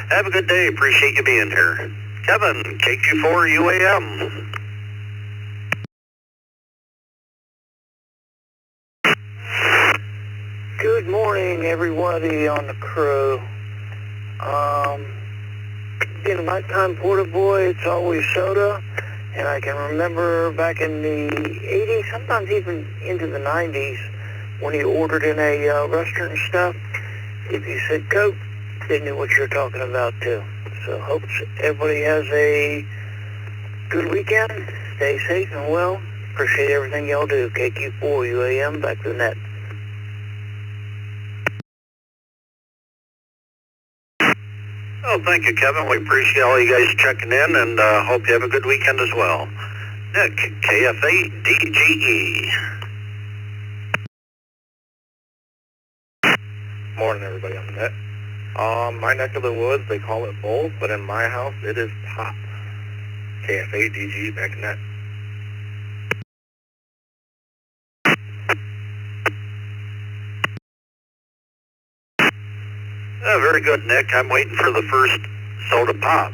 Have a good day. Appreciate you being here. Kevin, KQ4 UAM. Good morning, everybody on the crew. In my time porta boy, it's always soda, and I can remember back in the 80s, sometimes even into the 90s, when you ordered in a restaurant and stuff, if you said Coke, they knew what you were talking about too. So hope everybody has a good weekend. Stay safe and well. Appreciate everything y'all do. KQ4 UAM, back to the net. Oh, thank you, Kevin. We appreciate all you guys checking in, and hope you have a good weekend as well. Nick, KF8DGE. Morning, everybody on the net. My neck of the woods, they call it both, but in my house, it is pop. KF8DGE, back in net. Very good, Nick. I'm waiting for the first soda pop.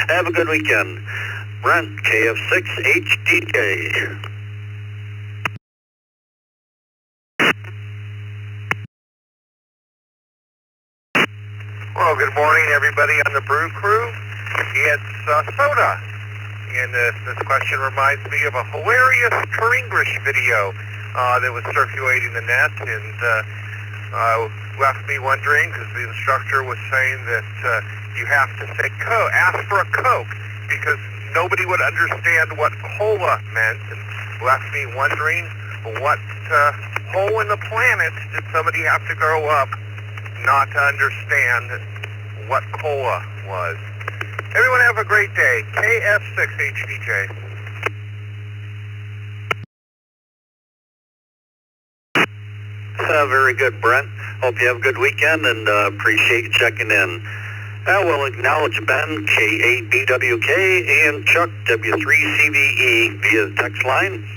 Have a good weekend. Brent, KF6HDJ. Well, good morning, everybody on the Brew Crew. It's soda. And this question reminds me of a hilarious English video that was circulating the net, and left me wondering, because the instructor was saying that you have to say ask for a Coke, because nobody would understand what cola meant, and left me wondering what hole in the planet did somebody have to grow up not to understand what cola was. Everyone have a great day. KF6HDJ. Very good, Brent. Hope you have a good weekend, and appreciate you checking in. We'll acknowledge Ben, K8BWK, and Chuck, W3CVE, via the text line.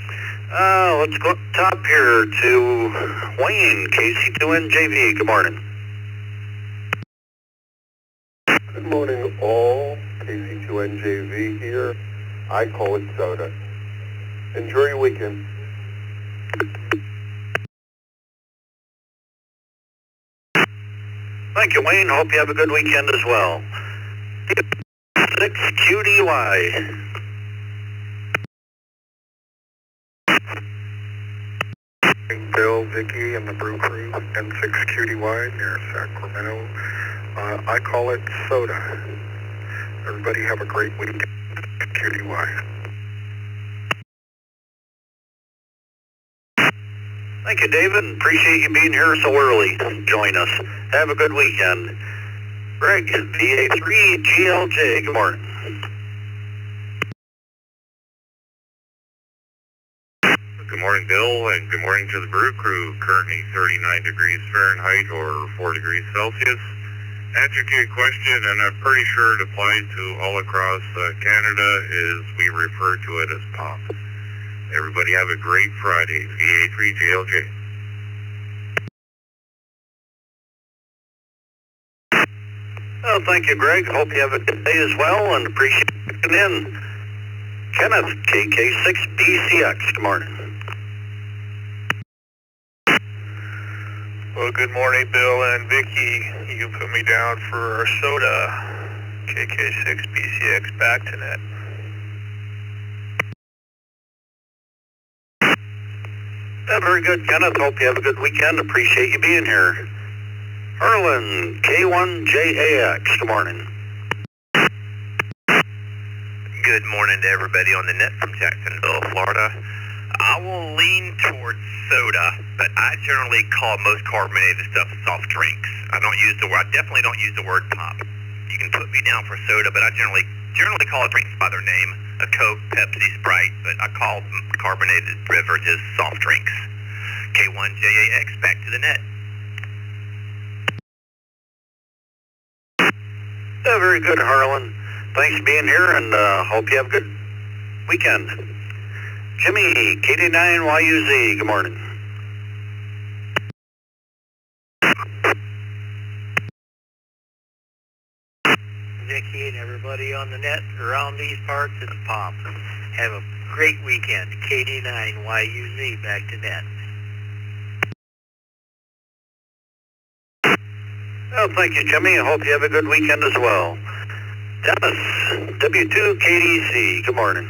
Let's go up top here to Wayne, KC2NJV. Good morning. Good morning, all. KC2NJV here. I call it soda. Enjoy your weekend. Thank you, Wayne. Hope you have a good weekend as well. 6QDY. Bill, Vicky, and the Brew Crew, N6QDY near Sacramento. I call it soda. Everybody have a great weekend. QDY. Thank you, David. Appreciate you being here so early. Join us. Have a good weekend. Greg, VA3GLJ. Good morning. Good morning, Bill, and good morning to the Brew Crew. Currently 39 degrees Fahrenheit or 4 degrees Celsius. Answer to your question, and I'm pretty sure it applies to all across Canada, is we refer to it as pop. Everybody have a great Friday. VA3JLJ. Well, thank you, Greg. Hope you have a good day as well, and appreciate you checking in. Kenneth, KK6BCX. Good morning. Well, good morning, Bill and Vicky. You put me down for soda. KK6BCX, back to net. Very good, Kenneth. Hope you have a good weekend. Appreciate you being here. Harlan, K1JAX. Good morning. Good morning to everybody on the net from Jacksonville, Florida. I will lean towards soda, but I generally call most carbonated stuff soft drinks. I definitely don't use the word pop. You can put me down for soda, but I generally call drinks by their name. A Coke, Pepsi, Sprite, but I call carbonated beverages soft drinks. K1JAX, back to the net. Very good, Harlan. Thanks for being here, and hope you have a good weekend. Jimmy, KD9YUZ. Good morning. Vicky, and everybody on the net around these parts of the pop. Have a great weekend. KD9YUZ back to net. Well, thank you, Jimmy. I hope you have a good weekend as well. Dennis, W2KDC, good morning.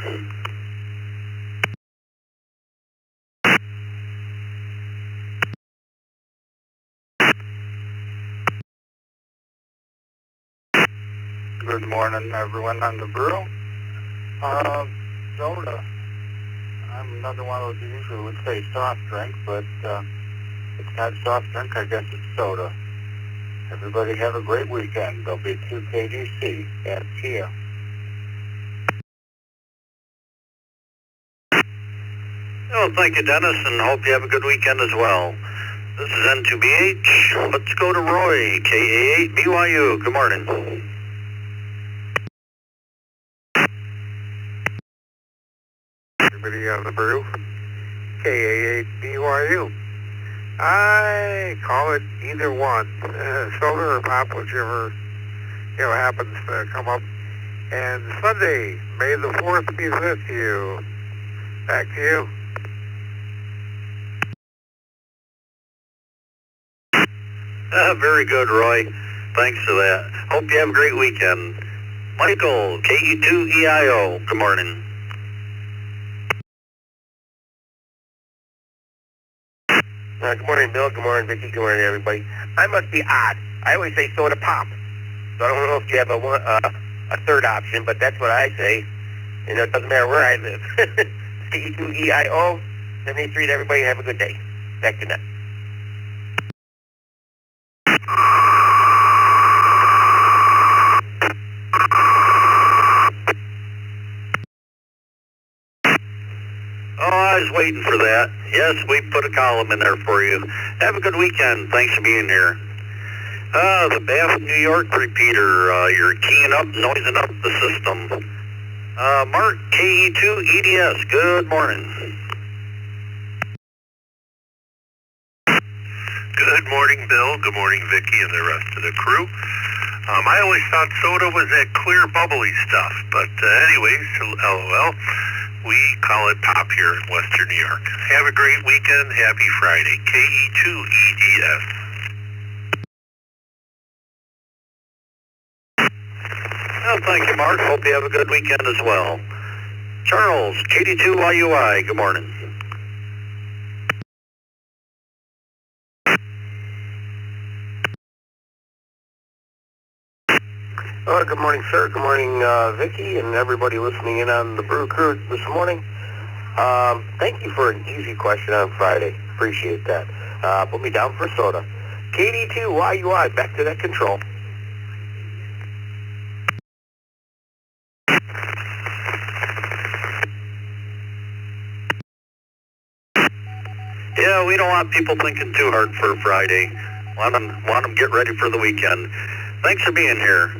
Good morning, everyone on the brew. Soda. I'm another one of those who usually would say soft drink, but it's not soft drink, I guess it's soda. Everybody have a great weekend. There'll be 2KDC at Kia. Well, thank you, Dennis, and hope you have a good weekend as well. This is N2BH. Let's go to Roy, KA8BYU. Good morning. Everybody on the brew. KA8BYU. I call it either one. Soda or pop, whichever happens to come up. And Sunday, May the 4th be with you. Back to you. Very good, Roy. Thanks for that. Hope you have a great weekend. Michael, KE2EIO. Good morning. Good morning, Bill. Good morning, Vicky. Good morning, everybody. I must be odd. I always say soda pop. So I don't know if you have a third option, but that's what I say. And it doesn't matter where I live. KE2EIO, 73 to everybody. Have a good day. Back to net. Oh, I was waiting for that. Yes, we put a column in there for you. Have a good weekend. Thanks for being here. The Bath, New York repeater. You're keying up, noising up the system. Mark, KE2EDS. Good morning. Good morning, Bill. Good morning, Vicky, and the rest of the crew. I always thought soda was that clear, bubbly stuff, but anyways, LOL. We call it pop here in Western New York. Have a great weekend. Happy Friday. KE2EDS. Well, thank you, Mark. Hope you have a good weekend as well. Charles, KD2YUI. Good morning. Good morning, sir. Good morning, Vicky, and everybody listening in on the Brew Crew this morning. Thank you for an easy question on Friday. Appreciate that. Put me down for soda. KD2YUI, back to that control. Yeah, we don't want people thinking too hard for Friday. Want them get ready for the weekend. Thanks for being here.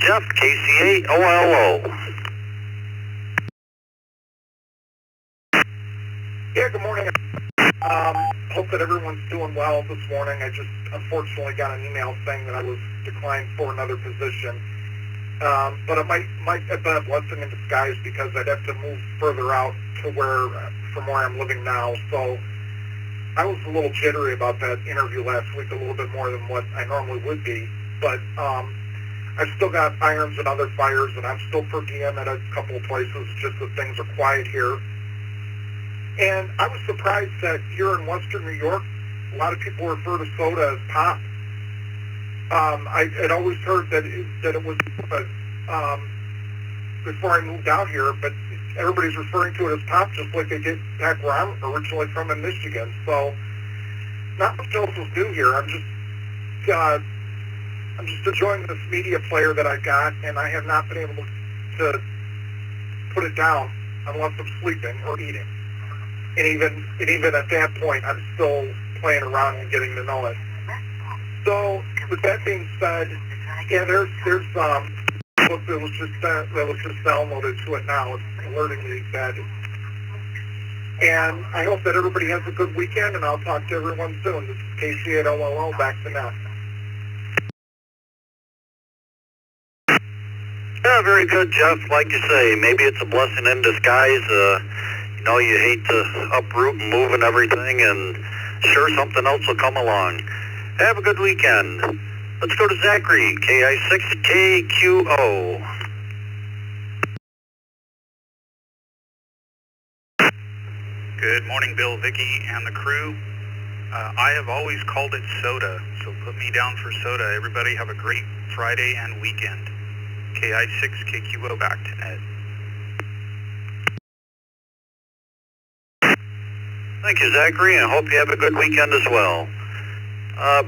Jeff, KC8OLO. Yeah, good morning. Hope that everyone's doing well this morning. I just unfortunately got an email saying that I was declined for another position. But it might have been a blessing in disguise because I'd have to move further out to from where I'm living now. So I was a little jittery about that interview last week, a little bit more than what I normally would be. But I've still got irons and other fires, and I'm still per diem at a couple of places, just that things are quiet here. And I was surprised that here in Western New York, a lot of people refer to soda as pop. I had always heard that it was before I moved out here, but everybody's referring to it as pop, just like they did back where I'm originally from in Michigan. So not much else is new here. I'm just enjoying this media player that I got, and I have not been able to put it down unless I'm sleeping or eating. And even at that point, I'm still playing around and getting to know it. So with that being said, yeah, there's book that was just downloaded to it now. It's alerting me that. And I hope that everybody has a good weekend, and I'll talk to everyone soon. This is KC8OLO, back to now. Yeah, very good, Jeff. Like you say, maybe it's a blessing in disguise. You know, you hate to uproot and move and everything, and sure, something else will come along. Have a good weekend. Let's go to Zachary, KI6KQO. Good morning, Bill, Vicky, and the crew. I have always called it soda, so put me down for soda. Everybody have a great Friday and weekend. KI6KQO back to Ned. Thank you, Zachary, and I hope you have a good weekend as well.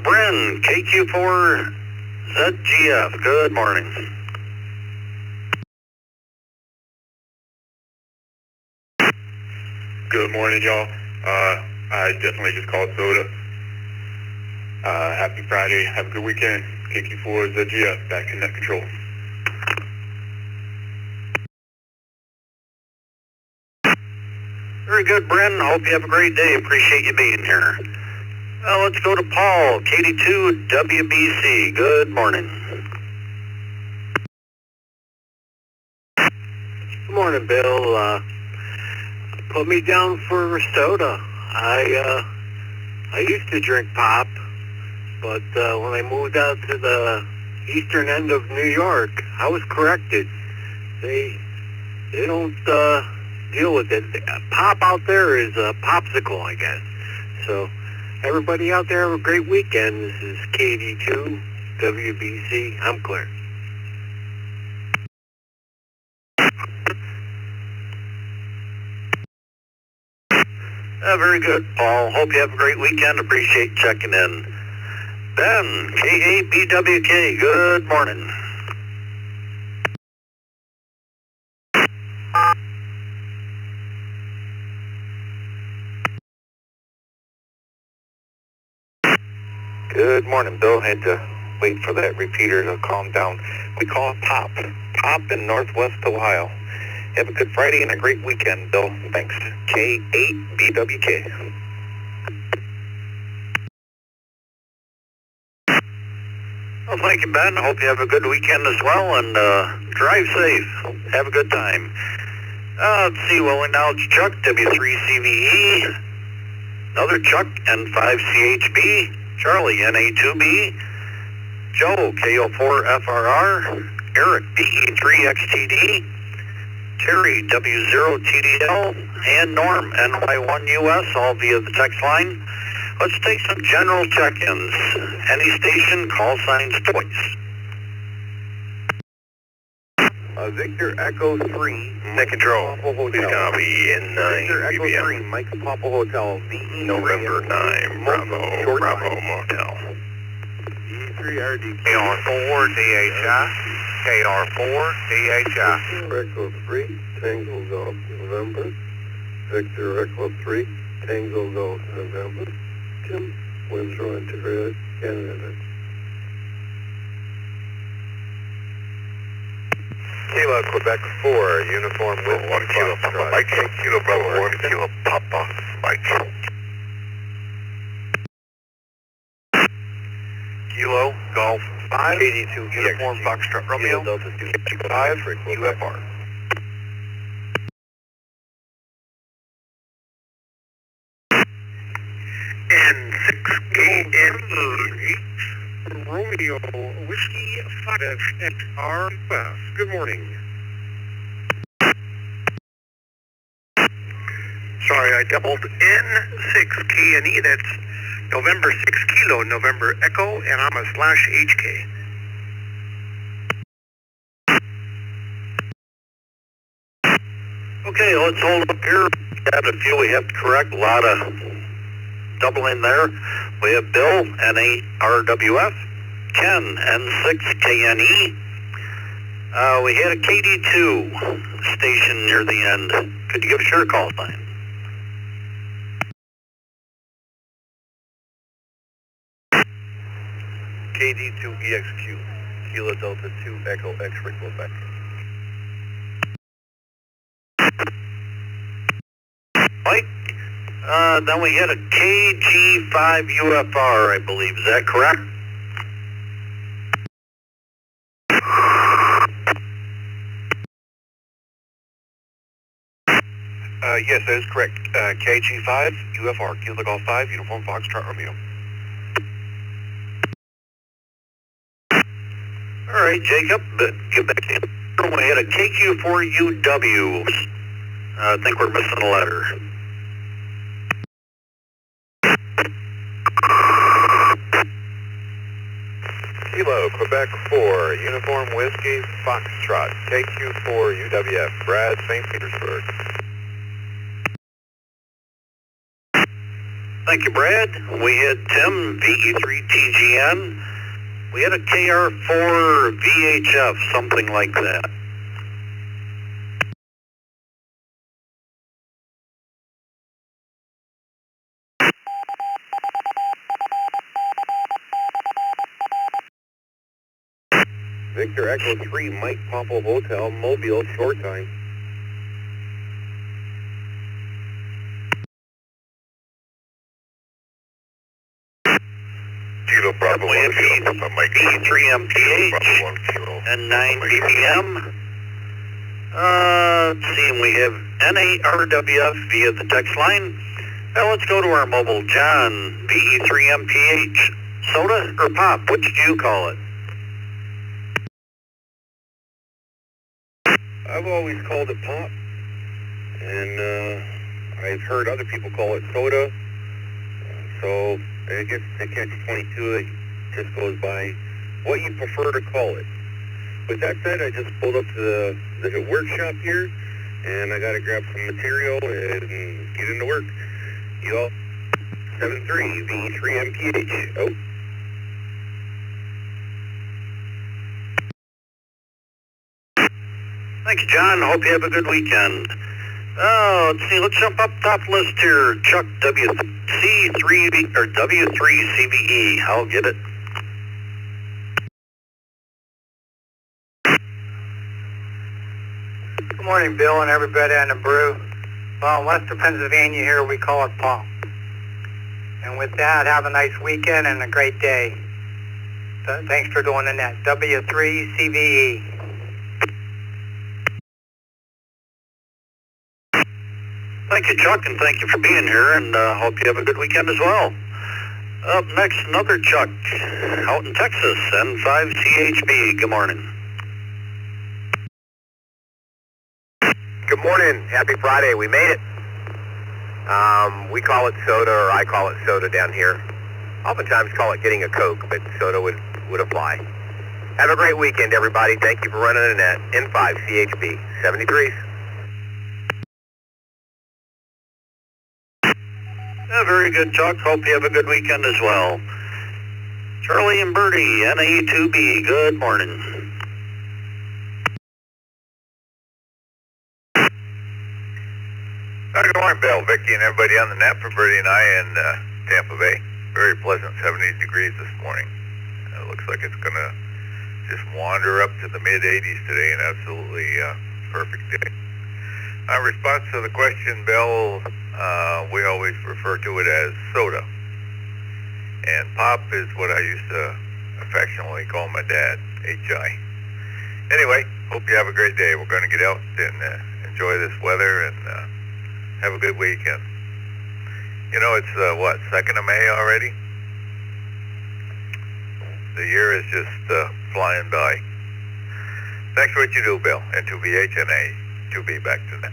Bryn, KQ4ZGF, good morning. Good morning, y'all. I definitely just called soda. Happy Friday. Have a good weekend. KQ4 ZGF, back in net control. Very good, Bryn. Hope you have a great day. Appreciate you being here. Let's go to Paul, KD2WBC. Good morning. Good morning, Bill. Put me down for soda. I used to drink pop, but when I moved out to the eastern end of New York, I was corrected. They don't deal with it. Pop out there is a popsicle, I guess. So everybody out there have a great weekend. This is KD2 WBC. I'm clear. Very good, Paul. Hope you have a great weekend. Appreciate checking in. Ben, KABWK, good morning. Good morning, Bill. Had to wait for that repeater to calm down. We call it Pop. Pop in Northwest Ohio. Have a good Friday and a great weekend, Bill. Thanks. K8BWK. Well, thank you, Ben. I hope you have a good weekend as well, and drive safe. Have a good time. Let's see, well, now it's Chuck, W3CVE, another Chuck, N5CHB, Charlie, NA2B, Joe, KO4FRR, Eric, DE3XTD, Terry, W0TDL, and Norm, NY1US, all via the text line. Let's take some general check-ins. Any station, call signs twice. Victor Echo 3, net control. He's gonna be in Victor Echo BBM. 3, Mike Papa Hotel, VE November 9, Bravo Motel. E3RD. KR4 DHI. KR4 DHI. Echo 3, Tango Golf November. Victor Echo 3, Tango Golf November. Tim, Winslow, Ontario, Canada. Kilo Quebec 4, uniform with 1 Kilo Papa Mike. Kilo Bravo 1 Kilo Papa Mike. Kilo Golf 5, KD2 uniform Foxtrot Romeo, Delta 255, UFR. N6KNE, Romeo Whiskey 5XR West. Good morning. Sorry, I doubled N6KNE. That's November 6 Kilo, November Echo, and I'm a /HK. Okay, let's hold up here. Got a few we have to correct. A lot of double in there. We have Bill, N8RWF, Ken, N6KNE. We had a KD2 station near the end. Could you give us your call sign? KD2EXQ, Kilo Delta 2 Echo X-Ray Quebec. Mike? Then we had a KG5UFR, I believe. Is that correct? Yes, that is correct. KG5, UFR, Kilo Golf 5, Uniform Foxtrot Romeo. All right, Jacob, get back in. We had a KQ4UW. I think we're missing a letter. Kilo, Quebec 4, Uniform Whiskey Foxtrot, KQ4 UWF, Brad, St. Petersburg. Thank you, Brad. We had Tim, VE3TGN. We had a KR4 VHF, something like that. Victor Echo 3, Mike Popple Hotel, Mobile, short time. Kilo Bravo 1 Kilo, Mike E3MPH and 9 BPM. Let's see, and we have NARWF via the text line. Now let's go to our mobile. John, VE3MPH. Soda or pop? Which do you call it? I've always called it pop, and I've heard other people call it soda, so I guess the catch-22, it just goes by what you prefer to call it. With that said, I just pulled up to the workshop here, and I got to grab some material and get into work. You all, 73, VE3MPH, oh. Thanks, John. Hope you have a good weekend. Let's see. Let's jump up top list here. Chuck WC3 or W3CVE. I'll get it. Good morning, Bill and everybody on the brew. Well, in Western Pennsylvania here, we call it pop. And with that, have a nice weekend and a great day. So, thanks for doing the net. W3CVE. Thank you, Chuck, and thank you for being here, and hope you have a good weekend as well. Up next, another Chuck out in Texas, N5CHB. Good morning. Good morning. Happy Friday. We made it. We call it soda, or I call it soda down here. Oftentimes call it getting a Coke, but soda would apply. Have a great weekend, everybody. Thank you for running the net. N5CHB, 73s. Very good, Chuck. Hope you have a good weekend as well. Charlie and Bertie, NA2B. Good morning. Good morning, Bill, Vicky, and everybody on the net for Bertie and I in Tampa Bay. Very pleasant, 70 degrees this morning. It looks like it's going to just wander up to the mid-80s today, an absolutely perfect day. In response to the question, Bill, we always refer to it as soda. And pop is what I used to affectionately call my dad, H.I. Anyway, hope you have a great day. We're going to get out and enjoy this weather and have a good weekend. You know, it's, 2nd of May already? The year is just flying by. Thanks for what you do, Bill. N2BH and A2B back to that.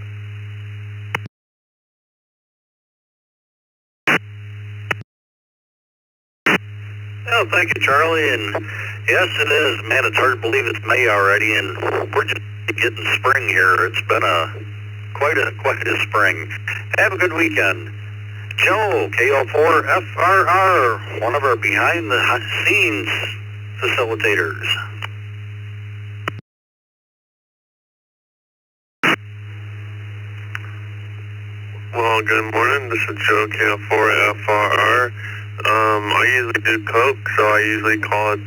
Oh, thank you, Charlie. And yes, it is. Man, it's hard to believe it's May already, and we're just getting spring here. It's been quite a spring. Have a good weekend. Joe, KO4FRR, one of our behind-the-scenes facilitators. Well, good morning. This is Joe, KO4FRR. I usually do Coke, so I usually call it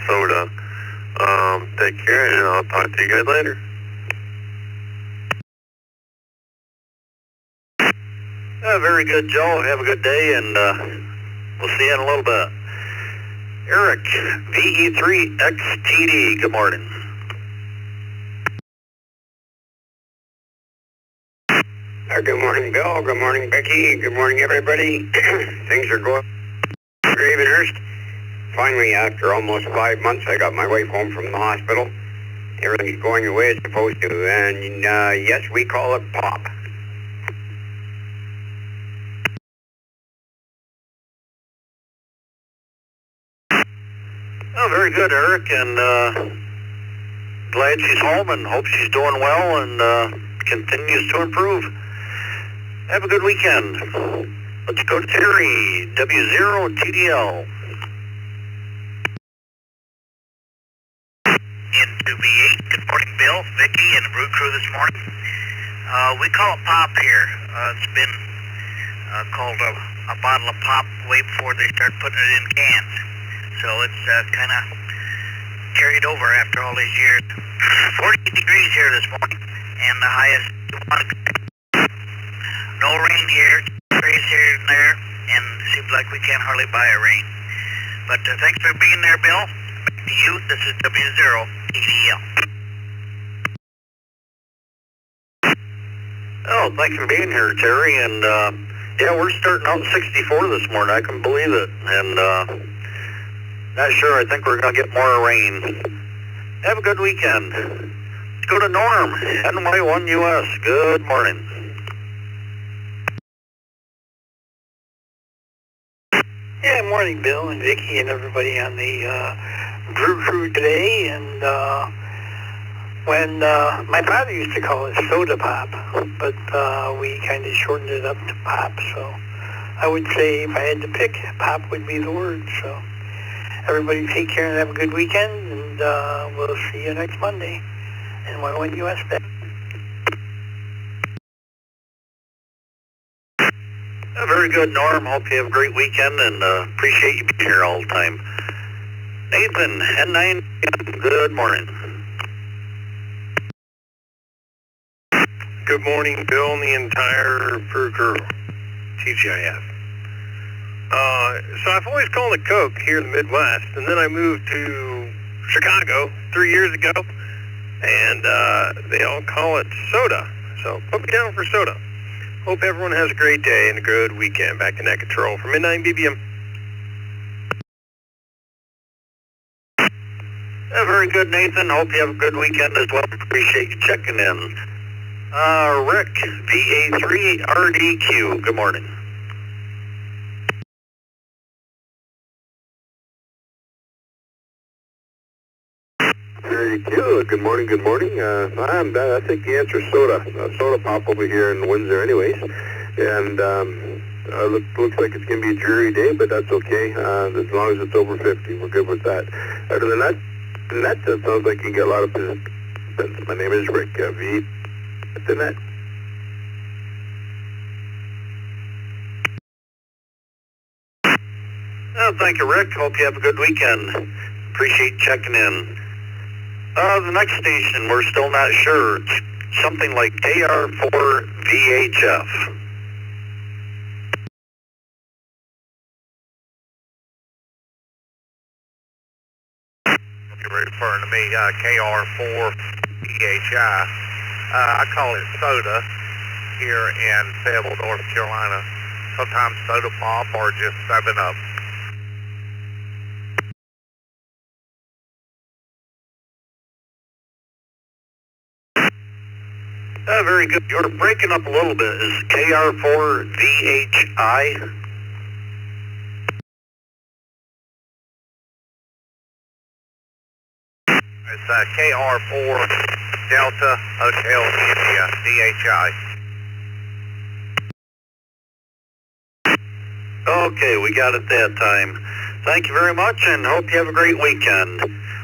soda. Take care, and I'll talk to you guys later. Very good, Joe. Have a good day, and we'll see you in a little bit. Eric, VE3XTD, good morning. morning, Bill. Good morning, Becky. Good morning, everybody. Things are going Gravenhurst. Finally, after almost 5 months, I got my wife home from the hospital. Everything's going the way it's supposed to. And yes, we call it POP. Oh, very good, Eric, and glad she's home and hope she's doing well and continues to improve. Have a good weekend. Let's go to Terry, W0TDL. N2B8, good morning, Bill, Vicky, and the Brew Crew this morning. We call it pop here. It's been called a bottle of pop way before they start putting it in cans. So it's kind of carried over after all these years. 40 degrees here this morning, and the highest no rain here, rays here and there, and seems like we can't hardly buy a rain. But thanks for being there, Bill. Back to you. This is W0EDL. Oh, thanks for being here, Terry. And yeah, we're starting out 64 this morning. I can believe it. And not sure. I think we're going to get more rain. Have a good weekend. Let's go to Norm, NY1US. Good morning. Yeah, morning, Bill and Vicky and everybody on the Brew Crew today. And when my father used to call it soda pop, but we kind of shortened it up to pop. So I would say if I had to pick, pop would be the word. So everybody take care and have a good weekend, and we'll see you next Monday. And Y1 US Day. Very good, Norm. Hope you have a great weekend and appreciate you being here all the time. Nathan, N9, good morning. Good morning, Bill, and the entire Brew Crew, TGIF. So I've always called it Coke here in the Midwest, and then I moved to Chicago 3 years ago, and they all call it soda. So put me down for soda. Hope everyone has a great day and a good weekend. Back to Net Control from Midnight BBM. Yeah, very good, Nathan. Hope you have a good weekend as well. Appreciate you checking in. Rick, VA3RDQ, good morning. RDQ, good morning, good morning. I think the answer is soda. Soda pop over here in Windsor anyways. And looks like it's going to be a dreary day, but that's okay. As long as it's over 50, we're good with that. Other than that, that sounds like you get a lot of participants. My name is Rick, V. The net. Thank you, Rick. Hope you have a good weekend. Appreciate checking in. The next station, we're still not sure. It's something like KR4VHF. You're referring to me, KR4VHI. I call it soda here in Fayetteville, North Carolina. Sometimes soda pop or just 7-Up. Very good. You're breaking up a little bit. Is KR4VHI? It's KR4 Delta Hotel India, DHI. Okay, we got it that time. Thank you very much and hope you have a great weekend.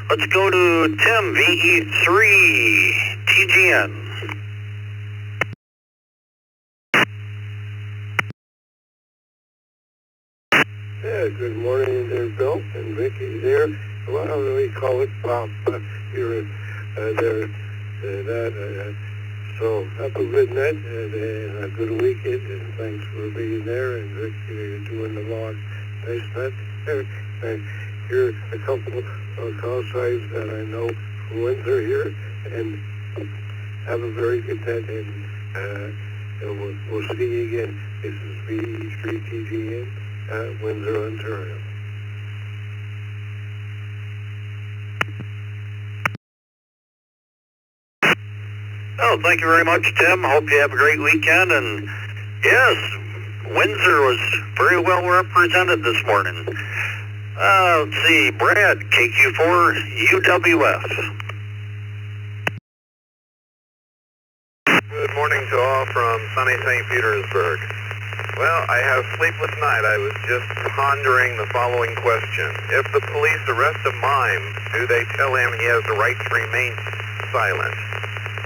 Let's go to Tim, VE3 TGN. Yeah, good morning there, Bill and Vicky there. Well, we call it pop here there. So have a good night and a good weekend, and thanks for being there. And Vicky, you're doing the log. Nice night. Here are a couple of call signs that I know from Windsor here, and have a very good night. And And we'll see you again. This is V3TGN at Windsor, Ontario. Oh, thank you very much, Tim. Hope you have a great weekend. And yes, Windsor was very well represented this morning. Let's see, Brad, KQ4, UWF. Good morning to all from sunny St. Petersburg. Well, I have sleepless night. I was just pondering the following question. If the police arrest a mime, do they tell him he has the right to remain silent?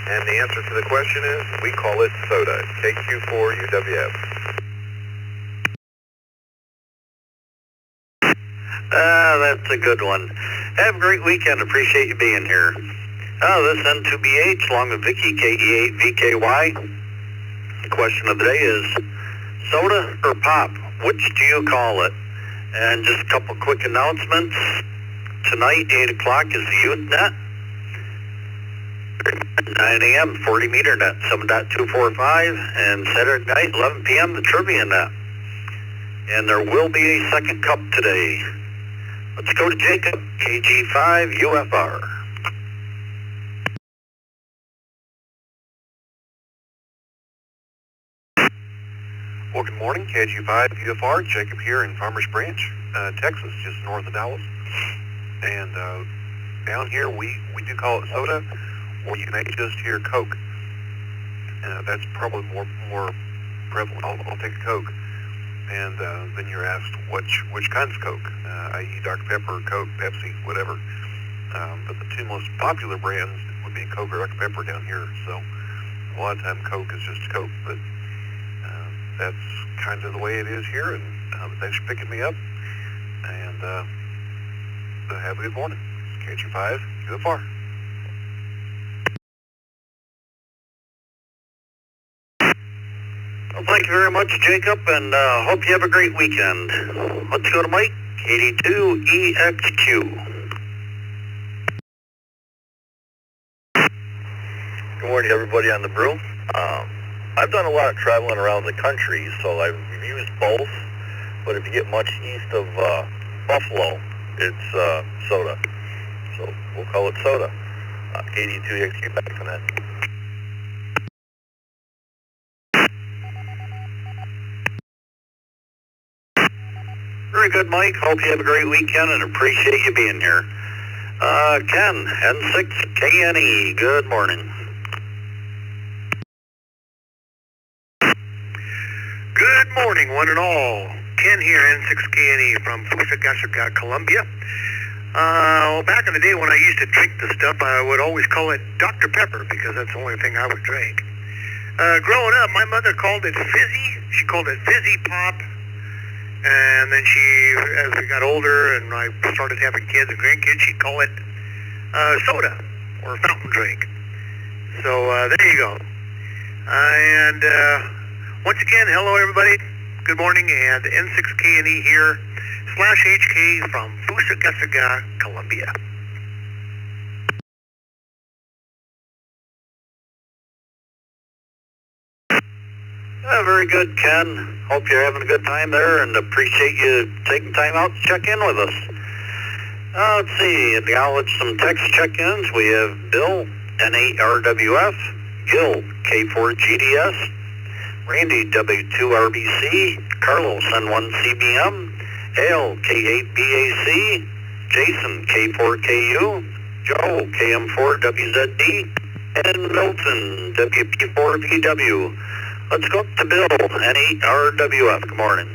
And the answer to the question is, we call it soda. KQ4 UWF. That's a good one. Have a great weekend. Appreciate you being here. This N2BH, along with Vicky, KE8VKY. The question of the day is, soda or pop? Which do you call it? And just a couple quick announcements. Tonight, 8 o'clock is the Youth Net. 9 a.m., 40 meter net, 7.245. And Saturday night, 11 p.m., the Trivia Net. And there will be a second cup today. Let's go to Jacob, KG5 UFR. Well, good morning, KG5 UFR. Jacob here in Farmers Branch, Texas, just north of Dallas. And down here, we do call it soda, or you may just hear Coke. That's probably more prevalent. I'll take a Coke. And then you're asked which kinds of Coke, i.e. Dr. Pepper, Coke, Pepsi, whatever. But the two most popular brands would be Coke or Dr. Pepper down here. So a lot of time Coke is just Coke, but that's kind of the way it is here. And thanks for picking me up. And have a good morning. KG5 UFR. Well, thank you very much, Jacob, and hope you have a great weekend. Let's go to Mike, 82EXQ. Good morning, everybody on the brew. I've done a lot of traveling around the country, so I've used both, but if you get much east of Buffalo, it's soda. So we'll call it soda. 82EXQ back from that. Very good, Mike. Hope you have a great weekend and appreciate you being here. Ken, N6KNE, good morning. Good morning, one and all. Ken here, N6KNE from Fusagasaga, Colombia. Back in the day when I used to drink the stuff, I would always call it Dr. Pepper because that's the only thing I would drink. Growing up, my mother called it fizzy. She called it fizzy pop. And then she, as we got older and I started having kids and grandkids, she'd call it soda or fountain drink. So there you go. And once again, hello everybody. Good morning, and N6KNE here, /HK from Fusagasaga, Colombia. Very good, Ken. Hope you're having a good time there and appreciate you taking time out to check in with us. Let's see, acknowledge some text check-ins. We have Bill, N8RWF, Gil, K4GDS, Randy, W2RBC, Carlos, N1CBM, Hale, K8BAC, Jason, K4KU, Joe, KM4WZD, and Milton, WP4VW. Let's go up to Bill, N8RWF. Good morning.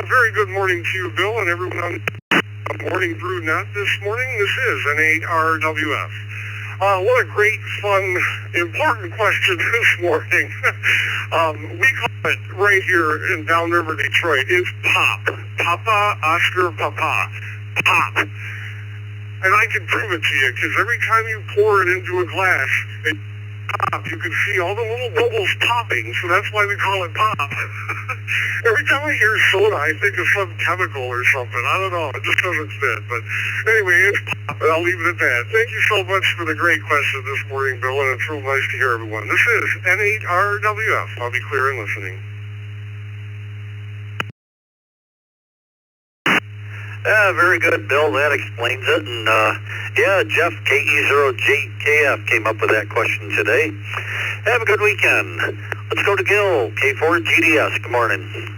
Very good morning to you, Bill, and everyone on the Morning Brew Net this morning. This is N8RWF. What a great, fun, important question this morning. We call it right here in Downriver, Detroit. It's pop. Papa, Oscar, Papa. Pop. And I can prove it to you, because every time you pour it into a glass, pop, you can see all the little bubbles popping, so that's why we call it pop. Every time I hear soda, I think of some chemical or something. I don't know. It just doesn't fit. But anyway, it's pop, and I'll leave it at that. Thank you so much for the great question this morning, Bill, and it's real nice to hear everyone. This is N8RWF. I'll be clear and listening. Very good, Bill. That explains it. And, yeah, Jeff, KE0JKF, came up with that question today. Have a good weekend. Let's go to Gil, K4GDS. Good morning.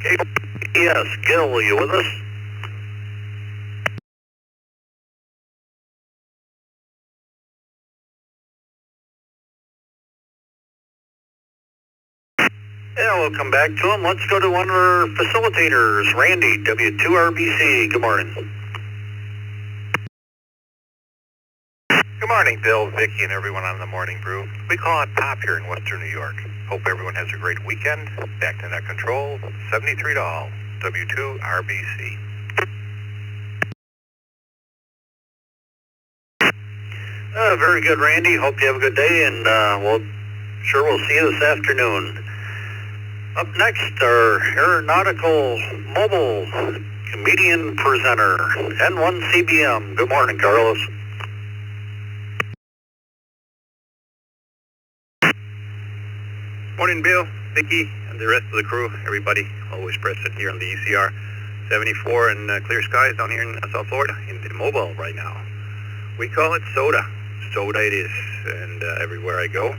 K4GDS, Gil, are you with us? Yeah, we'll come back to him. Let's go to one of our facilitators, Randy, W2RBC. Good morning. Good morning, Bill, Vicki, and everyone on the Morning Brew. We call it Pop here in Western New York. Hope everyone has a great weekend. Back to net control, 73 to all, W2RBC. Very good, Randy. Hope you have a good day, and we'll see you this afternoon. Up next, our aeronautical mobile comedian presenter, N1CBM. Good morning, Carlos. Morning, Bill, Vicki, and the rest of the crew. Everybody always present here on the ECR 74 and clear skies down here in South Florida in the mobile right now. We call it soda. Soda it is, and everywhere I go,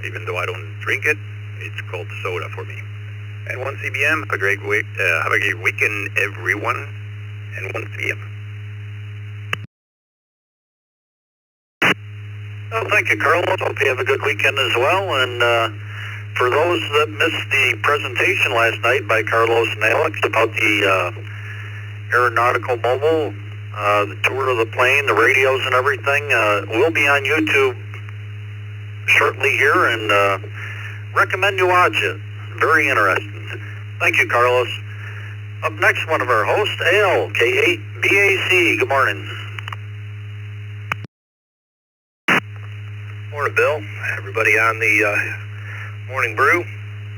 even though I don't drink it, it's called soda for me. And N1CBM, have a great weekend, everyone. N1CBM. Well, thank you, Carlos. Hope you have a good weekend as well. And for those that missed the presentation last night by Carlos and Alex about the aeronautical mobile, the tour of the plane, the radios and everything, will be on YouTube shortly here, and recommend you watch it. Very interesting. Thank you, Carlos. Up next, one of our hosts, Al, K8BAC. Good morning. Morning, Bill. Everybody on the Morning Brew.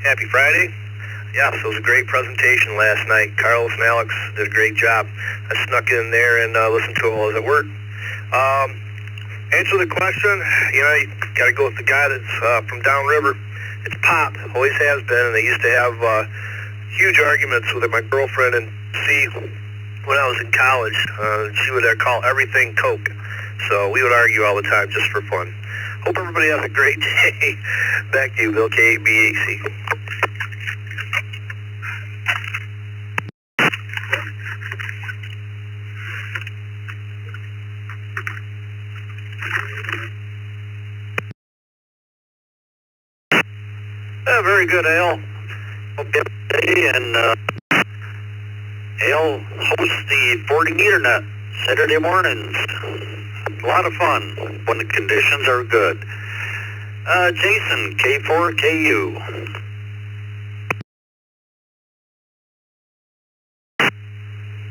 Happy Friday. Yeah, so it was a great presentation last night. Carlos and Alex did a great job. I snuck in there and listened to it while I was at work. Answer the question, you got to go with the guy that's from downriver. It's Pop, always has been, and they used to have huge arguments with my girlfriend and see when I was in college. She would call everything Coke, so we would argue all the time just for fun. Hope everybody has a great day. Back to you, Bill, K8BAC. Very good, Al. Hope you have a good day, and Al hosts the 40 meter net Saturday mornings. A lot of fun when the conditions are good. Jason, K4KU.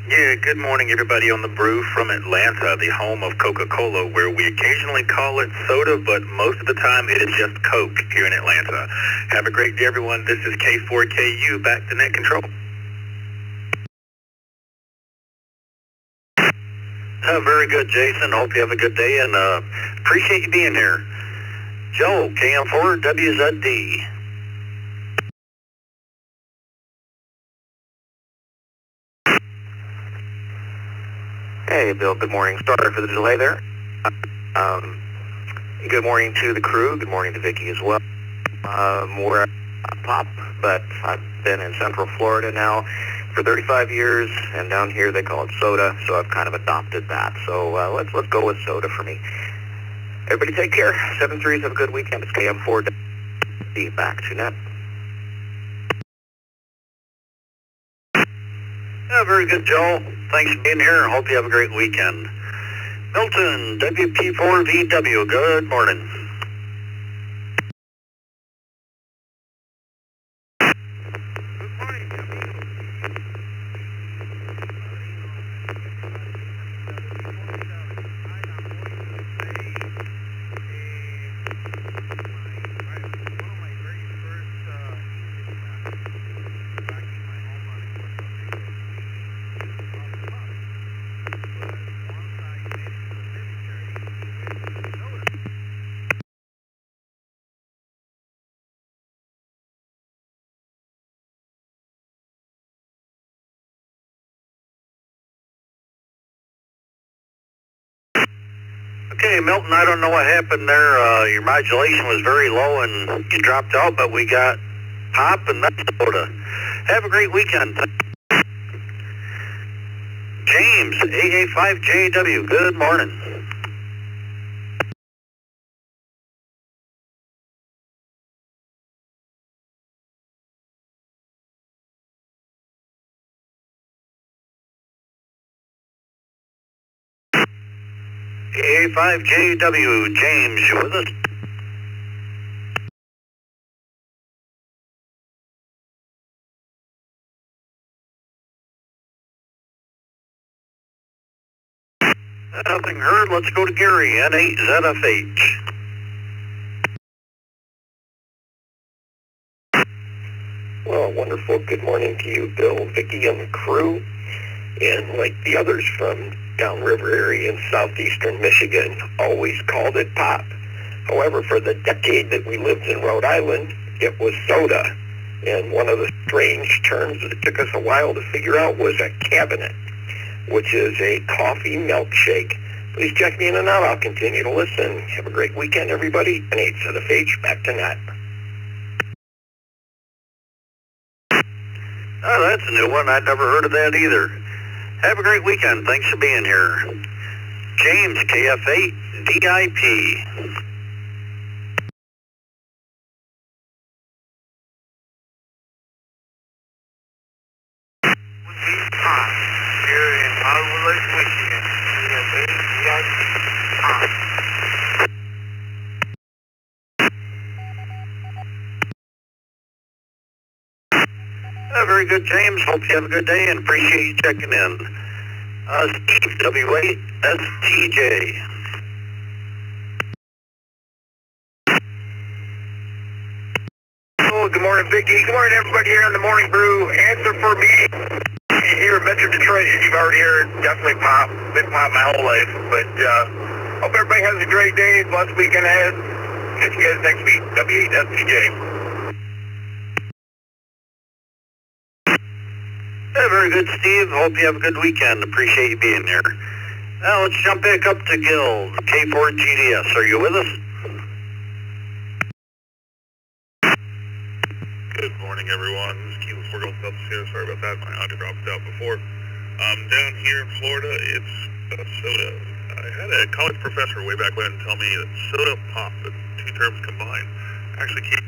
Yeah, good morning, everybody on the Brew from Atlanta, the home of Coca-Cola, where we occasionally call it soda, but most of the time it is just Coke here in Atlanta. Have a great day, everyone. This is K4KU, back to net control. Very good, Jason. Hope you have a good day, and appreciate you being here. Joe, KM4WZD. Hey, Bill, good morning. Sorry for the delay there. Good morning to the crew. Good morning to Vicki as well. More Pop, but I've been in Central Florida now for 35 years, and down here they call it soda, so I've kind of adopted that. So let's go with soda for me. Everybody take care. 7-3s, have a good weekend. It's KM4. Be back to net. Yeah, very good, Joe. Thanks for being here. Hope you have a great weekend. Milton, WP4VW, good morning. Okay, Milton, I don't know what happened there. Your modulation was very low and you dropped out, but we got Pop and Minnesota. Have a great weekend. James, AA5JW, good morning. AA5JW, James, you with us? Nothing heard. Let's go to Gary, N8ZFH. Well, wonderful. Good morning to you, Bill, Vicki, and the crew. And like the others from downriver area in southeastern Michigan, always called it pop. However, for the decade that we lived in Rhode Island, it was soda. And one of the strange terms that took us a while to figure out was a cabinet, which is a coffee milkshake. Please check me in and out. I'll continue to listen. Have a great weekend, everybody. And 8 to the H, back to net. Oh, that's a new one. I'd never heard of that either. Have a great weekend. Thanks for being here. James, KF8, DIP. Here in Overland, Michigan. Very good, James. Hope you have a good day and appreciate you checking in. Steve, W8STJ. Oh, good morning, Vicki. Good morning, everybody here on the Morning Brew. Answer for me. Here in Metro Detroit, as you've already heard, definitely pop. Been pop my whole life. But hope everybody has a great day. Blessed weekend ahead. Catch you guys next week. W8STJ. Yeah, very good, Steve. Hope you have a good weekend. Appreciate you being here. Now let's jump back up to Gil, K4GDS. Are you with us? Good morning, everyone. This is Kilo 4 Gold Subs here. Sorry about that. My audio dropped out before. Down here in Florida, it's soda. I had a college professor way back when tell me that soda pop, the two terms combined, actually came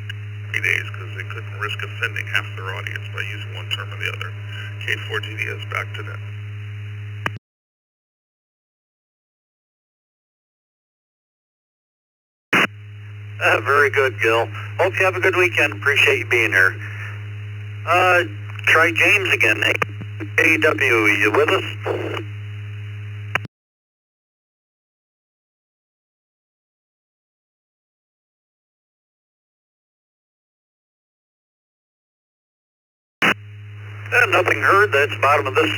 3 days because they couldn't risk offending half their audience by using one term or the other. K4GDS, back to net. Very good, Gil. Hope you have a good weekend. Appreciate you being here. Try James again. AW, you with us? Nothing heard. That's bottom of this.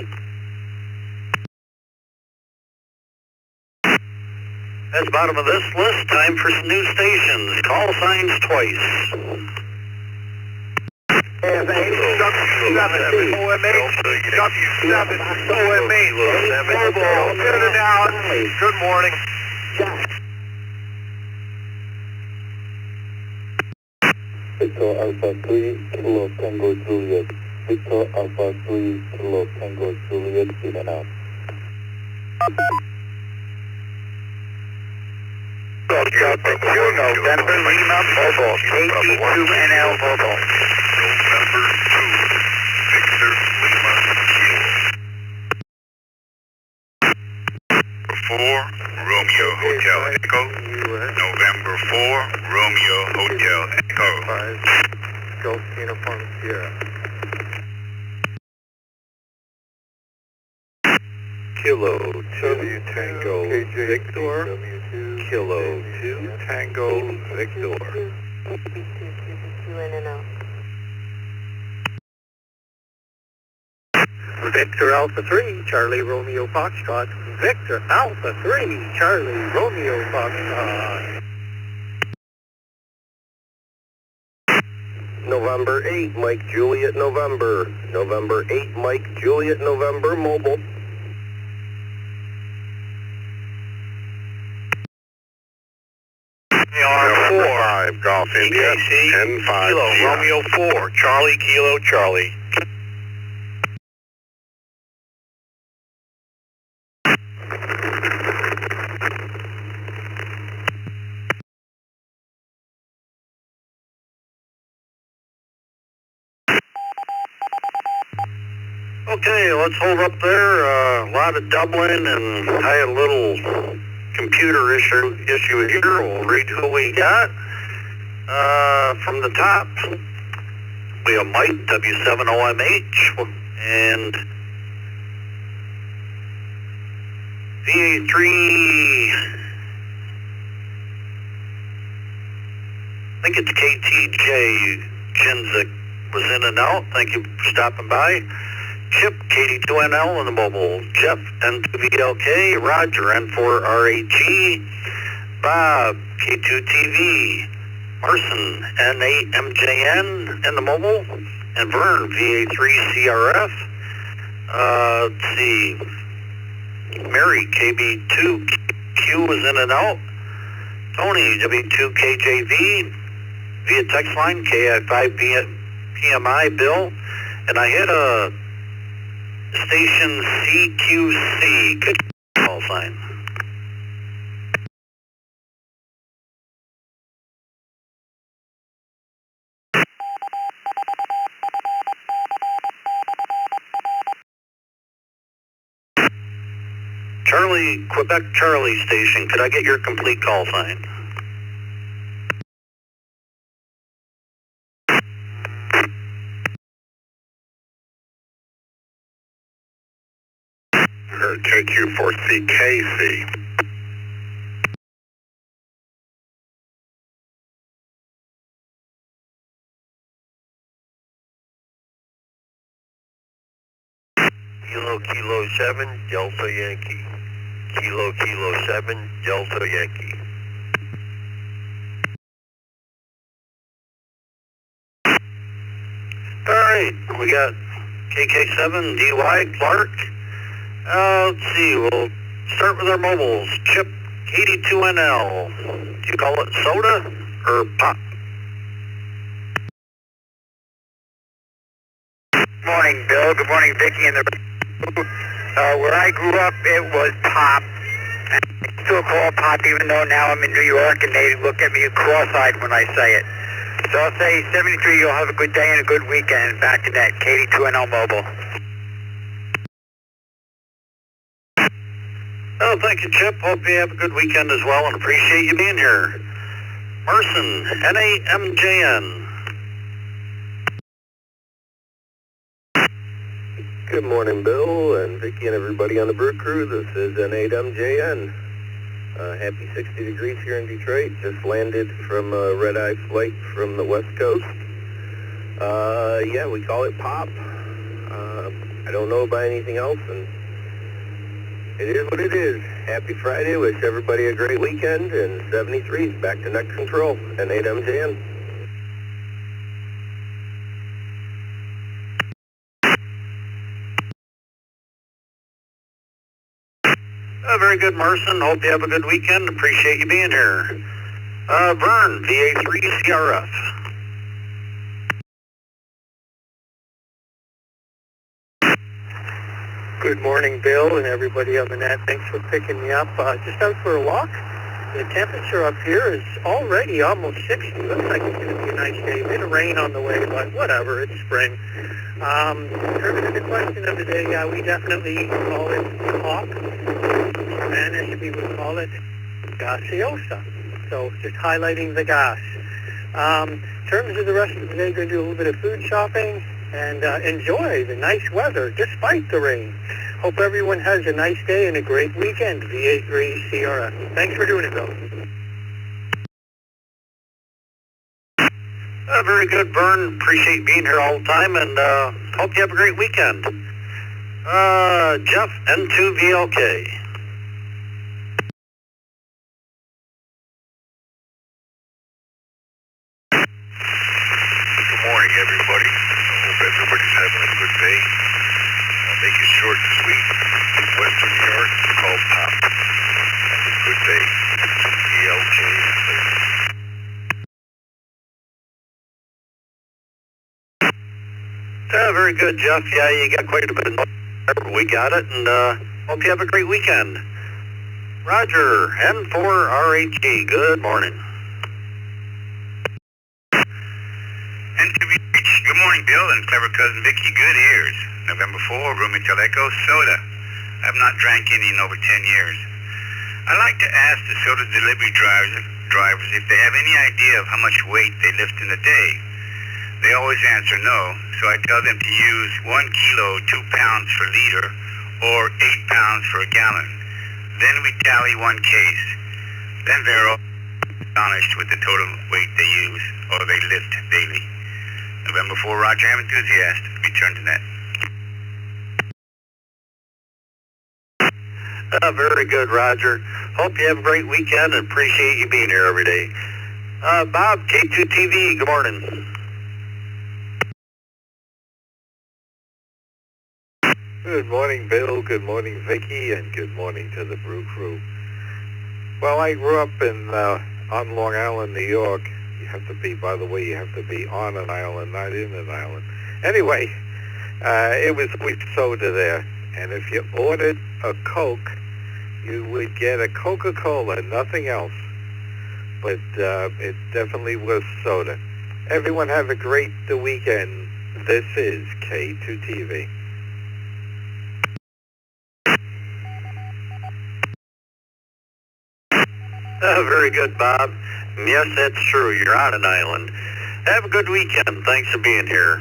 That's bottom of this list. Time for some new stations. Call signs twice. W7 OMA. Good morning. Victor Alpha 3, Kilo Tango Juliet. Victor Alpha 3, Kilo Tango Juliet, in and out. November Lima Bobo, 82NL Bobo. November 2, Victor Lima Kilo. 4, Romeo Hotel Echo. November 4, Romeo Hotel Echo. 5, Golf Uniform Sierra. Kilo 2 Tango Victor. Kilo 2 Tango Victor. Victor Alpha 3 Charlie Romeo Foxtrot. Victor Alpha 3 Charlie Romeo Foxtrot. November 8, Mike Juliet November. November 8, Mike Juliet November, mobile. Golf India, EKC, 10-5. Kilo, Romeo 4, Charlie, Kilo, Charlie. Okay, let's hold up there. A lot of doubling, and I had a little computer issue here. We'll read who we got. From the top, we have Mike, W70MH, and VA3, I think it's KTJ Chinzik was in and out. Thank you for stopping by. Chip, KD2NL in the mobile. Jeff, N2VLK. Roger, N4RAG. Bob, K2TV. Marson, N8MJN in the mobile. And Vern, VA3CRF. Let's see. Mary, KB2Q was in and out. Tony, W2KJV. Via text line, KI5PMI, Bill. And I hit a station CQC. Good call sign. Charlie, Quebec Charlie station. Could I get your complete call sign? KQ4CKC. Kilo, Kilo 7, Delta Yankee. Kilo, Kilo 7, Delta Yankee. All right, we got KK7, DY, Clark. Let's see, we'll start with our mobiles. Chip, KD2NL. Do you call it soda or pop? Morning, Bill. Good morning, Vicki. And where I grew up, it was pop. And I still call pop, even though now I'm in New York and they look at me cross-eyed when I say it. So I'll say 73, you'll have a good day and a good weekend. Back to that, KD2NL Mobile. Oh, thank you, Chip. Hope you have a good weekend as well and appreciate you being here. Marson, N8MJN. Good morning, Bill and Vicki and everybody on the Brew Crew. This is N8MJN. Happy 60 degrees here in Detroit. Just landed from a red-eye flight from the West Coast. Yeah, we call it pop. I don't know about anything else, and it is what it is. Happy Friday. Wish everybody a great weekend. And 73's back to net control. N8MJN. Very good, Marson. Hope you have a good weekend. Appreciate you being here. Vern, VA3CRF. Good morning, Bill, and everybody on the net. Thanks for picking me up. Just out for a walk. The temperature up here is already almost 60. Looks like it's going to be a nice day. A bit of rain on the way, but whatever. It's spring. In terms of the question of the day, we definitely call it hawk. In Spanish, we would call it gaseosa. So just highlighting the gas. In terms of the rest of the day, going to do a little bit of food shopping and enjoy the nice weather despite the rain. Hope everyone has a nice day and a great weekend. VA3 CRF. Thanks for doing it, Bill. Very good, Vern. Appreciate being here all the time, and hope you have a great weekend. Jeff, N2VLK. Good morning, everybody. Hope everybody's having a good day. I'll make it short and sweet. Western New York, it's called pop. Have a good day. VLK. Very good, Jeff. Yeah, you got quite a bit of noise. We got it, and hope you have a great weekend. Roger, N4RHE, good morning. NWH, good morning, Bill and clever cousin Vicky. Good ears. November 4, Rumi Teleco, soda. I've not drank any in over 10 years. I'd like to ask the soda delivery drivers if they have any idea of how much weight they lift in a day. They always answer no, so I tell them to use 1 kilo, 2 pounds per liter, or 8 pounds for a gallon. Then we tally one case. Then they're all astonished with the total weight they use or they lift daily. November 4, Roger, I'm enthusiast. Return to net. Very good, Roger. Hope you have a great weekend and appreciate you being here every day. Bob, K2TV, good morning. Good morning, Bill. Good morning, Vicky, and good morning to the Brew Crew. Well, I grew up on Long Island, New York. You have to be, by the way, you have to be on an island, not in an island. Anyway, it was with soda there, and if you ordered a Coke, you would get a Coca-Cola, nothing else. But it definitely was soda. Everyone have a great weekend. This is K2TV. Very good, Bob. Yes, that's true. You're on an island. Have a good weekend. Thanks for being here.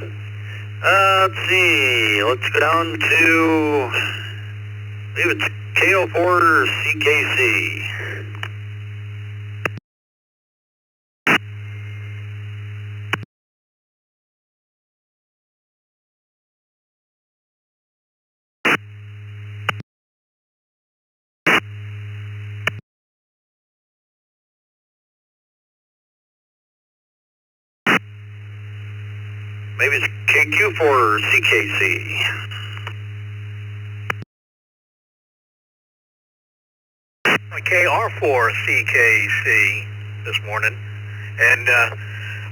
Let's see. Let's go down to, I believe it's KO4 CKC. Maybe it's KQ4 CKC. KR4 CKC this morning, and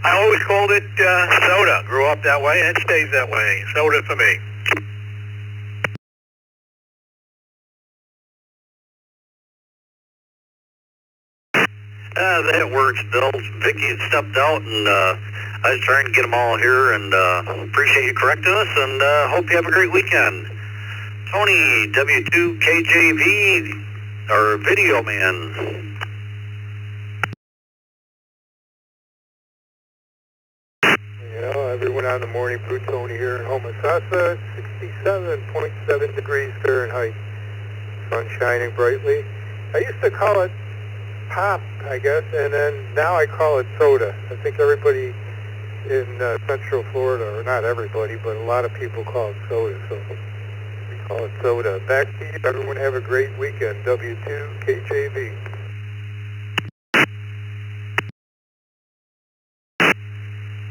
I always called it soda. Grew up that way, and it stays that way. Soda for me. That works, Bill. Vicky had stepped out, and I was trying to get them all here, and appreciate you correcting us, and hope you have a great weekend. Tony, W2KJV, our video man. Everyone on the Morning Brew, Tony here in Homosassa, 67.7 degrees Fahrenheit. Sun shining brightly. I used to call it pop, I guess, and then now I call it soda. I think everybody in Central Florida, or not everybody, but a lot of people call it soda, so we call it soda. Back to you. Everyone have a great weekend. W2KJV.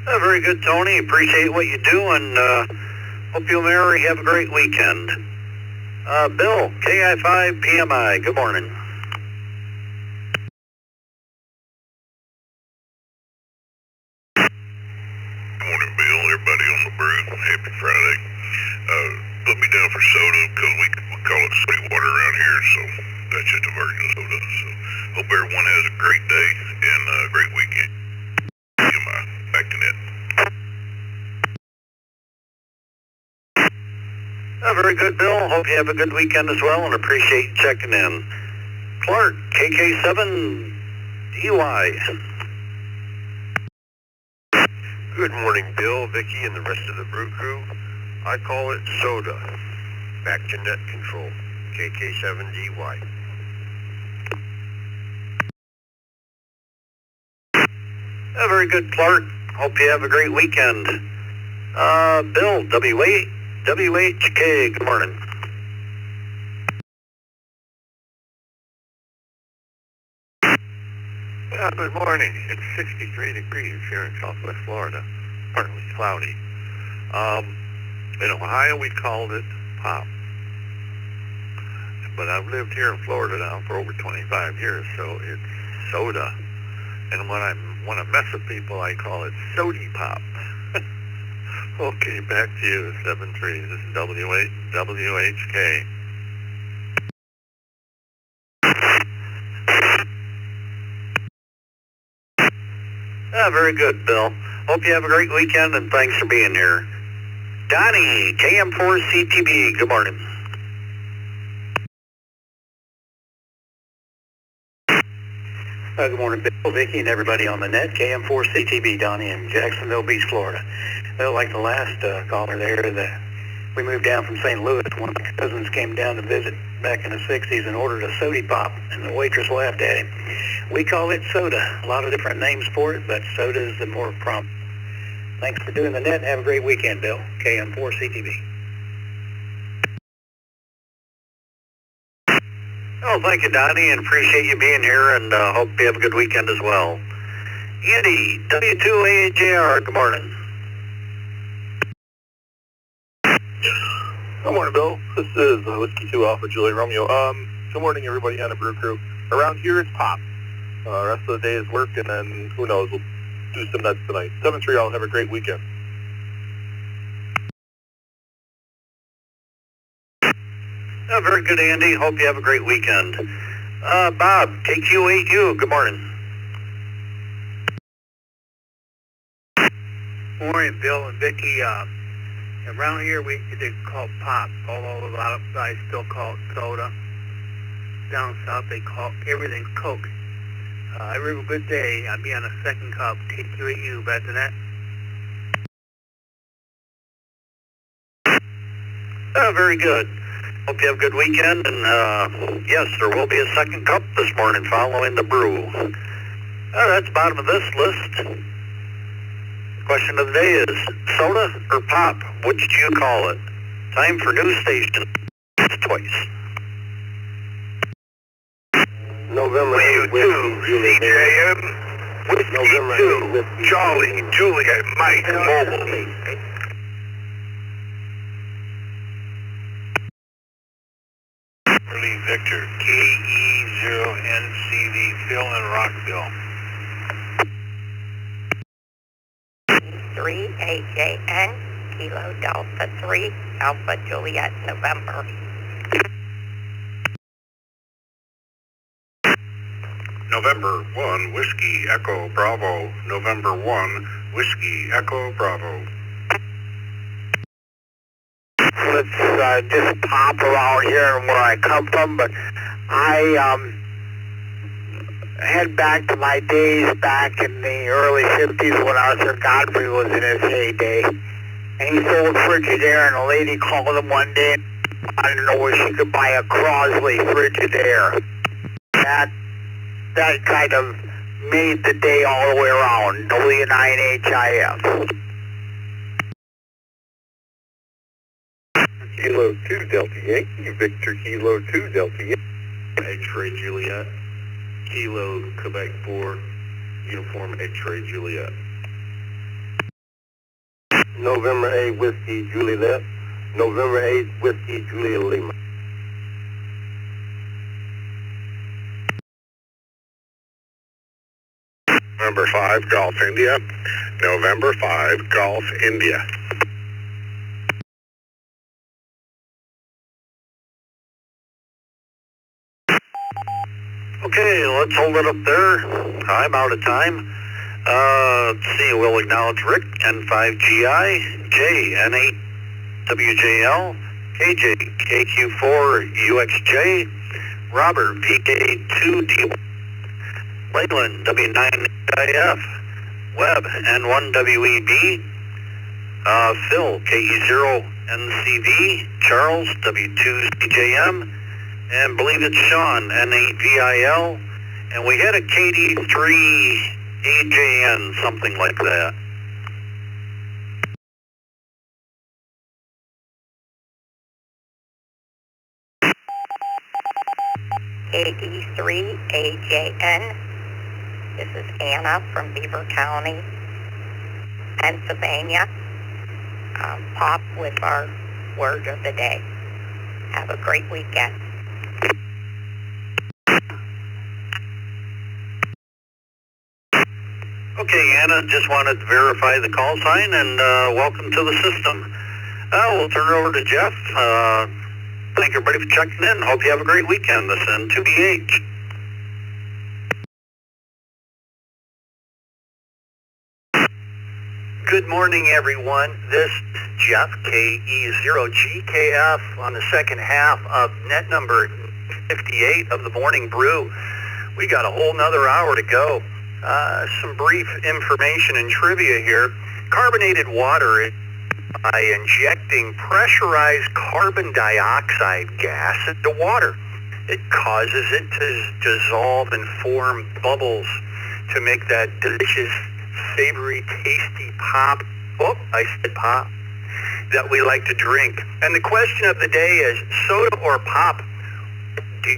Very good, Tony. Appreciate what you do, and hope you and Mary have a great weekend. Bill, KI5PMI, good morning. Good morning, Bill. Everybody on the brew. Happy Friday. Put me down for soda because we call it sweet water around here, so that's just a version of soda. So hope everyone has a great day and a great weekend. Back to net. Very good, Bill. Hope you have a good weekend as well, and appreciate you checking in. Clark, KK7DY. Good morning, Bill, Vicky, and the rest of the Brew Crew. I call it soda. Back to net control, KK7DY. Very good, Clark. Hope you have a great weekend. Bill, WHK, good morning. Good morning. It's 63 degrees here in Southwest Florida, partly cloudy. In Ohio, we called it pop. But I've lived here in Florida now for over 25 years, so it's soda. And when I want to mess with people, I call it sody pop. Okay, back to you, 7-3. This is WHK. Very good, Bill. Hope you have a great weekend, and thanks for being here. Donnie, KM4CTB, good morning. Good morning, Bill, Vicki, and everybody on the net. KM4CTB, Donnie in Jacksonville Beach, Florida. Well, like the last caller there, we moved down from St. Louis. One of my cousins came down to visit back in the 60s and ordered a soda pop, and the waitress laughed at him. We call it soda. A lot of different names for it, but soda is the more prompt. Thanks for doing the net. Have a great weekend, Bill. KM4CTV. Oh, thank you, Donnie, and appreciate you being here, and hope you have a good weekend as well. Andy, W2AJR, good morning. Good morning, Bill. This is Whiskey 2 Alpha Julie Romeo. Good morning, everybody on the Brew Crew. Around here, it's pop. Rest of the day is work, and then, who knows, we'll do some nuts tonight. 7-3, all have a great weekend. Very good, Andy. Hope you have a great weekend. Bob, KQ8U, good morning. Morning, Bill and Vicki. Around here we call it pop, although a lot of guys still call it soda. Down south they call everything Coke. Every good day, I'll be on a second cup. KQ8U, back to that. Very good. Hope you have a good weekend, and yes, there will be a second cup this morning following the brew. That's the bottom of this list. Question of the day is, soda or pop? Which do you call it? Time for news station. Twice. November 8, CJM, Whiskey 2, Charlie, Juliet, Mike, Mobile. Victor, KE0NCV, Phil in Rockville. 3AJN, Kilo Delta 3, Alpha Juliet, November. November 1, Whiskey Echo Bravo. November 1, Whiskey Echo Bravo. Let's just pop around here where I come from, but I head back to my days back in the early 50s when Arthur Godfrey was in his heyday. And he sold Frigidaire, and a lady called him one day and wanted to know where she could buy a Crosley Frigidaire. That kind of made the day all the way around, W9HIF. Kilo 2 Delta Yankee, Victor Kilo 2 Delta Yankee. X-Ray Juliet. Kilo Quebec 4, Uniform X-Ray Juliet. November 8, Whiskey Juliet. November 8, Whiskey Juliet Lima. November 5, Golf India. November 5, Golf India. Okay, let's hold it up there. I'm out of time. Let's see, we'll acknowledge Rick, N5GI, J, N8WJL, KJ, KQ4UXJ, Robert, PK2D, Leyland, W9IF, Webb, N1WEB, Phil, KE0NCV, Charles, W2CJM, and believe it's Sean, N8VIL, and we had a KD3AJN, something like that. KD3AJN. This is Anna from Beaver County, Pennsylvania. Pop with our word of the day. Have a great weekend. Okay, Okay, Anna, just wanted to verify the call sign and welcome to the system. We'll turn it over to Jeff. Thank everybody for checking in. Hope you have a great weekend. This is N2BH. Good morning, everyone. This is Jeff, KE0GKF, on the second half of net number 58 of the Morning Brew. We got a whole nother hour to go. Some brief information and trivia here. Carbonated water, by injecting pressurized carbon dioxide gas into water, it causes it to dissolve and form bubbles to make that delicious, savory, tasty pop. Oh, I said pop. That we like to drink. And the question of the day is, soda or pop?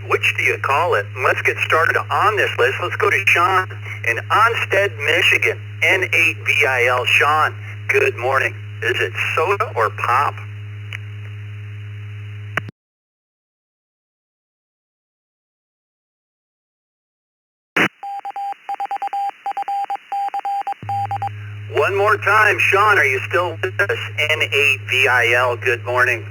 Which do you call it? And let's get started on this list. Let's go to Sean in Onstead, Michigan. N8VIL. Sean, good morning. Is it soda or pop? One more time, Sean, are you still with us? N8VIL, good morning.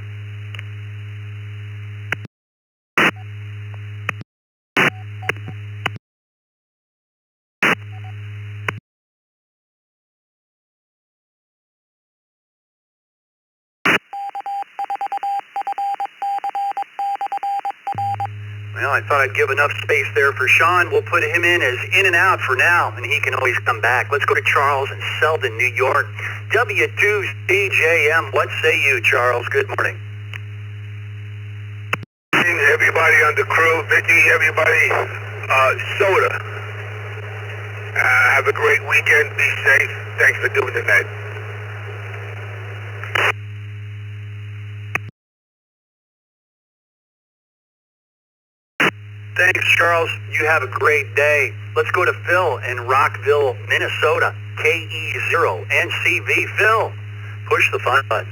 Well, I thought I'd give enough space there for Sean. We'll put him in as in and out for now, and he can always come back. Let's go to Charles in Selden, New York. W2CJM, what say you, Charles? Good morning. Everybody on the crew, Vicky, everybody, soda. Have a great weekend. Be safe. Thanks for doing the night. Thanks, Charles. You have a great day. Let's go to Phil in Rockville, Minnesota. KE0NCV. Phil, push the fun button.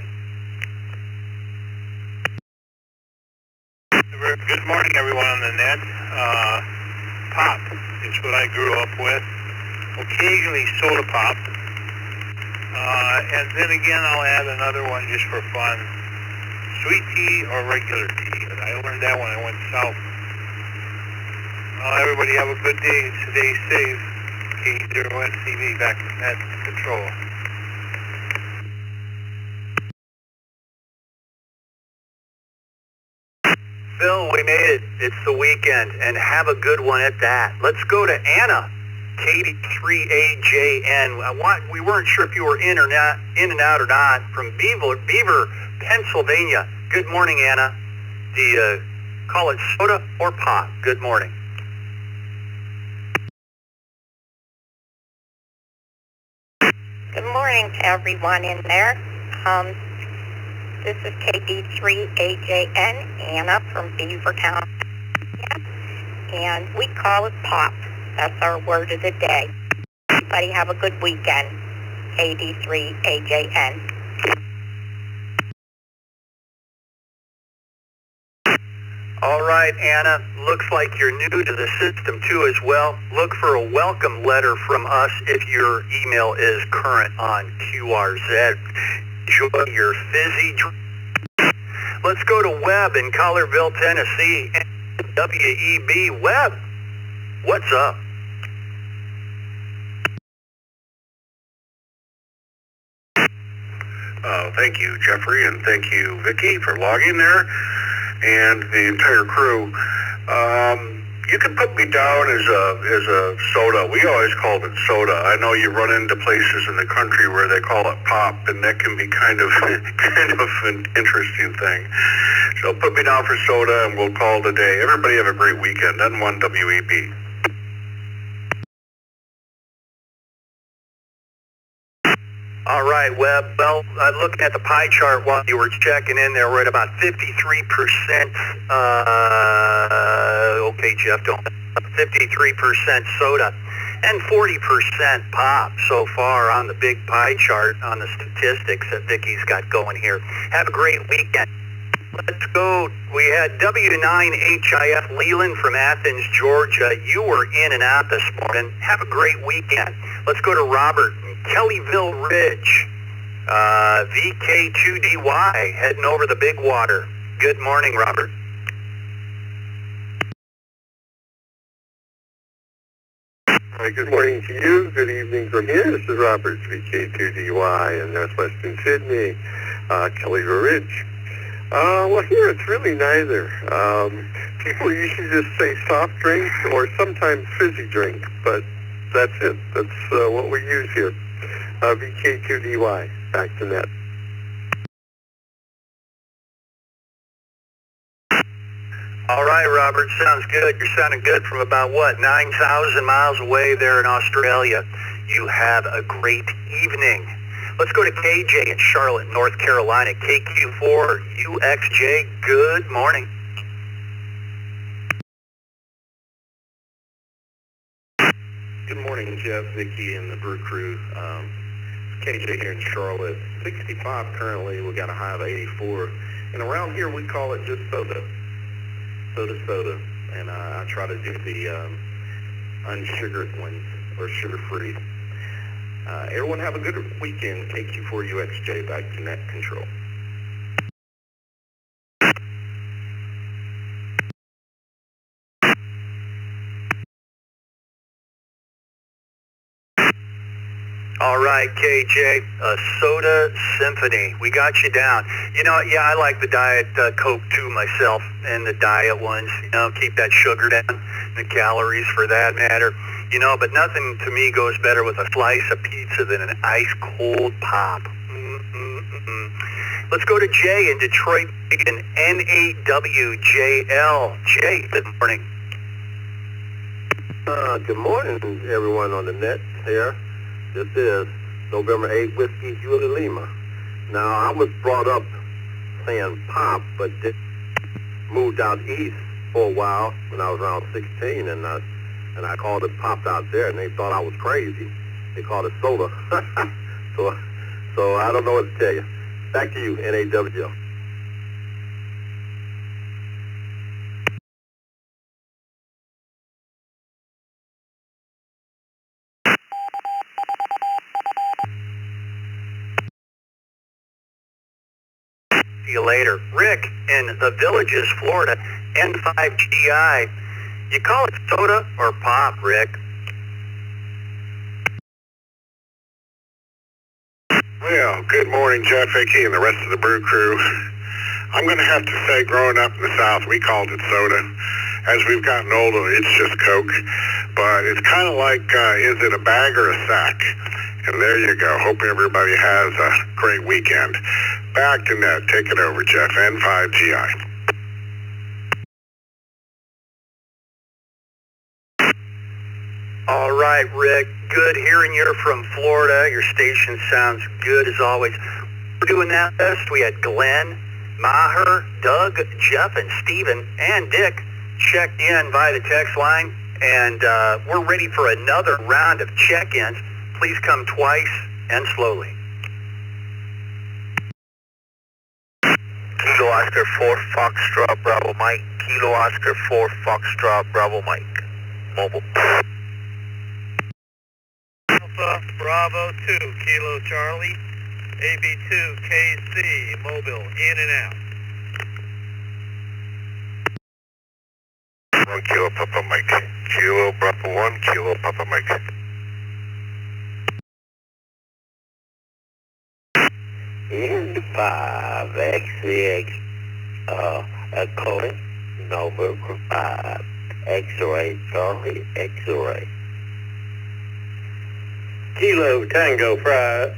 Good morning, everyone on the net. Pop is what I grew up with. Occasionally soda pop. And then again, I'll add another one just for fun. Sweet tea or regular tea. And I learned that when I went south. Everybody have a good day. Stay safe. K0NCV back in net control. Phil, we made it. It's the weekend, and have a good one at that. Let's go to Anna, KD3AJN. We weren't sure if you were in and out or not, from Beaver, Pennsylvania. Good morning, Anna. Do you call it soda or pop? Good morning. Good morning to everyone in there. This is KD3AJN, Anna from Beavertown, and we call it pop. That's our word of the day. Everybody have a good weekend. KD3AJN. All right, Anna, looks like you're new to the system too as well. Look for a welcome letter from us if your email is current on QRZ. Enjoy your fizzy drink. Let's go to Webb in Collierville, Tennessee. WEB. Webb, what's up? Thank you, Jeffrey, and thank you, Vicky, for logging there, and the entire crew. You can put me down as a soda. We always called it soda. I know you run into places in the country where they call it pop, and that can be kind of an interesting thing. So put me down for soda, and we'll call it a day. Everybody have a great weekend. N1 WEB. All right, Webb. Well, looking at the pie chart while you were checking in there, we're at about 53%. Okay, Jeff, don't. 53% soda and 40% pop so far on the big pie chart on the statistics that Vicky's got going here. Have a great weekend. Let's go. We had W9HIF Leland from Athens, Georgia. You were in and out this morning. Have a great weekend. Let's go to Robert, Kellyville Ridge. VK2DY, heading over the big water. Good morning, Robert. Good morning to you. Good evening from here. This is Robert, VK2DY in Northwestern Sydney, Kellyville Ridge. Well, here it's really neither. People usually just say soft drink or sometimes fizzy drink, but that's it. That's what we use here. VK2DY, back to net. All right, Robert, sounds good. You're sounding good from about, 9,000 miles away there in Australia. You have a great evening. Let's go to KJ in Charlotte, North Carolina. KQ4UXJ, good morning. Good morning, Jeff, Vicky, and the Brew Crew. KJ here in Charlotte. 65 currently. We got a high of 84. And around here, we call it just soda. Soda. And I try to do the unsugared ones, or sugar-free. Everyone have a good weekend. KQ4UXJ, back to net control. All right, KJ, Soda Symphony. We got you down. You know, yeah, I like the Diet Coke too myself, and the diet ones. You know, keep that sugar down, the calories for that matter. You know, but nothing to me goes better with a slice of pizza than an ice-cold pop. Let's go to Jay in Detroit, Michigan, NAWJL. Jay, good morning. Good morning, everyone on the net here. This is November 8 Whiskey Julie Lima. Now, I was brought up saying pop, but moved out east for a while when I was around 16, and I called it popped out there, and they thought I was crazy. They called it soda. so I don't know what to tell you. Back to you, NAWJL. See you later. Rick in the Villages, Florida, N5GI. You call it soda or pop, Rick? Well, good morning, Jeff, Vicky, and the rest of the Brew Crew. I'm going to have to say, growing up in the South, we called it soda. As we've gotten older, it's just Coke. But it's kind of like, is it a bag or a sack? And there you go. Hope everybody has a great weekend. Back to net. Take it over, Jeff. N5GI. All right, Rick. Good hearing you're from Florida. Your station sounds good as always. We're doing that best. We had Glenn, Maher, Doug, Jeff, and Steven, and Dick checked in via the text line. And we're ready for another round of check-ins. Please come twice and slowly. Kilo Oscar 4 Foxtrot Bravo Mike. Kilo Oscar 4 Foxtrot Bravo Mike. Mobile. Alpha Bravo 2 Kilo Charlie. AB2 KC. Mobile. In and out. 1 Kilo Papa Mike. Kilo Bravo 1 Kilo Papa Mike. And 5XCX, Echo, November 5, X-ray, Charlie, X-ray. Kilo Tango 5.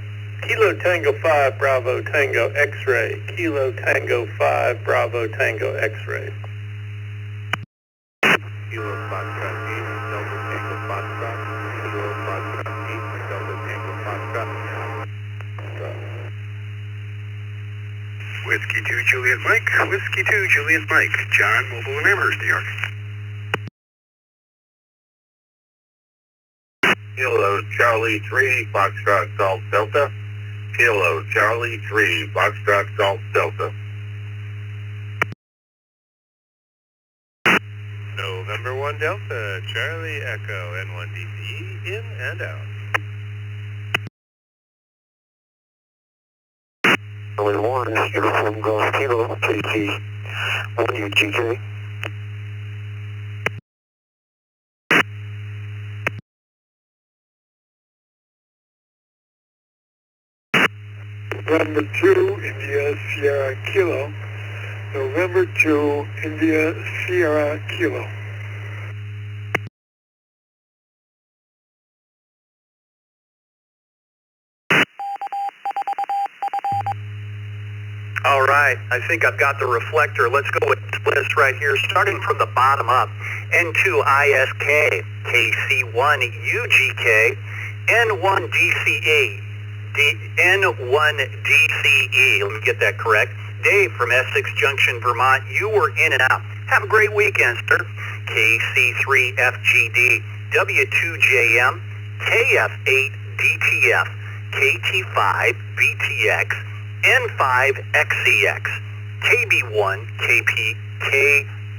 Kilo Tango 5 Bravo Tango X-ray. Kilo Tango 5 Bravo Tango X-ray. Kilo Foxtrot 8, Delta Tango Foxtrot. Kilo Foxtrot 8, Delta Tango Foxtrot. Whiskey 2 Juliet Mike. Whiskey 2 Juliet Mike. John, Mobile in Amherst, New York. Kilo Charlie 3 Foxtrot Golf Delta. Kilo Charlie 3 Foxtrot Golf Delta. November 1 Delta, Charlie Echo, N1DC, in and out. Charlie 1 is uniform Golf Kilo, KC 1UGK. November 2, India Sierra Kilo. November 2, India Sierra Kilo. All right, I think I've got the reflector. Let's go with this list right here, starting from the bottom up. N2ISK, KC1UGK, N1DCE, N1DCE. Let me get that correct. Dave from Essex Junction, Vermont, you were in and out. Have a great weekend, sir. KC3FGD, W2JM, KF8DTF, KT5BTX, N5XEX, KB1KP,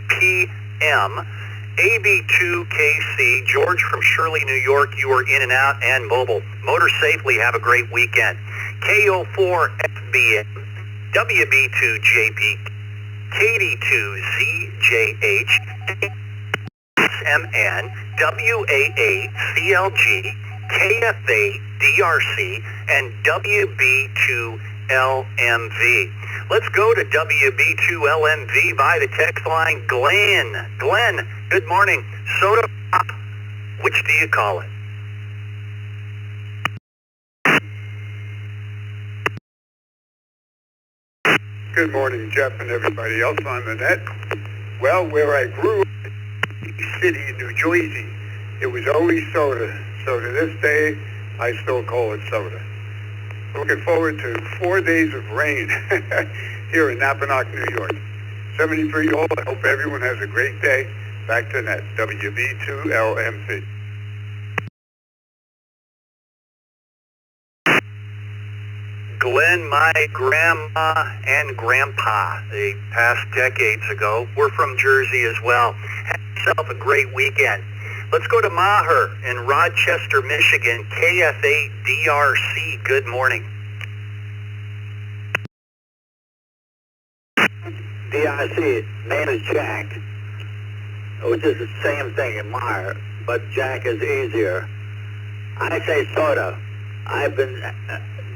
KPM, AB2KC, George from Shirley, New York, you are in and out and mobile. Motor safely, have a great weekend. KO4FBM, WB2JP, KD2ZJH, SMN, WA8CLG, KFA-DRC, and WB2LMV. Let's go to WB2LMV by the text line. Glenn, good morning. Soda pop, which do you call it? Good morning, Jeff and everybody else on the net. Well, where I grew up, city in New Jersey, it was always soda. So to this day, I still call it soda. Looking forward to 4 days of rain here in Napanoch, New York. 73 old. I hope everyone has a great day. Back to net. WB2LMC. Glenn, my grandma and grandpa, they passed decades ago, were from Jersey as well. Have yourself a great weekend. Let's go to Maher in Rochester, Michigan, KF8DRC. Good morning. DRC, name is Jack, which is the same thing in Maher, but Jack is easier. I say soda. I've been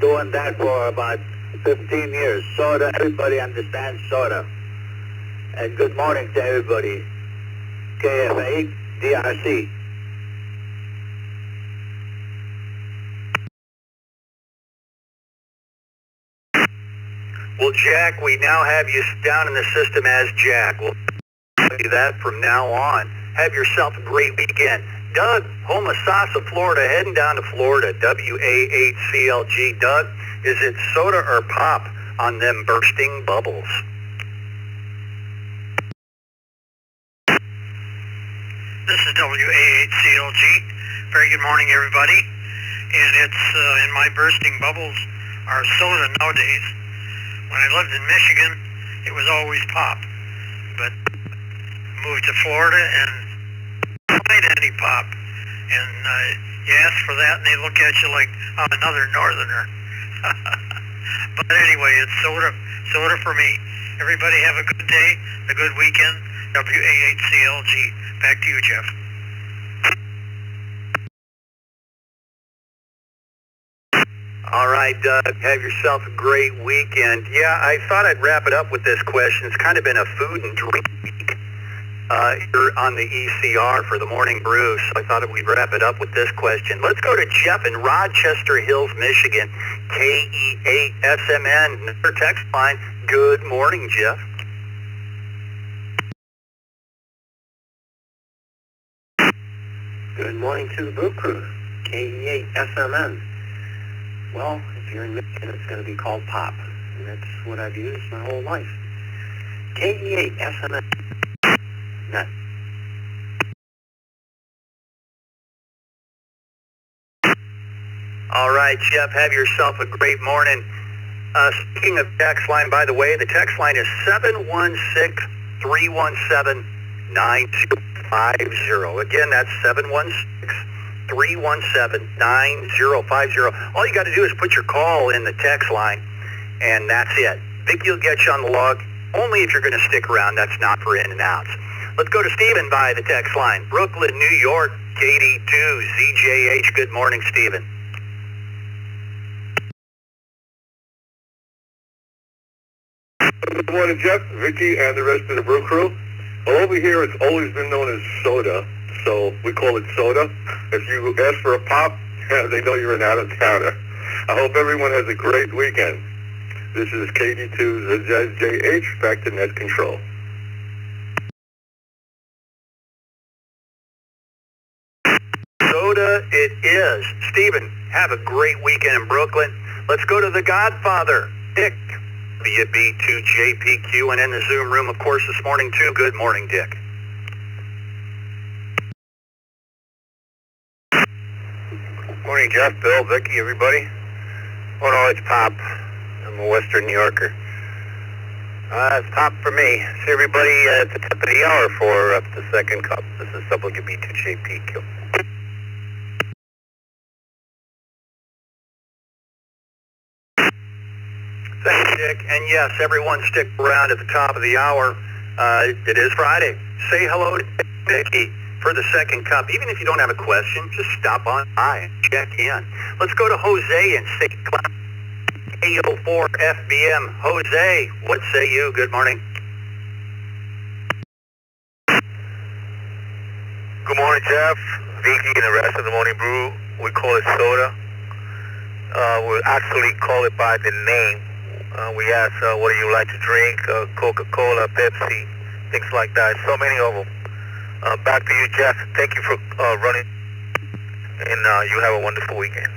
doing that for about 15 years. Soda, everybody understands soda. And good morning to everybody. KF8, DRC. Well, Jack, we now have you down in the system as Jack. We'll do that from now on. Have yourself a great weekend. Doug, Homosassa, Florida, heading down to Florida, WA8CLG. Doug, is it soda or pop on them bursting bubbles? This is WA8CLG. Very good morning, everybody. And it's in my bursting bubbles are soda nowadays. When I lived in Michigan, it was always pop. But moved to Florida and find any pop. And you ask for that and they look at you like I'm another northerner. But anyway, it's soda for me. Everybody have a good day, a good weekend. WA8CLG. Back to you, Jeff. All right, Doug, have yourself a great weekend. Yeah, I thought I'd wrap it up with this question. It's kind of been a food and drink week here on the ECR for the Morning Brew, so I thought we'd wrap it up with this question. Let's go to Jeff in Rochester Hills, Michigan, KE8SMN, another text line. Good morning, Jeff. Good morning to the Brew Crew, KE8SMN. Well, if you're in Michigan, it's going to be called pop, and that's what I've used my whole life. KE8SMN. Net. All right, Jeff, have yourself a great morning. Speaking of text line, by the way, the text line is 716-317-92. Again, that's 716-317-9050. All you got to do is put your call in the text line, and that's it. Vicky will get you on the log, only if you're going to stick around. That's not for in and outs. Let's go to Stephen by the text line. Brooklyn, New York, KD2, ZJH. Good morning, Stephen. Good morning, Jeff, Vicky, and the rest of the brew crew. Well, over here it's always been known as soda, so we call it soda. If you ask for a pop, they know you're an out-of-towner. I hope everyone has a great weekend. This is KD2 ZJH, back to net control. Soda it is. Stephen, have a great weekend in Brooklyn. Let's go to the Godfather, Dick. WB2JPQ, and in the Zoom room, of course, this morning, too. Good morning, Dick. Morning, Jeff, Bill, Vicky, everybody. Oh, no, it's Pop. I'm a Western New Yorker. It's Pop for me. See everybody at the top of the hour for the second cup. This is WB2JPQ. Thanks, Dick. And yes, everyone stick around at the top of the hour. It is Friday. Say hello to Vicky for the second cup. Even if you don't have a question, just stop on by and check in. Let's go to Jose in St. Cloud. A04 FBM. Jose, what say you? Good morning. Good morning, Jeff, Vicky, and the rest of the Morning Brew. We call it soda. We actually call it by the name. We ask, what do you like to drink? Coca-Cola, Pepsi, things like that. So many of them. Back to you, Jeff. Thank you for running, and you have a wonderful weekend.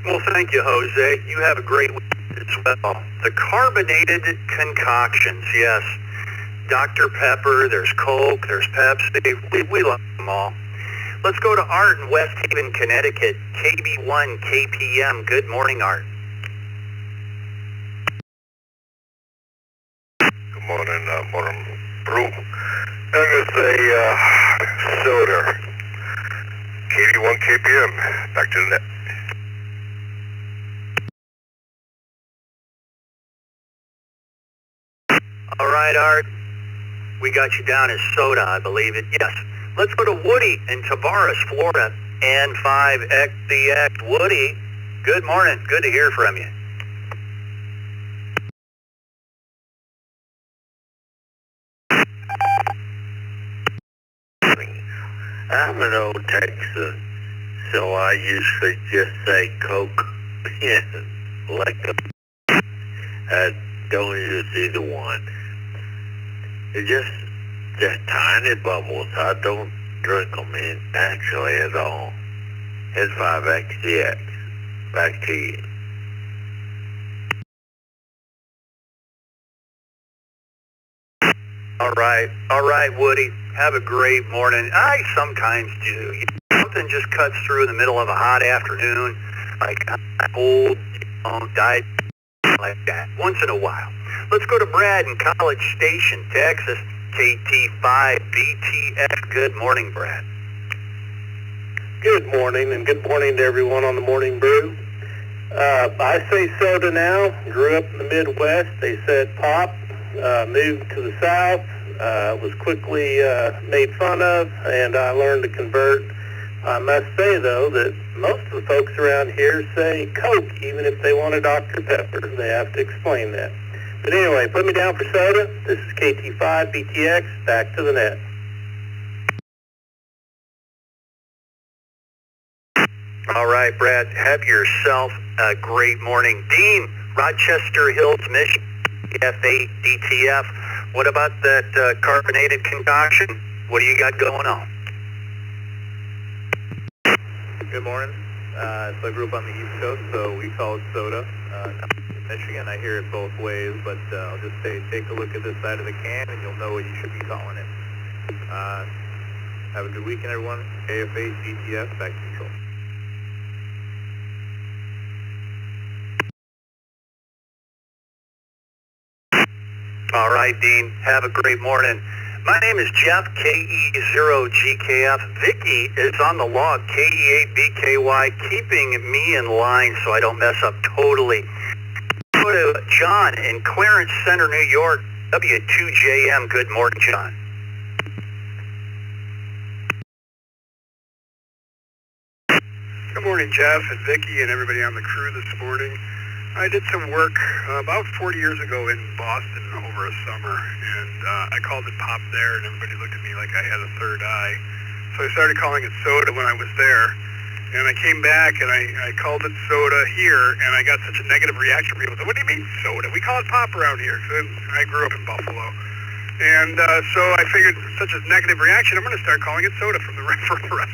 Well, thank you, Jose. You have a great week as well. The carbonated concoctions, yes. Dr. Pepper, there's Coke, there's Pepsi. We love them all. Let's go to Art in West Haven, Connecticut. KB1 KPM. Good morning, Art. Good morning, Morning Brew. I'm going to say soda. KB1 KPM. Back to the net. All right, Art. We got you down as soda, I believe it. Yes. Let's go to Woody in Tavares, Florida. N5XCX. Woody, good morning. Good to hear from you. I'm an old Texan, so I usually just say Coke. Yeah, like I don't use either one. It's just tiny bubbles. I don't drink them in actually at all. It's 5XCX. Back to you. All right, Woody. Have a great morning. I sometimes do. Something just cuts through in the middle of a hot afternoon, like cold, diet, like that, once in a while. Let's go to Brad in College Station, Texas. KT5BTF. Good morning, Brad. Good morning, and good morning to everyone on the Morning Brew. I say soda now. Grew up in the Midwest. They said pop. Moved to the South. Was quickly made fun of, and I learned to convert. I must say, though, that most of the folks around here say Coke, even if they want a Dr. Pepper. They have to explain that. But anyway, put me down for soda. This is KT5BTX. Back to the net. All right, Brad, have yourself a great morning. Dean, Rochester Hills, Michigan, F8DTF. What about that carbonated concoction? What do you got going on? Good morning. So I grew up on the East Coast, so we call it soda. In Michigan, I hear it both ways, but I'll just say take a look at this side of the can and you'll know what you should be calling it. Have a good weekend, everyone. KF8DTF, back to control. All right, Dean. Have a great morning. My name is Jeff, KE0GKF. Vicky is on the log, KE8BKY, keeping me in line so I don't mess up totally. Go to John in Clarence Center, New York, W2JM. Good morning, John. Good morning, Jeff and Vicky and everybody on the crew this morning. I did some work about 40 years ago in Boston over a summer, and I called it Pop there, and everybody looked at me like I had a third eye. So I started calling it soda when I was there, and I came back and I called it soda here, and I got such a negative reaction. People said, "What do you mean soda? We call it Pop around here." So I grew up in Buffalo, and so I figured such a negative reaction, I'm going to start calling it soda for the rest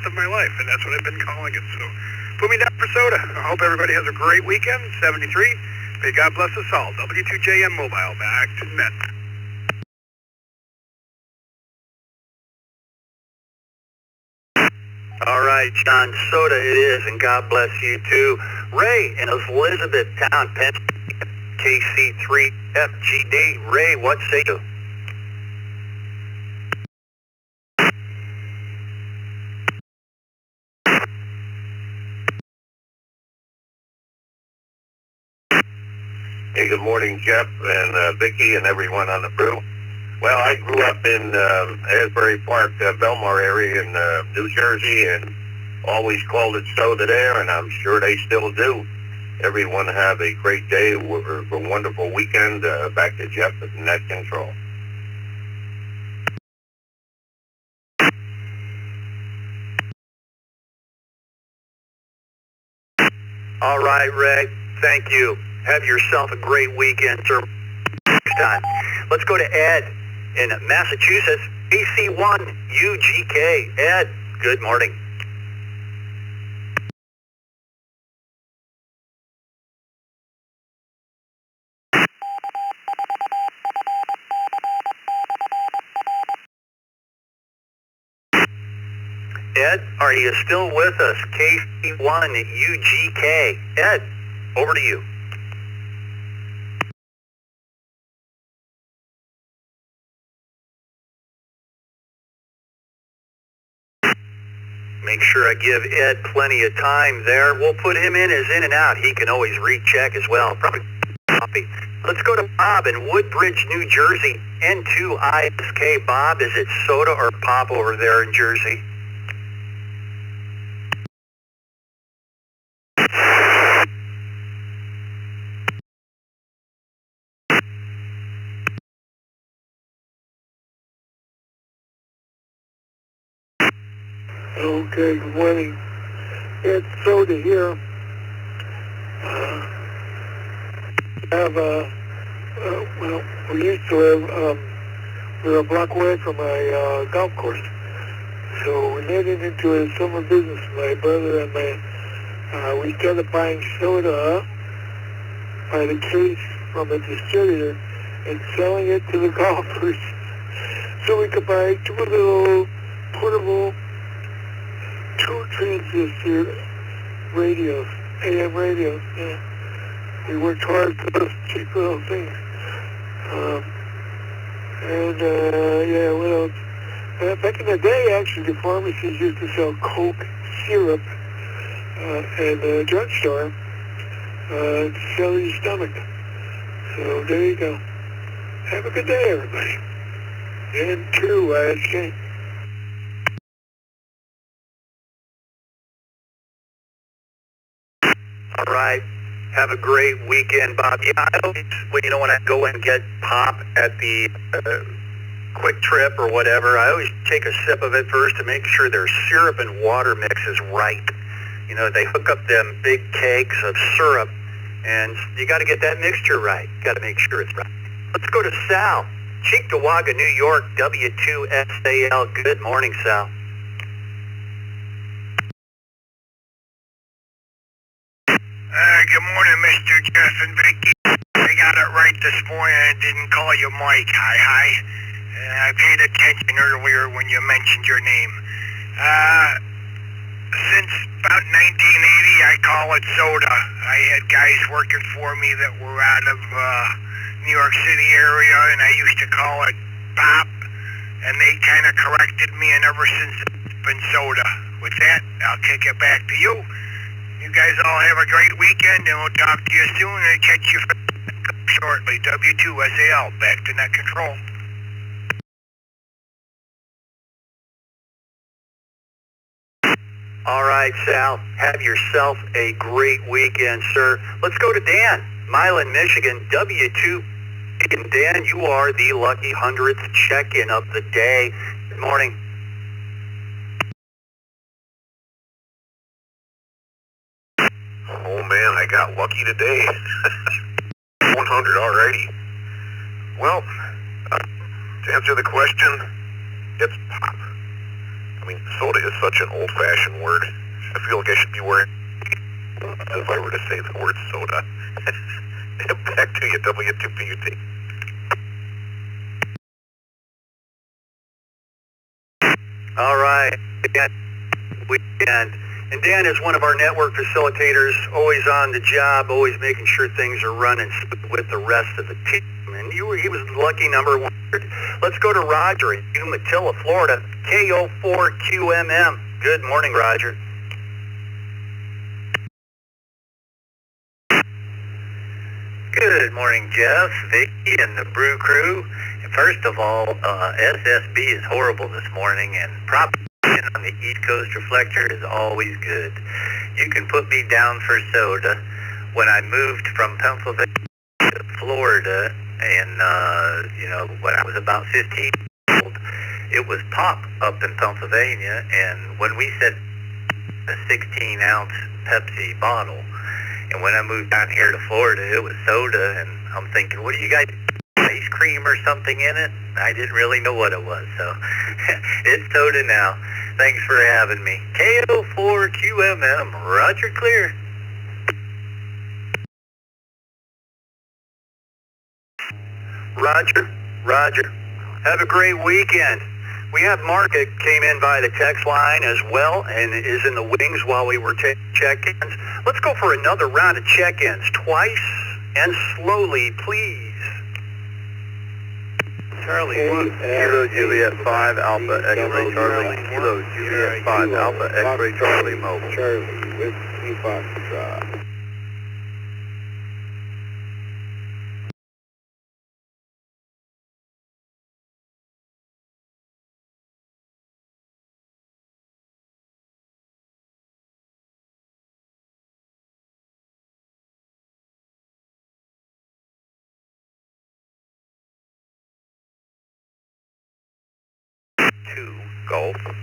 of my life, and that's what I've been calling it. So put me down for soda. I hope everybody has a great weekend. 73. May God bless us all. W2JM Mobile, back to net. All right, John, soda it is, and God bless you too. Ray in Elizabethtown, Pennsylvania, KC3FGD. Ray, what say you? Hey, good morning, Jeff and Vicky and everyone on the brew. Well, I grew up in Asbury Park, Belmar area in New Jersey, and always called it soda there, and I'm sure they still do. Everyone have a great day, a wonderful weekend. Back to Jeff at Net Control. All right, Ray, thank you. Have yourself a great weekend, sir. Next time. Let's go to Ed in Massachusetts, AC1UGK. Ed, good morning. Ed, are you still with us? KC1UGK. Ed, over to you. Make sure I give Ed plenty of time there. We'll put him in as in and out. He can always recheck as well. Probably copy. Let's go to Bob in Woodbridge, New Jersey. N2ISK. Bob, is it soda or pop over there in Jersey? Okay, good morning. It's soda here. Well, we used to live, we're a block away from my golf course. So we made it into a summer business. My brother and we started buying soda by the case from a distributor and selling it to the golfers. So we could buy two little portable 2-transistor radios, AM radios. Yeah. We worked hard for those cheap little things. Yeah, what else? Back in the day, actually, the pharmacies used to sell Coke syrup at the drugstore to sell your stomach. So there you go. Have a good day, everybody. N2ISK. All right. Have a great weekend, Bob. Yeah, I always, when I go and get pop at the Quick Trip or whatever, I always take a sip of it first to make sure their syrup and water mix is right. You know, they hook up them big kegs of syrup, and you got to get that mixture right. You got to make sure it's right. Let's go to Sal, Cheektowaga, New York, W2SAL. Good morning, Sal. Good morning, Mr. Jeff and Vicky. I got it right this morning. I didn't call you Mike. Hi. I paid attention earlier when you mentioned your name. Since about 1980, I call it soda. I had guys working for me that were out of New York City area, and I used to call it pop, and they kind of corrected me, and ever since it's been soda. With that, I'll kick it back to you. You guys all have a great weekend, and we'll talk to you soon and catch you shortly. W2SAL, back to net control. All right, Sal, have yourself a great weekend, sir. Let's go to Dan, Milan, Michigan, W2. And Dan, you are the lucky 100th check-in of the day. Good morning. Oh man, I got lucky today. 100 already. Well, to answer the question, it's pop. I mean, soda is such an old-fashioned word. I feel like I should be wearing if I were to say the word soda. Back to you, W2PUT. All right, Dan, weekend. And Dan is one of our network facilitators, always on the job, always making sure things are running with the rest of the team. And he was lucky number 100. Let's go to Roger in Umatilla, Florida, KO4QMM. Good morning, Roger. Good morning, Jeff, Vicky, and the Brew Crew. First of all, SSB is horrible this morning, and propagation on the East Coast Reflector is always good. You can put me down for soda. When I moved from Pennsylvania to Florida, and when I was about 15 years old, it was pop up in Pennsylvania, and when we said a 16-ounce Pepsi bottle, and when I moved down here to Florida, it was soda, and I'm thinking, what do you guys, ice cream or something in it? I didn't really know what it was, so it's soda now. Thanks for having me. KO4QMM, Roger clear. Roger. Have a great weekend. We have Mark that came in by the text line as well and is in the wings while we were taking check-ins. Let's go for another round of check-ins, twice and slowly, please. Charlie 1, Kilo Juliet 5 Alpha X-Ray Charlie, Kilo Juliet 5 Alpha X-Ray Charlie Mobile. Charlie with the Foxtrot.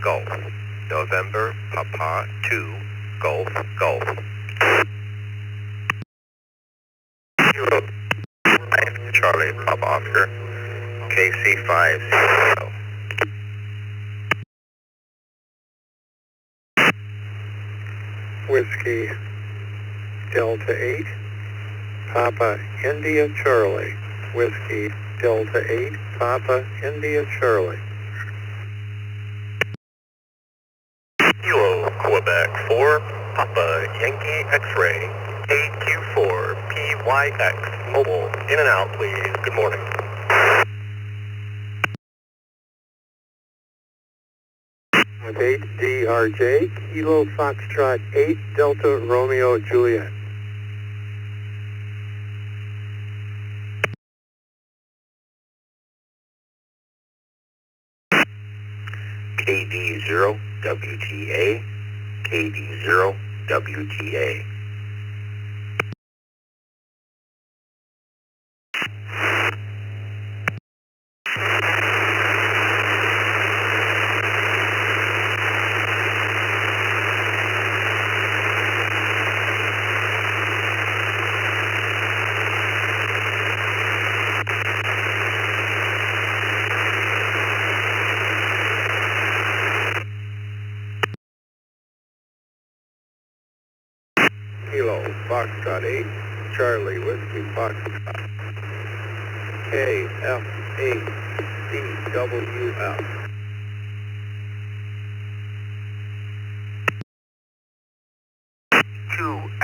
Golf, November, Papa, 2, Golf. Kilo 5, Charlie, Papa Oscar, KC50. Whiskey Delta 8, Papa India Charlie. Whiskey Delta 8, Papa India Charlie. Kilo Quebec 4, Papa Yankee X-Ray, AQ4 PYX, mobile, in and out please, good morning. With 8 DRJ, Kilo Foxtrot 8, Delta Romeo Juliet. KD0 WTA, KD0 WTA. Kilo Foxtrot 8, Charlie Whiskey Foxtrot, KF8CWF.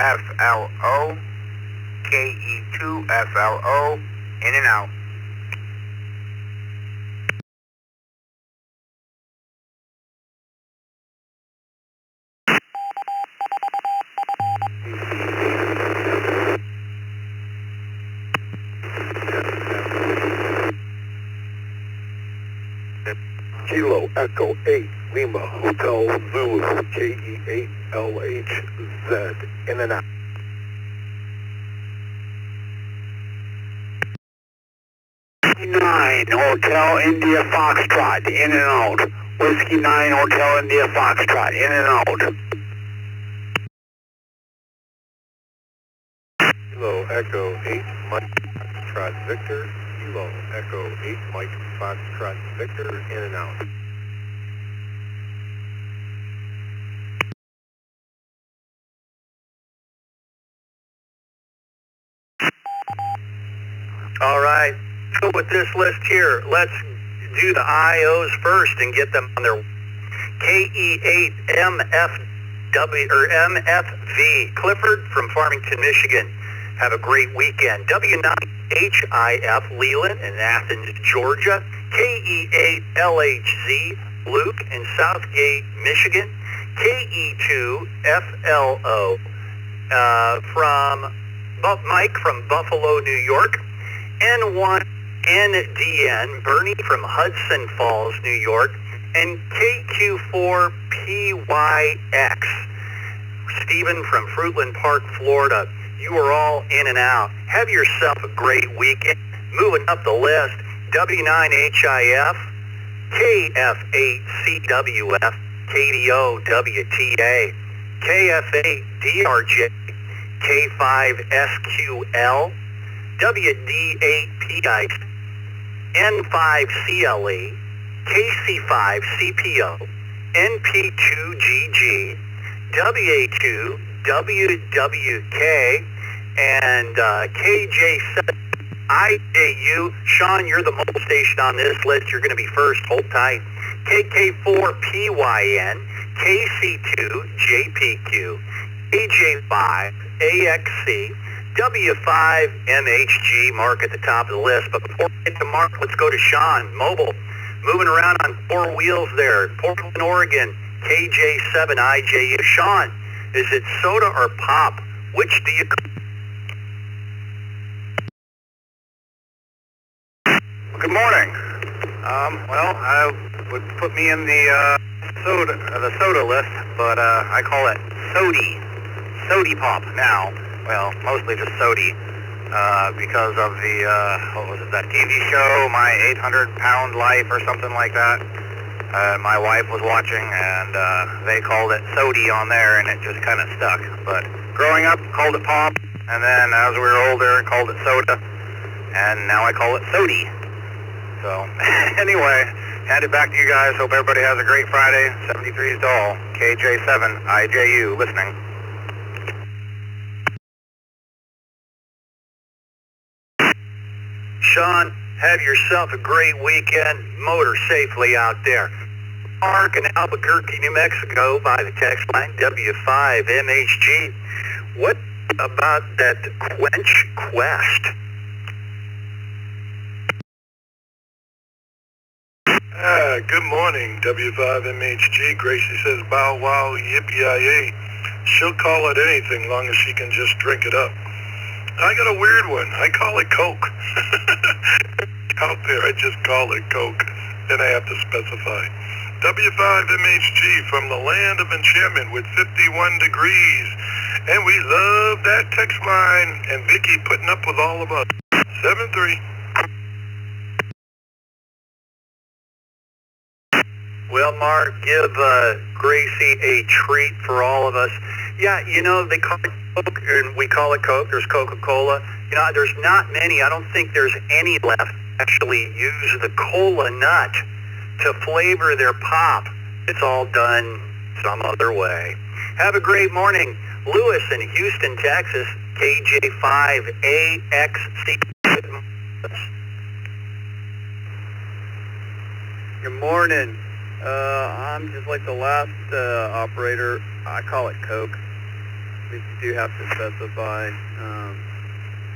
FLO, KE2FLO, In and out. Kilo Echo 8 Lima Hotel Zulu KE8LHZ. In and out. Nine Hotel India Foxtrot, in and out. Whiskey 9 Hotel India Foxtrot, in and out. Kilo Echo 8 Mike Foxtrot Victor. Kilo Echo 8 Mike Foxtrot Victor. In and out. All right. So with this list here, let's do the IOs first and get them on their KE8MFW or MFV. Clifford from Farmington, Michigan. Have a great weekend. W9HIF Leland in Athens, Georgia. KE8LHZ Luke in Southgate, Michigan. KE2FLO from Mike from Buffalo, New York. N1NDN Bernie from Hudson Falls, New York. And KQ4PYX Stephen from Fruitland Park, Florida. You are all in and out. Have yourself a great weekend. Moving up the list, W9HIF, KF8CWF, KDOWTA, KF8DRJ, K5SQL, WD8PI, N5CLE, KC5CPO, NP2GG, WA2, WWK, and KJ7IJU. Sean, you're the mobile station on this list. You're going to be first. Hold tight. KK4PYN, KC2JPQ, AJ5AXC, W5MHG. Mark at the top of the list. But before we get to Mark, let's go to Sean. Mobile. Moving around on four wheels there. Portland, Oregon, KJ7IJU. Sean, is it soda or pop? Which do you... Good morning. Well, I would put me in the soda list, but I call it Sody Pop now. Well, mostly just Sody, because of the what was it, that TV show, My 800-Pound Life or something like that. My wife was watching, and they called it Sody on there, and it just kind of stuck. But growing up, called it Pop, and then as we were older, called it Soda, and now I call it Sody. So, anyway, hand it back to you guys. Hope everybody has a great Friday. 73's to all. KJ7IJU, listening. Sean, have yourself a great weekend. Motor safely out there. Mark in Albuquerque, New Mexico, by the text line W5MHG. What about that Quench Quest? Good morning, W5MHG. Gracie says, bow wow, yippee-yi-yay. She'll call it anything long as she can just drink it up. I got a weird one. I call it Coke. Out there, I just call it Coke. Then I have to specify. W5MHG from the land of enchantment with 51 degrees. And we love that text line. And Vicky putting up with all of us. 7-3. Well, Mark, give Gracie a treat for all of us. Yeah, you know, they call it Coke, and we call it Coke. There's Coca-Cola. You know, there's not many. I don't think there's any left actually use the cola nut to flavor their pop. It's all done some other way. Have a great morning. Lewis in Houston, Texas, KJ5AXC. Good morning. I'm just like the last operator. I call it Coke. At least you do have to specify.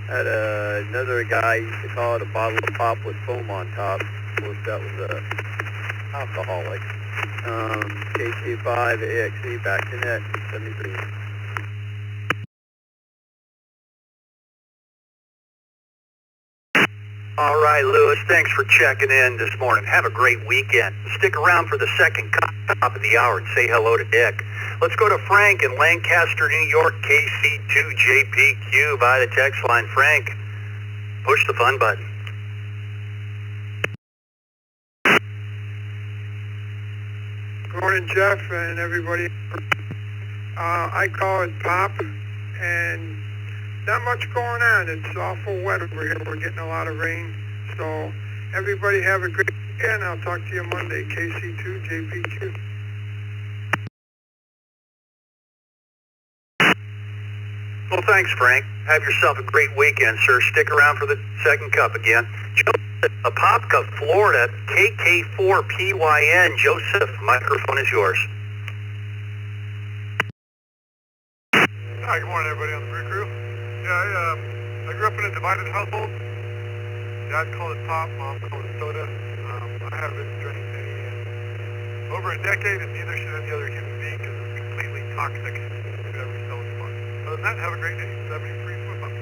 Had another guy used to call it a bottle of pop with foam on top. Of course, that was alcoholic. KC5 AXE back to net 73. All right, Lewis, thanks for checking in this morning. Have a great weekend. Stick around for the second top of the hour and say hello to Dick. Let's go to Frank in Lancaster, New York, KC2JPQ via the text line. Frank, push the fun button. Good morning, Jeff, and everybody. I call it Pop, and not much going on. It's awful wet over here. We're getting a lot of rain. So everybody have a great weekend. I'll talk to you Monday. KC2JPQ. Well, thanks, Frank. Have yourself a great weekend, sir. Stick around for the second cup again. Joseph, Apopka, Florida, KK4PYN. Joseph, microphone is yours. Hi, good morning, everybody on the Brew Crew. Yeah, I grew up in a divided household. Dad called it pop, Mom called it soda. I haven't drank any in over a decade, and neither should any other human being because it's completely toxic to every cell in your body. Other than that, have a great day. 73 flip up.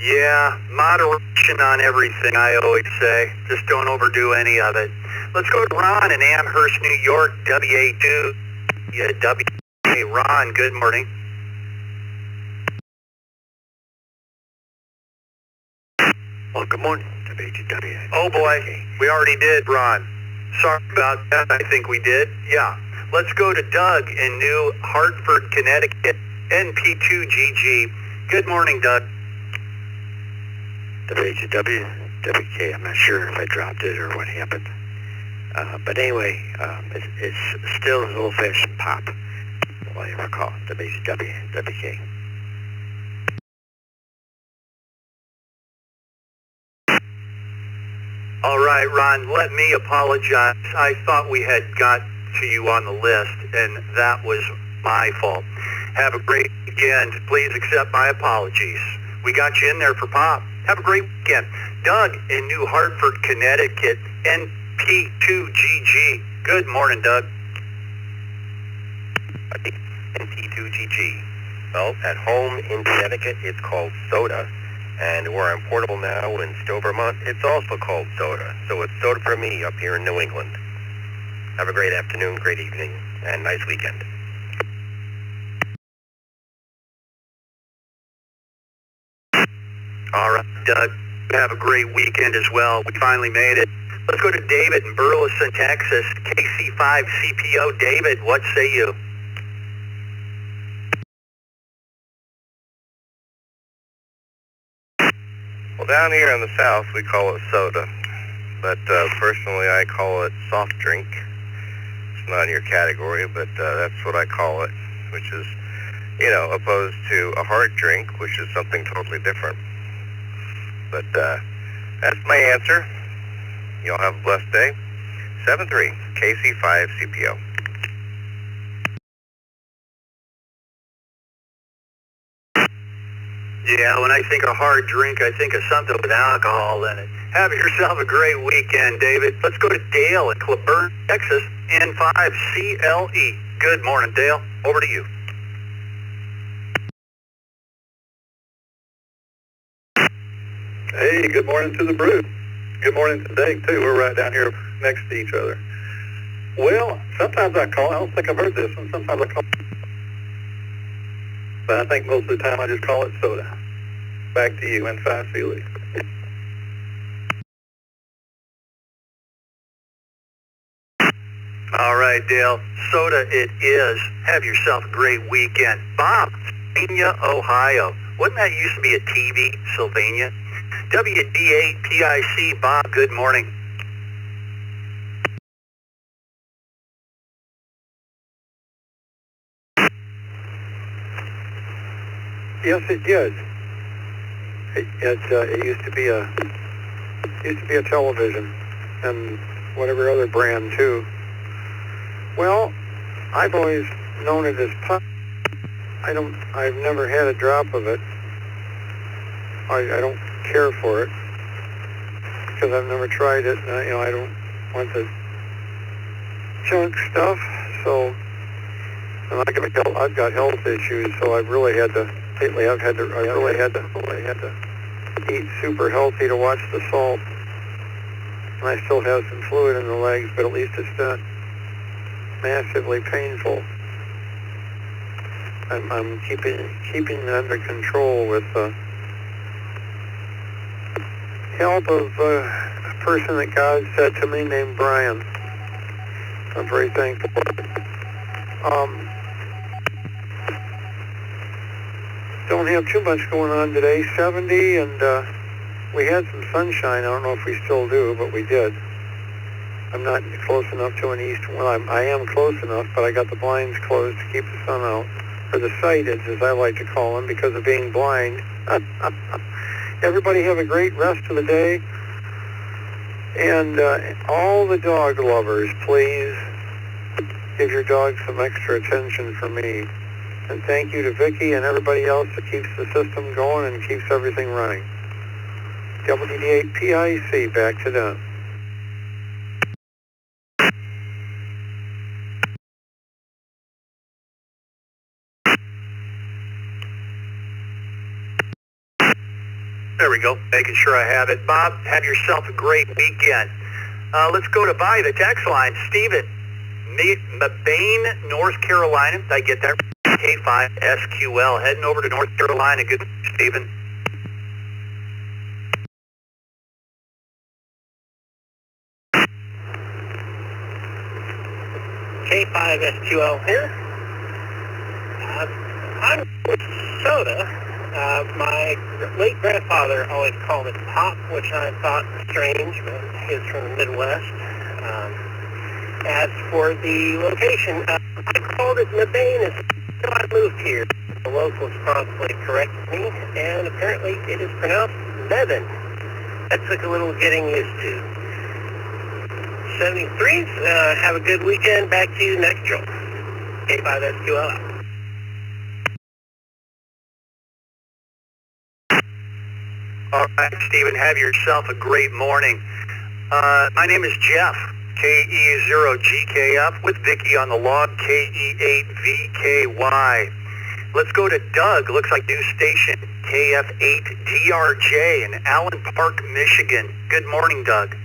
Yeah, moderation on everything, I always say. Just don't overdo any of it. Let's go to Ron in Amherst, New York, WA2. Yeah, Hey, Ron, good morning. Well, good morning, WHW. Oh boy, we already did, Ron. Sorry about that, I think we did. Yeah. Let's go to Doug in New Hartford, Connecticut, NP2GG. Good morning, Doug. WHW, WK, I'm not sure if I dropped it or what happened. But anyway, it's still an old-fashioned pop, all I ever call it, WHW, WK. All right, Ron, let me apologize. I thought we had got to you on the list, and that was my fault. Have a great weekend. Please accept my apologies. We got you in there for pop. Have a great weekend. Doug in New Hartford, Connecticut, NP2GG. Good morning, Doug. NP2GG. Well, at home in Connecticut, it's called soda. And where I'm portable now in Stowe, Vermont, it's also called soda. So it's soda for me up here in New England. Have a great afternoon, great evening, and nice weekend. All right, Doug, have a great weekend as well. We finally made it. Let's go to David in Burleson, Texas, KC5CPO. David, what say you? Well, down here in the South, we call it soda. But personally, I call it soft drink. It's not in your category, but that's what I call it, which is, you know, opposed to a hard drink, which is something totally different. But that's my answer. Y'all have a blessed day. 7-3, KC5CPO. Yeah, when I think of hard drink, I think of something with alcohol in it. Have yourself a great weekend, David. Let's go to Dale in Cleburne, Texas, N5CLE. Good morning, Dale. Over to you. Hey, good morning to the brew. Good morning to Dave, too. We're right down here next to each other. Well, sometimes I call, I don't think I've heard this one, sometimes I call it, but I think most of the time I just call it soda. Back to you, N5CLE. All right, Dale. Soda it is. Have yourself a great weekend. Bob, Sylvania, Ohio. Wouldn't that used to be a TV, Sylvania? WD8PIC, Bob, good morning. Yes, it did. It used to be a television and whatever other brand too. Well, I've always known it as pop. I've never had a drop of it. I don't care for it because I've never tried it. I don't want the junk stuff. So, and I've got health issues, so I've really had to lately. I really had to eat super healthy to watch the salt. And I still have some fluid in the legs, but at least it's not massively painful. I'm keeping it under control with the help of a person that God said to me named Brian. I'm very thankful for it. Don't have too much going on today. 70, and we had some sunshine. I don't know if we still do, but we did. I'm not close enough to an east. Well, I am close enough, but I got the blinds closed to keep the sun out. Or the sighted, as I like to call them, because of being blind. Everybody have a great rest of the day. And all the dog lovers, please give your dog some extra attention for me. And thank you to Vicki and everybody else that keeps the system going and keeps everything running. WD8PIC, back to them. There we go, making sure I have it. Bob, have yourself a great weekend. Let's go to the text line. Stephen, Mabane, North Carolina. Did I get that? K5 SQL, heading over to North Carolina. Good, Stephen. K5 SQL here. I'm with soda. My late grandfather always called it pop, which I thought was strange, but he's from the Midwest. As for the location, I called it Mabane until I moved here. The locals promptly corrected me, and apparently it is pronounced Mebane. That took a little getting used to. 73s, have a good weekend. Back to you next Joel. K5SQL out. All right, Stephen, have yourself a great morning. My name is Jeff, KE0GKF, with Vicki on the log, KE8VKY. Let's go to Doug, looks like new station, KF8DRJ in Allen Park, Michigan. Good morning, Doug.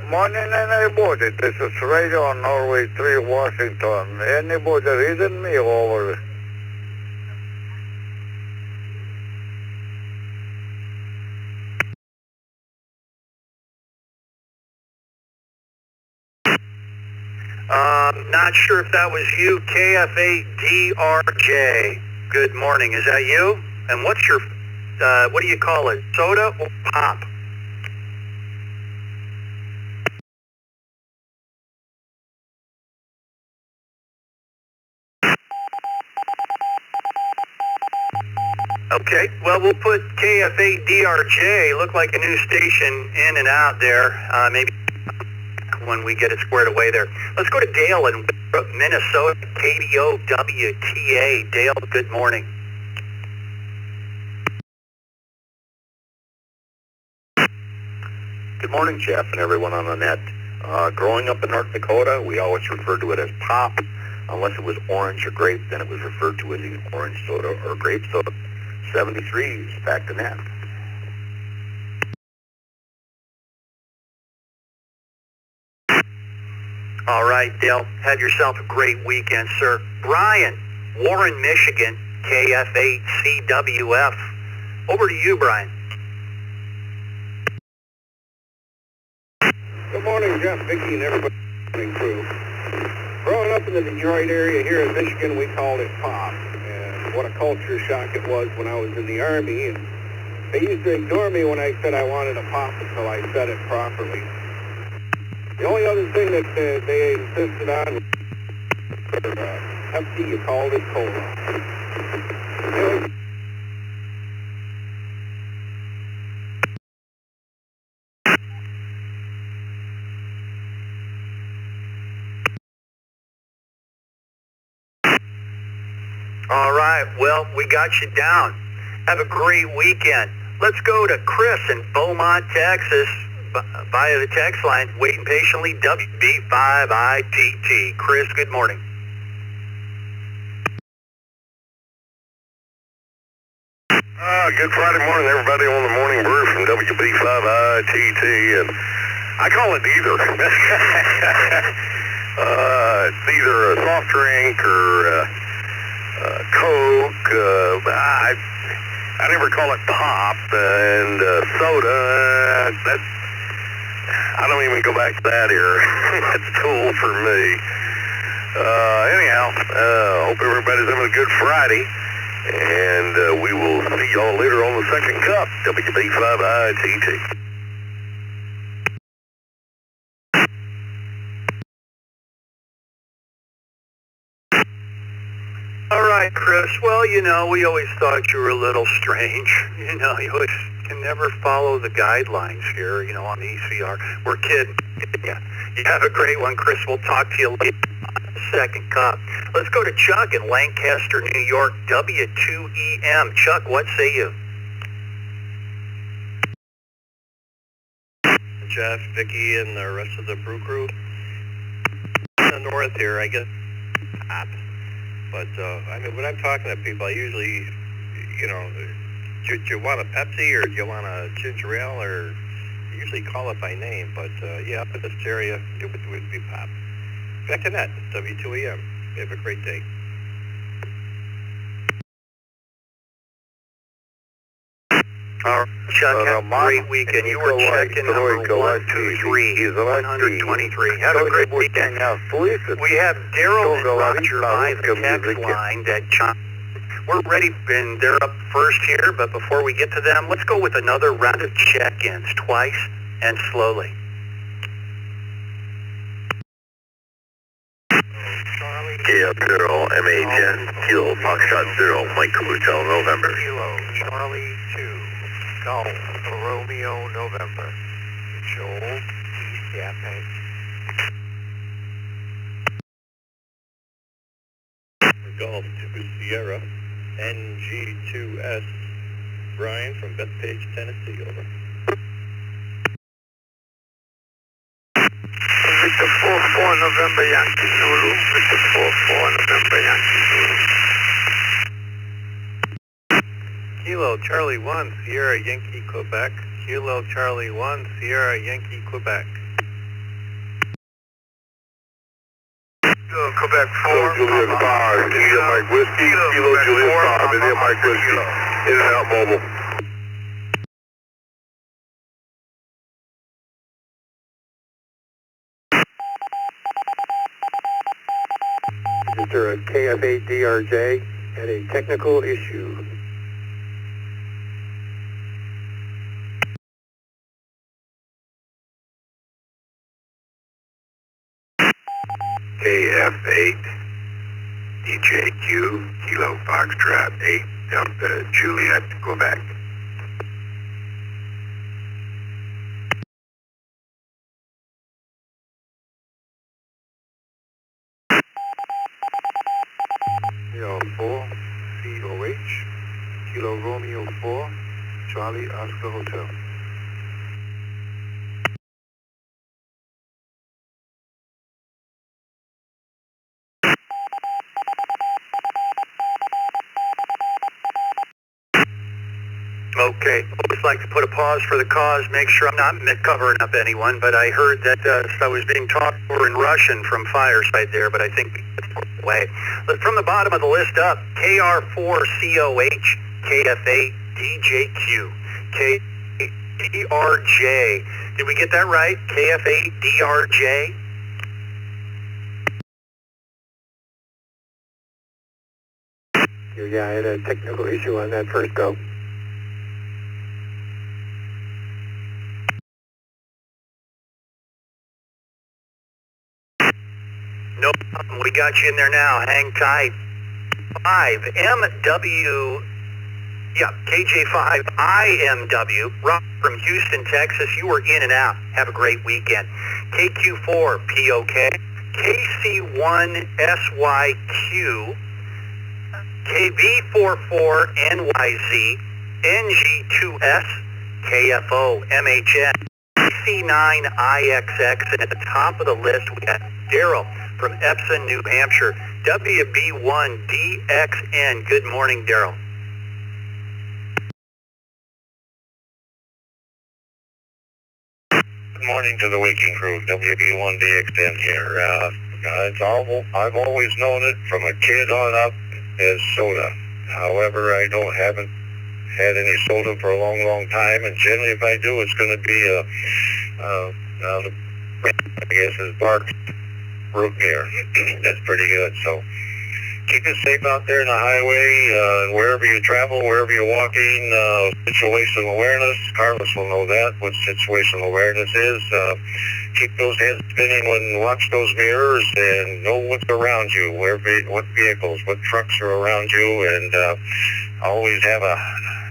Morning, anybody. This is Radio on Norway 3, Washington. Anybody reading me over? Not sure if that was you, KF8DRJ. Good morning. Is that you? And what's your, what do you call it? Soda or pop? Okay, well, we'll put KF8DRJ, look like a new station in and out there, maybe when we get it squared away there. Let's go to Dale in Minnesota, KDOWTA. Dale, good morning. Good morning, Jeff, and everyone on the net. Growing up in North Dakota, we always referred to it as pop. Unless it was orange or grape, then it was referred to as either orange soda or grape soda. 73s, back to net. All right, Dale, have yourself a great weekend, sir. Brian, Warren, Michigan, KF8CWF. Over to you, Brian. Good morning, Jeff, Vicki, and everybody morning crew. Growing up in the Detroit area here in Michigan, we called it pop. And what a culture shock it was when I was in the Army. And they used to ignore me when I said I wanted a pop until I said it properly. The only other thing that they insisted on was Pepsi, you called it cola. Anyway, All right, well, we got you down. Have a great weekend. Let's go to Chris in Beaumont, Texas, via the text line, waiting patiently, WB5ITT. Chris, good morning. Good Friday morning, everybody, on the Morning Brew from WB5ITT, and I call it either. It's either a soft drink or Coke. I never call it pop, and soda. I don't even go back to that era. That's cool for me. Anyhow, hope everybody's having a good Friday. And we will see y'all later on the second cup, WB5ITT. All right, Chris. Well, you know, we always thought you were a little strange. You know, you always can never follow the guidelines here, you know, on the ECR. We're kidding. Yeah. You have a great one, Chris. We'll talk to you later on the second cup. Let's go to Chuck in Lancaster, New York, W2EM. Chuck, what say you? Jeff, Vicky, and the rest of the brew crew. In the north here, I guess, pop. But, I mean, when I'm talking to people, I usually, you know, do you want a Pepsi or do you want a ginger ale, or I usually call it by name. But, yeah, up in this area, it would be pop. Back to that, W2EM. Have a great day. All right, Chuck, have a great weekend. You were checking number 123, 123. Have a great weekend. We have Daryl and Roger by the text line that we're ready, and they're up first here, but before we get to them, let's go with another round of check-ins, twice and slowly. KF 0, MA10, Kilo, Foxtrot 0, Mike Hotel, November. Kilo, Charlie 2, Golf, Romeo, November. Joel, East Cafe. Golf 2 Sierra, NG2S, Brian from Bethpage, Tennessee, over. Victor 4-4 November Yankee Zulu. Victor 4-4 November Yankee Zulu. Kilo Charlie 1 Sierra Yankee Quebec. Kilo Charlie 1 Sierra Yankee Quebec. Kilo Quebec 4. Juliet 5, India Mike Whiskey. Kilo Juliet 5, India Mike Whiskey. In and out mobile. Is there a KF8DRJ and a technical issue? KF8, DJQ, Kilo Foxtrot 8, Delta Juliet, Quebec. Kilo 4 COH, Kilo Romeo 4, Charlie Oscar Hotel. Okay, always like to put a pause for the cause, make sure I'm not covering up anyone, but I heard that I was being talked for in Russian from Fireside there, but I think it's away. But from the bottom of the list up, KR4COH, KF8, DJQ, KDRJ. Did we get that right? KF8, DRJ? Yeah, I had a technical issue on that first go. No problem. We got you in there now. Hang tight. 5MW, yeah, KJ5 IMW, Rob from Houston, Texas. You were in and out. Have a great weekend. KQ4 POK, KC1 SYQ, KB44NYZ, NG2S, KFO, MHN, C9IXX, and at the top of the list we got Daryl from Epsom, New Hampshire, WB1DXN. Good morning, Daryl. Good morning to the waking crew, WB1DXN here. I've always known it from a kid on up as soda. However, haven't had any soda for a long, long time, and generally if I do, it's going to be I guess it's bark root beer. That's pretty good. So keep it safe out there in the highway, wherever you travel, wherever you're walking. Situational awareness, Carlos will know that, what situational awareness is. Keep those heads spinning when watch those mirrors and know what's around you, what vehicles, what trucks are around you, and always have a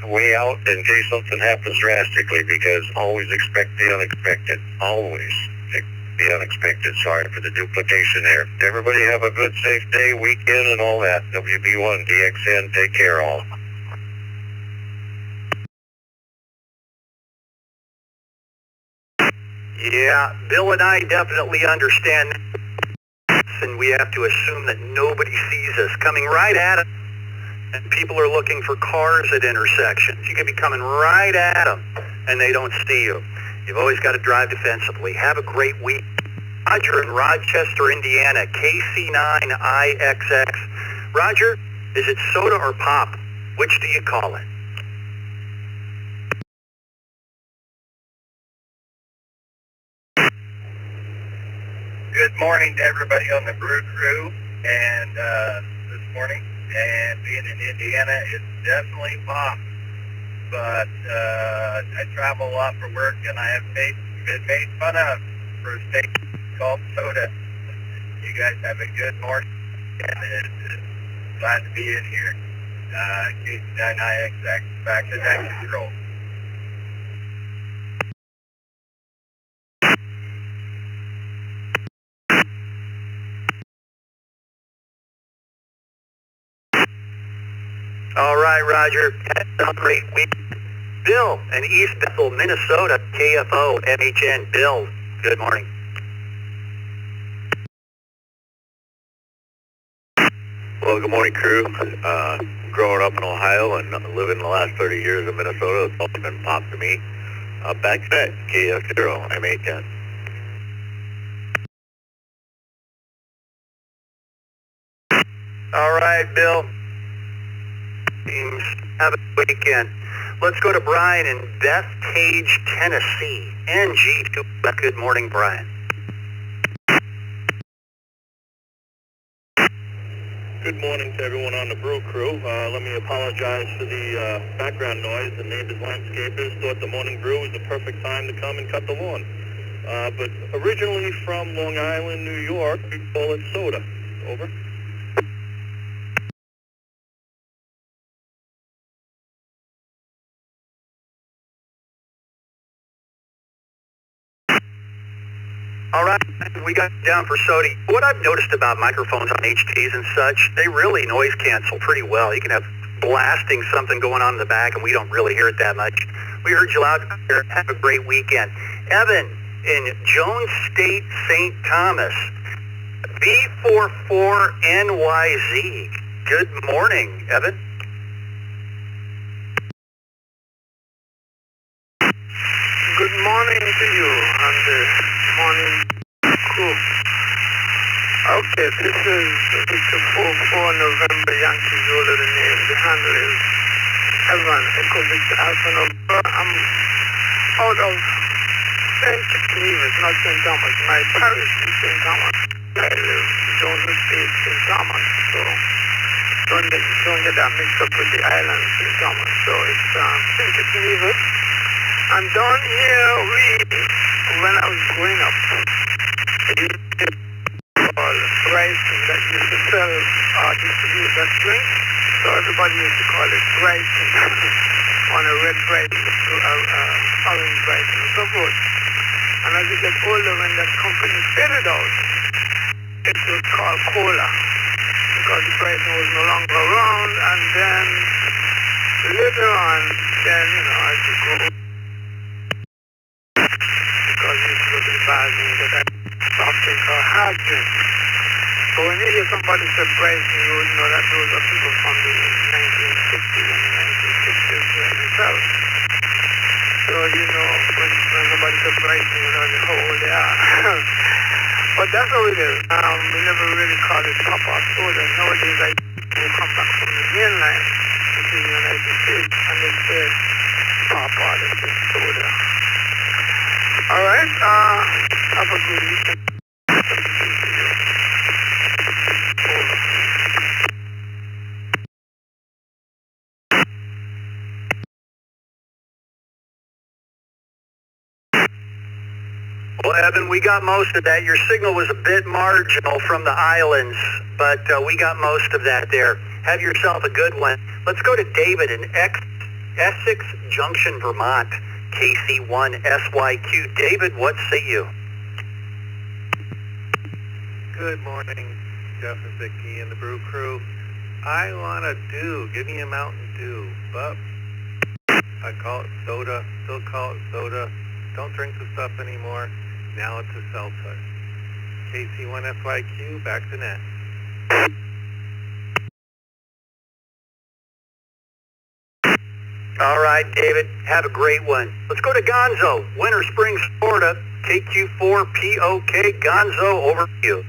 way out in case something happens drastically, because always expect the unexpected. Always the unexpected. Sorry for the duplication there. Everybody have a good, safe day, weekend, and all that. WB1DXN, take care all. Yeah, Bill and I definitely understand, and we have to assume that nobody sees us coming right at us. And people are looking for cars at intersections. You could be coming right at them, and they don't see you. You've always got to drive defensively. Have a great week. Roger in Rochester, Indiana, KC9IXX. Roger, is it soda or pop? Which do you call it? Good morning to everybody on the Brew Crew, and this morning, and being in Indiana, it's definitely pop, but I travel a lot for work, and I have been made fun of for a state called soda. You guys have a good morning, and glad to be in here. KC9IXX, back to next control. All right, Roger. Have a great week. Bill in East Bethel, Minnesota, KFO, MHN. Bill, good morning. Well, good morning, crew. Growing up in Ohio and living the last 30 years in Minnesota, it's always been pop to me. Back to that, KF0, M810. All right, Bill. Have a good weekend. Let's go to Brian in Bethpage, Tennessee. NG2. Good morning, Brian. Good morning to everyone on the Brew Crew. Let me apologize for the background noise. The neighbors landscapers thought the morning brew was the perfect time to come and cut the lawn. But originally from Long Island, New York, we call it soda. Over. All right, we got down for soda. What I've noticed about microphones on HTs and such, they really noise cancel pretty well. You can have blasting something going on in the back, and we don't really hear it that much. We heard you loud and clear. Have a great weekend. Evan in Jones State, St. Thomas, B44NYZ. Good morning, Evan. Good morning to you on the morning crew. Okay, this is Victor 44 November Yankee Zulu, the name. The handle is Evan Echo Victor Alpha November. I'm out of St. Nevis, not St. Thomas. My parish is St. Thomas. I live in Jones State, St. Thomas. So don't get that mixed up with the island of St. Thomas. So it's St. Nevis. And down here, when I was growing up, it used to be called rice that used to sell distribute that drink. So everybody used to call it rice on a red rice, orange rice, and so forth. And as you get older, when that company faded out, it was called cola. because the person was no longer around, and then later on, then, you know, as you go, because you used to go to the bars and you get that soft drink or hard drink. So when you hear somebody say pricing, you would know that those are people from the 1960s and the 1960s myself. So, you know, when somebody says pricing, you know how old they are. But that's how it is. We never really call it pop or soda. Nowadays, I come back from the mainland, which is the United States, and they say pop or they say soda. All right, have a good weekend. Well, Evan, we got most of that. Your signal was a bit marginal from the islands, but we got most of that there. Have yourself a good one. Let's go to David in Essex Junction, Vermont, KC1SYQ. David, what say you? Good morning, Jeff and Vicky and the Brew Crew. I want a Dew. Give me a Mountain Dew. But I call it soda. Still call it soda. Don't drink the stuff anymore. Now it's a seltzer. KC1SYQ, back to net. All right, David, have a great one. Let's go to Gonzo, Winter Springs, Florida, KQ4POK. Gonzo, over to you.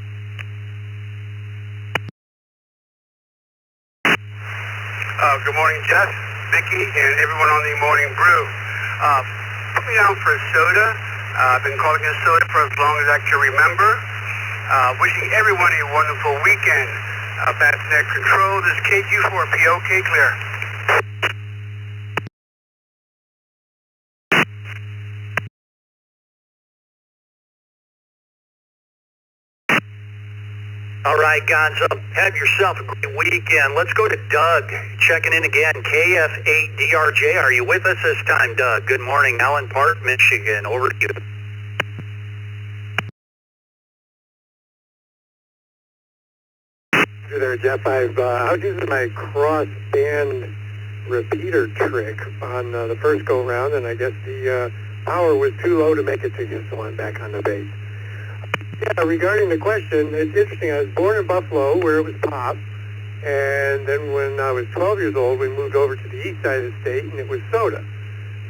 Good morning, Jeff, Vicky, and everyone on the Morning Brew. Put me down for a soda. I've been calling it soda for as long as I can remember. Wishing everyone a wonderful weekend. Back to net control. This is KQ4POK clear. All right, Gonzo, have yourself a great weekend. Let's go to Doug, checking in again, KF8DRJ. Are you with us this time, Doug? Good morning, Allen Park, Michigan. Over to you. Hey there, Jeff. I was using my cross-band repeater trick on the first go-round, and I guess the power was too low to make it to you, so I'm back on the base. Yeah, regarding the question, it's interesting. I was born in Buffalo, where it was pop, and then when I was 12 years old, we moved over to the east side of the state, and it was soda.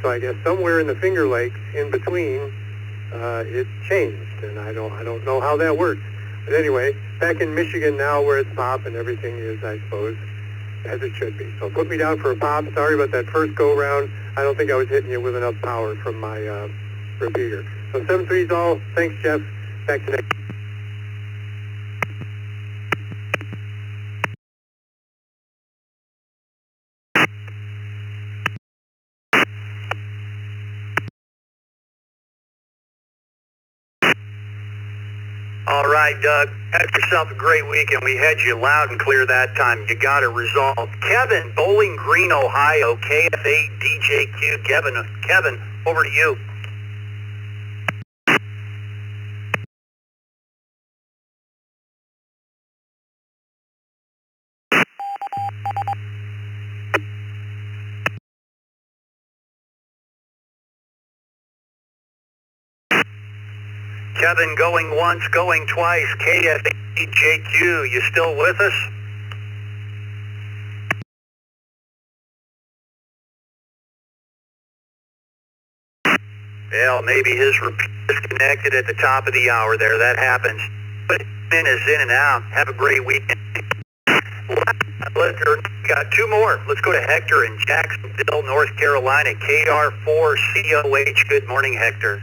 So I guess somewhere in the Finger Lakes, in between, it changed, and I don't know how that works. But anyway, back in Michigan now, where it's pop, and everything is, I suppose, as it should be. So put me down for a pop. Sorry about that first go-round. I don't think I was hitting you with enough power from my repeater. So 7-3's all. Thanks, Jeff. Back to next. All right, Doug, have yourself a great weekend. We had you loud and clear that time. You got it resolved. Kevin, Bowling Green, Ohio, KF8DJQ. Kevin, over to you. Kevin, going once, going twice, KF8DJQ. You still with us? Well, maybe his repeat disconnected at the top of the hour there. That happens. But in is in and out. Have a great weekend. We got two more. Let's go to Hector in Jacksonville, North Carolina, KR4COH. Good morning, Hector.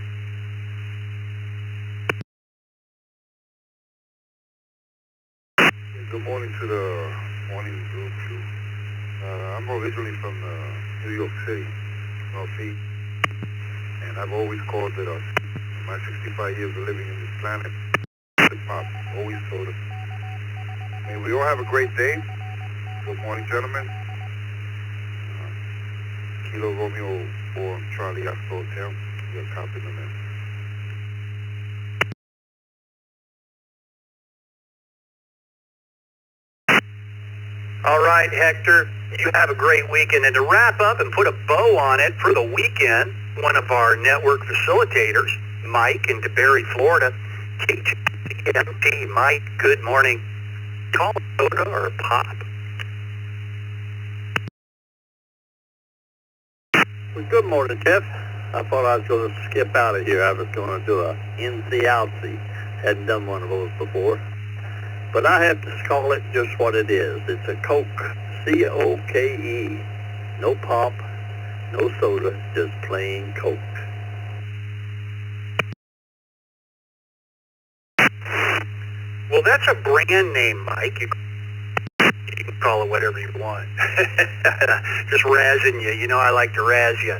Good morning to the Morning Brew crew. I'm originally from New York City, Northeast, and I've always called it my 65 years of living in this planet, pop, always soda. May we all have a great day. Good morning, gentlemen. Kilo Romeo 4 Charlie Oscar Hotel. You're copying them in. All right, Hector, you have a great weekend. And to wrap up and put a bow on it for the weekend, one of our network facilitators, Mike in DeBerry, Florida. KGMP, Mike, good morning. Call soda or pop? Well, good morning, Jeff. I thought I was going to skip out of here. I was going to do a NC-outsy. Hadn't done one of those before. But I have to call it just what it is. It's a Coke, C-O-K-E. No pop, no soda, just plain Coke. Well, that's a brand name, Mike. You can call it whatever you want. Just razzing you. You know I like to razz you.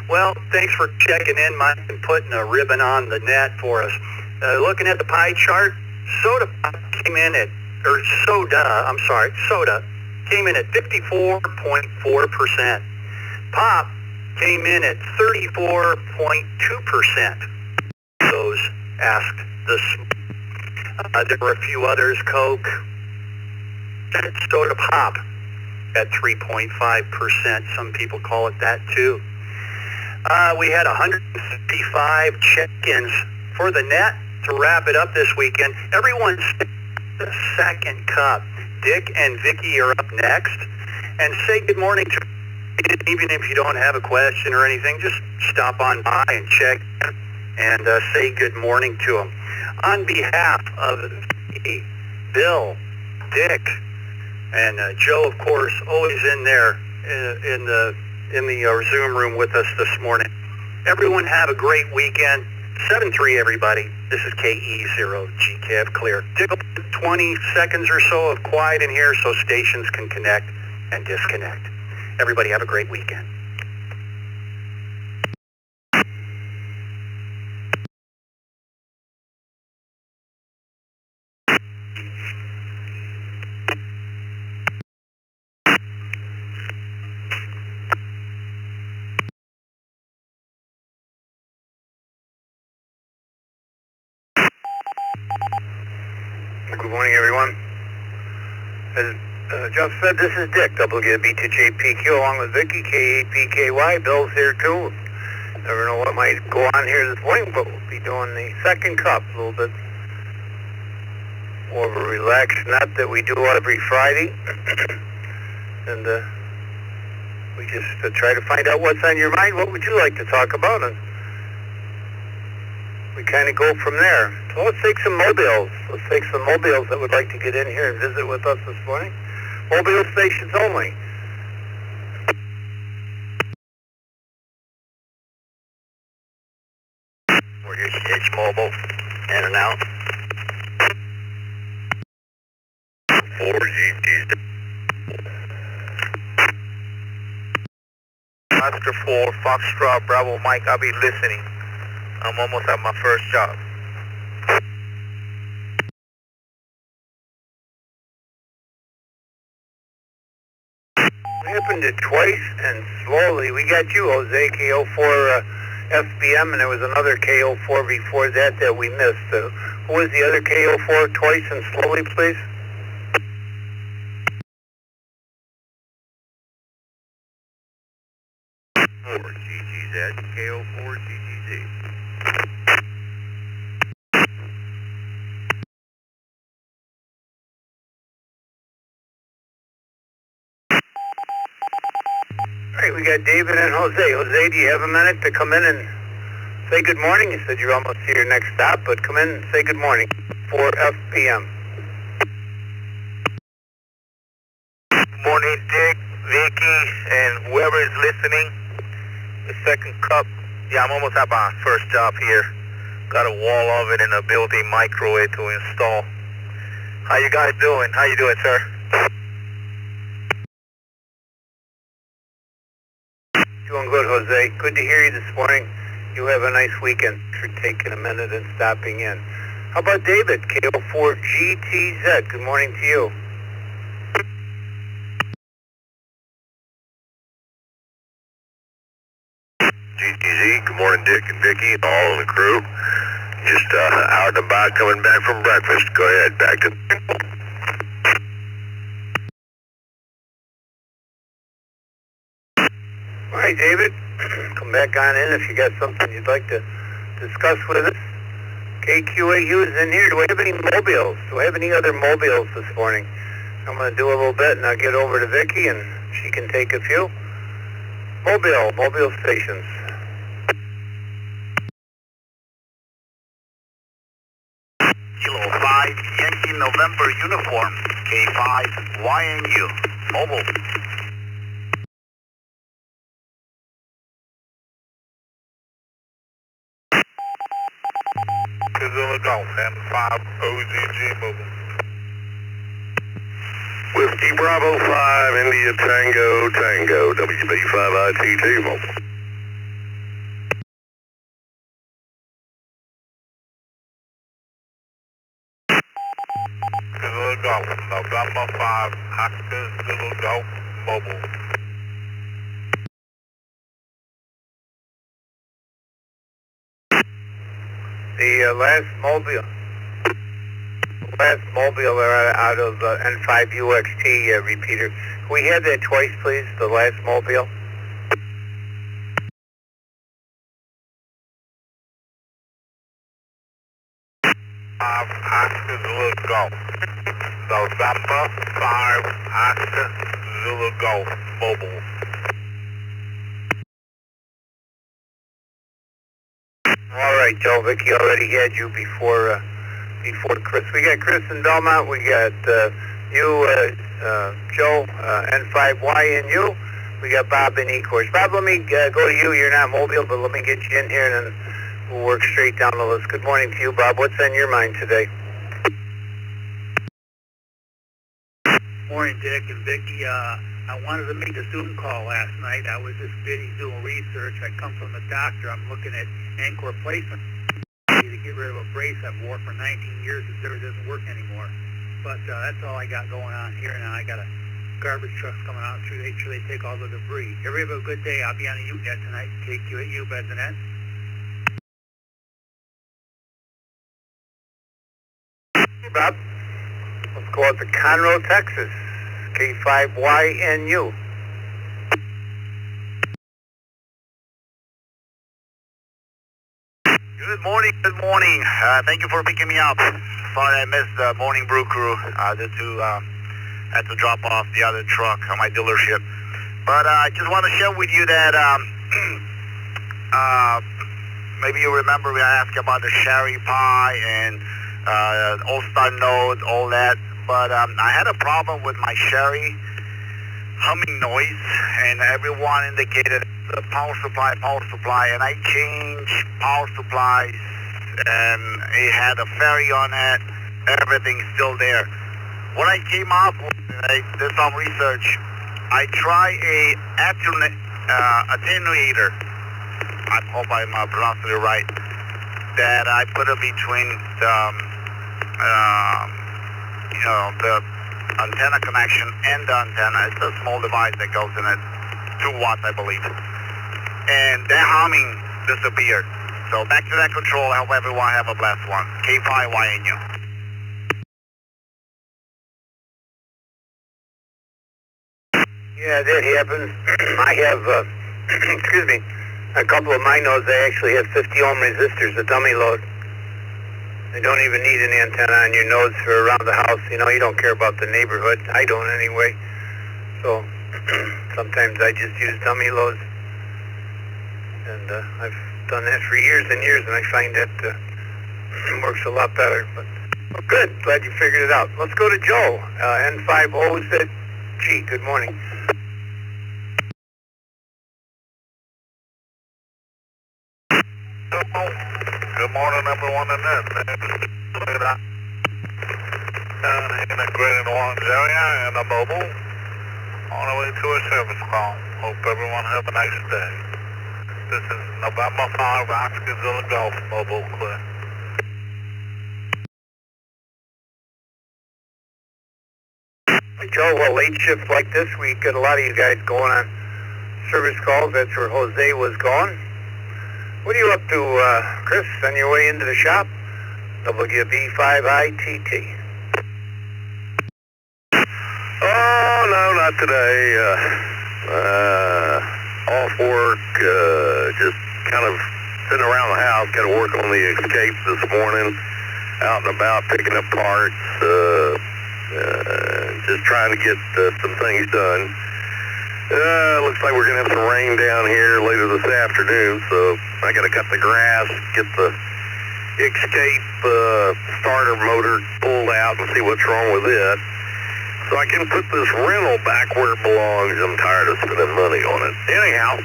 Well, thanks for checking in, Mike, and putting a ribbon on the net for us. Looking at the pie chart, soda came in at, soda came in at 54.4%. Pop came in at 34.2%. Those asked this. There were a few others, Coke, soda pop at 3.5%. Some people call it that too. We had 155 check-ins for the net to wrap it up this weekend. Everyone's the second cup. Dick and Vicky are up next. And say good morning to even if you don't have a question or anything, just stop on by and check and say good morning to them. On behalf of Bill, Dick, and Joe, of course, always in there in the Zoom room with us this morning. Everyone have a great weekend. 7-3, everybody. This is KE0GCAV clear. Take 20 seconds or so of quiet in here so stations can connect and disconnect. Everybody have a great weekend. Good morning, everyone. As Jeff said, this is Dick, WB2JPQ, along with Vicky, K8PKY. Bill's here, too. Never know what might go on here this morning, but we'll be doing the second cup, a little bit more of a relaxed nut that we do every Friday. And we just try to find out what's on your mind. What would you like to talk about? And we kind of go from there. So let's take some mobiles. Let's take some mobiles that would like to get in here and visit with us this morning. Mobile stations only. We're here to H Mobile, in and out. 4GT. Oscar 4, Foxtrot, Bravo Mike, I'll be listening. I'm almost at my first job. We happened it twice and slowly. We got you, Jose, KO4 FBM, and there was another KO4 before that we missed. Who was the other KO4 twice and slowly, please? GGZ, KO4 GGZ. All right, we got David and Jose. Jose, do you have a minute to come in and say good morning? You said you're almost to your next stop, but come in and say good morning for FPM. Good morning, Dick, Vicky, and whoever is listening. The second cup. Yeah, I'm almost at my first job here. Got a wall oven and a built-in microwave to install. How you guys doing? How you doing, sir? Doing good, Jose. Good to hear you this morning. You have a nice weekend for taking a minute and stopping in. How about David, KO4GTZ? Good morning to you. GTZ, good morning, Dick and Vicky, and all of the crew. Just out and about coming back from breakfast. Go ahead, back to Hi, David. Come back on in if you got something you'd like to discuss with us. KQAU is in here. Do we have any mobiles? Do we have any other mobiles this morning? I'm going to do a little bit, and I'll get over to Vicki, and she can take a few. Mobile stations. Kilo 5, Yankee November uniform, K5, YNU, mobile. Zilla Golf, M5, OGG mobile. Whiskey Bravo 5, India Tango, WB5ITT mobile. Zilla Golf, November 5, Oscar Zilla Golf, mobile. The last mobile out of N5UXT repeater. Can we have that twice, please? The last mobile. Oscar Zilla Golf. November 5, Oscar Zilla Golf, mobile. All right, Joe. Vicki already had you before Chris. We got Chris in Belmont. We got you, Joe, N5Y, and you. We got Bob in Ecorse. Bob, let me go to you. You're not mobile, but let me get you in here, and then we'll work straight down the list. Good morning to you, Bob. What's on your mind today? Morning, Dick and Vicki. I wanted to make a Zoom call last night. I was just busy doing research. I come from the doctor. I'm looking at ankle replacement to get rid of a brace I've wore for 19 years that doesn't work anymore. But that's all I got going on here now. I got a garbage truck coming out to make sure they take all the debris. Everybody have a good day. I'll be on the U-Net tonight. KQAU, Bezanet. Bob, let's go out to Conroe, Texas. K5YNU. Good morning. Thank you for picking me up. Sorry I missed the morning brew crew. Just had to drop off the other truck on my dealership. But I just want to share with you that maybe you remember I asked about the sherry pie and All-Star Note, all that. But I had a problem with my sherry humming noise, and everyone indicated the power supply, and I changed power supplies, and it had a fairy on it. Everything's still there. What I came up with, I did some research. I tried a attenuator. I hope I'm pronouncing it right. That I put it between the the antenna connection and the antenna. It's a small device that goes in it, 2 watts, I believe. And that humming disappeared. So back to that control. I hope everyone have a blessed one. K5YNU. Yeah, that happens. I have, excuse me, a couple of my nodes, they actually have 50 ohm resistors, a dummy load. You don't even need an antenna on your nodes for around the house. You know, you don't care about the neighborhood. I don't anyway. So sometimes I just use dummy loads. And I've done that for years and years, and I find that works a lot better. But well, good. Glad you figured it out. Let's go to Joe. N5OZG. Good morning. Good morning, everyone in this. Down in the Greater New Orleans area and a mobile on the way to a service call. Hope everyone have a nice day. This is November 5, Oscar Zilla Golf, mobile clear. Joe, well, late shift like this, we get a lot of you guys going on service calls. That's where Jose was going. What are you up to, Chris, on your way into the shop? WB5ITT. Oh, no, not today. off work, just kind of sitting around the house, got to work on the escape this morning, out and about picking up parts, just trying to get some things done. Looks like we're going to have some rain down here later this afternoon, so I got to cut the grass, get the escape starter motor pulled out and see what's wrong with it, so I can put this rental back where it belongs. I'm tired of spending money on it. Anyhow,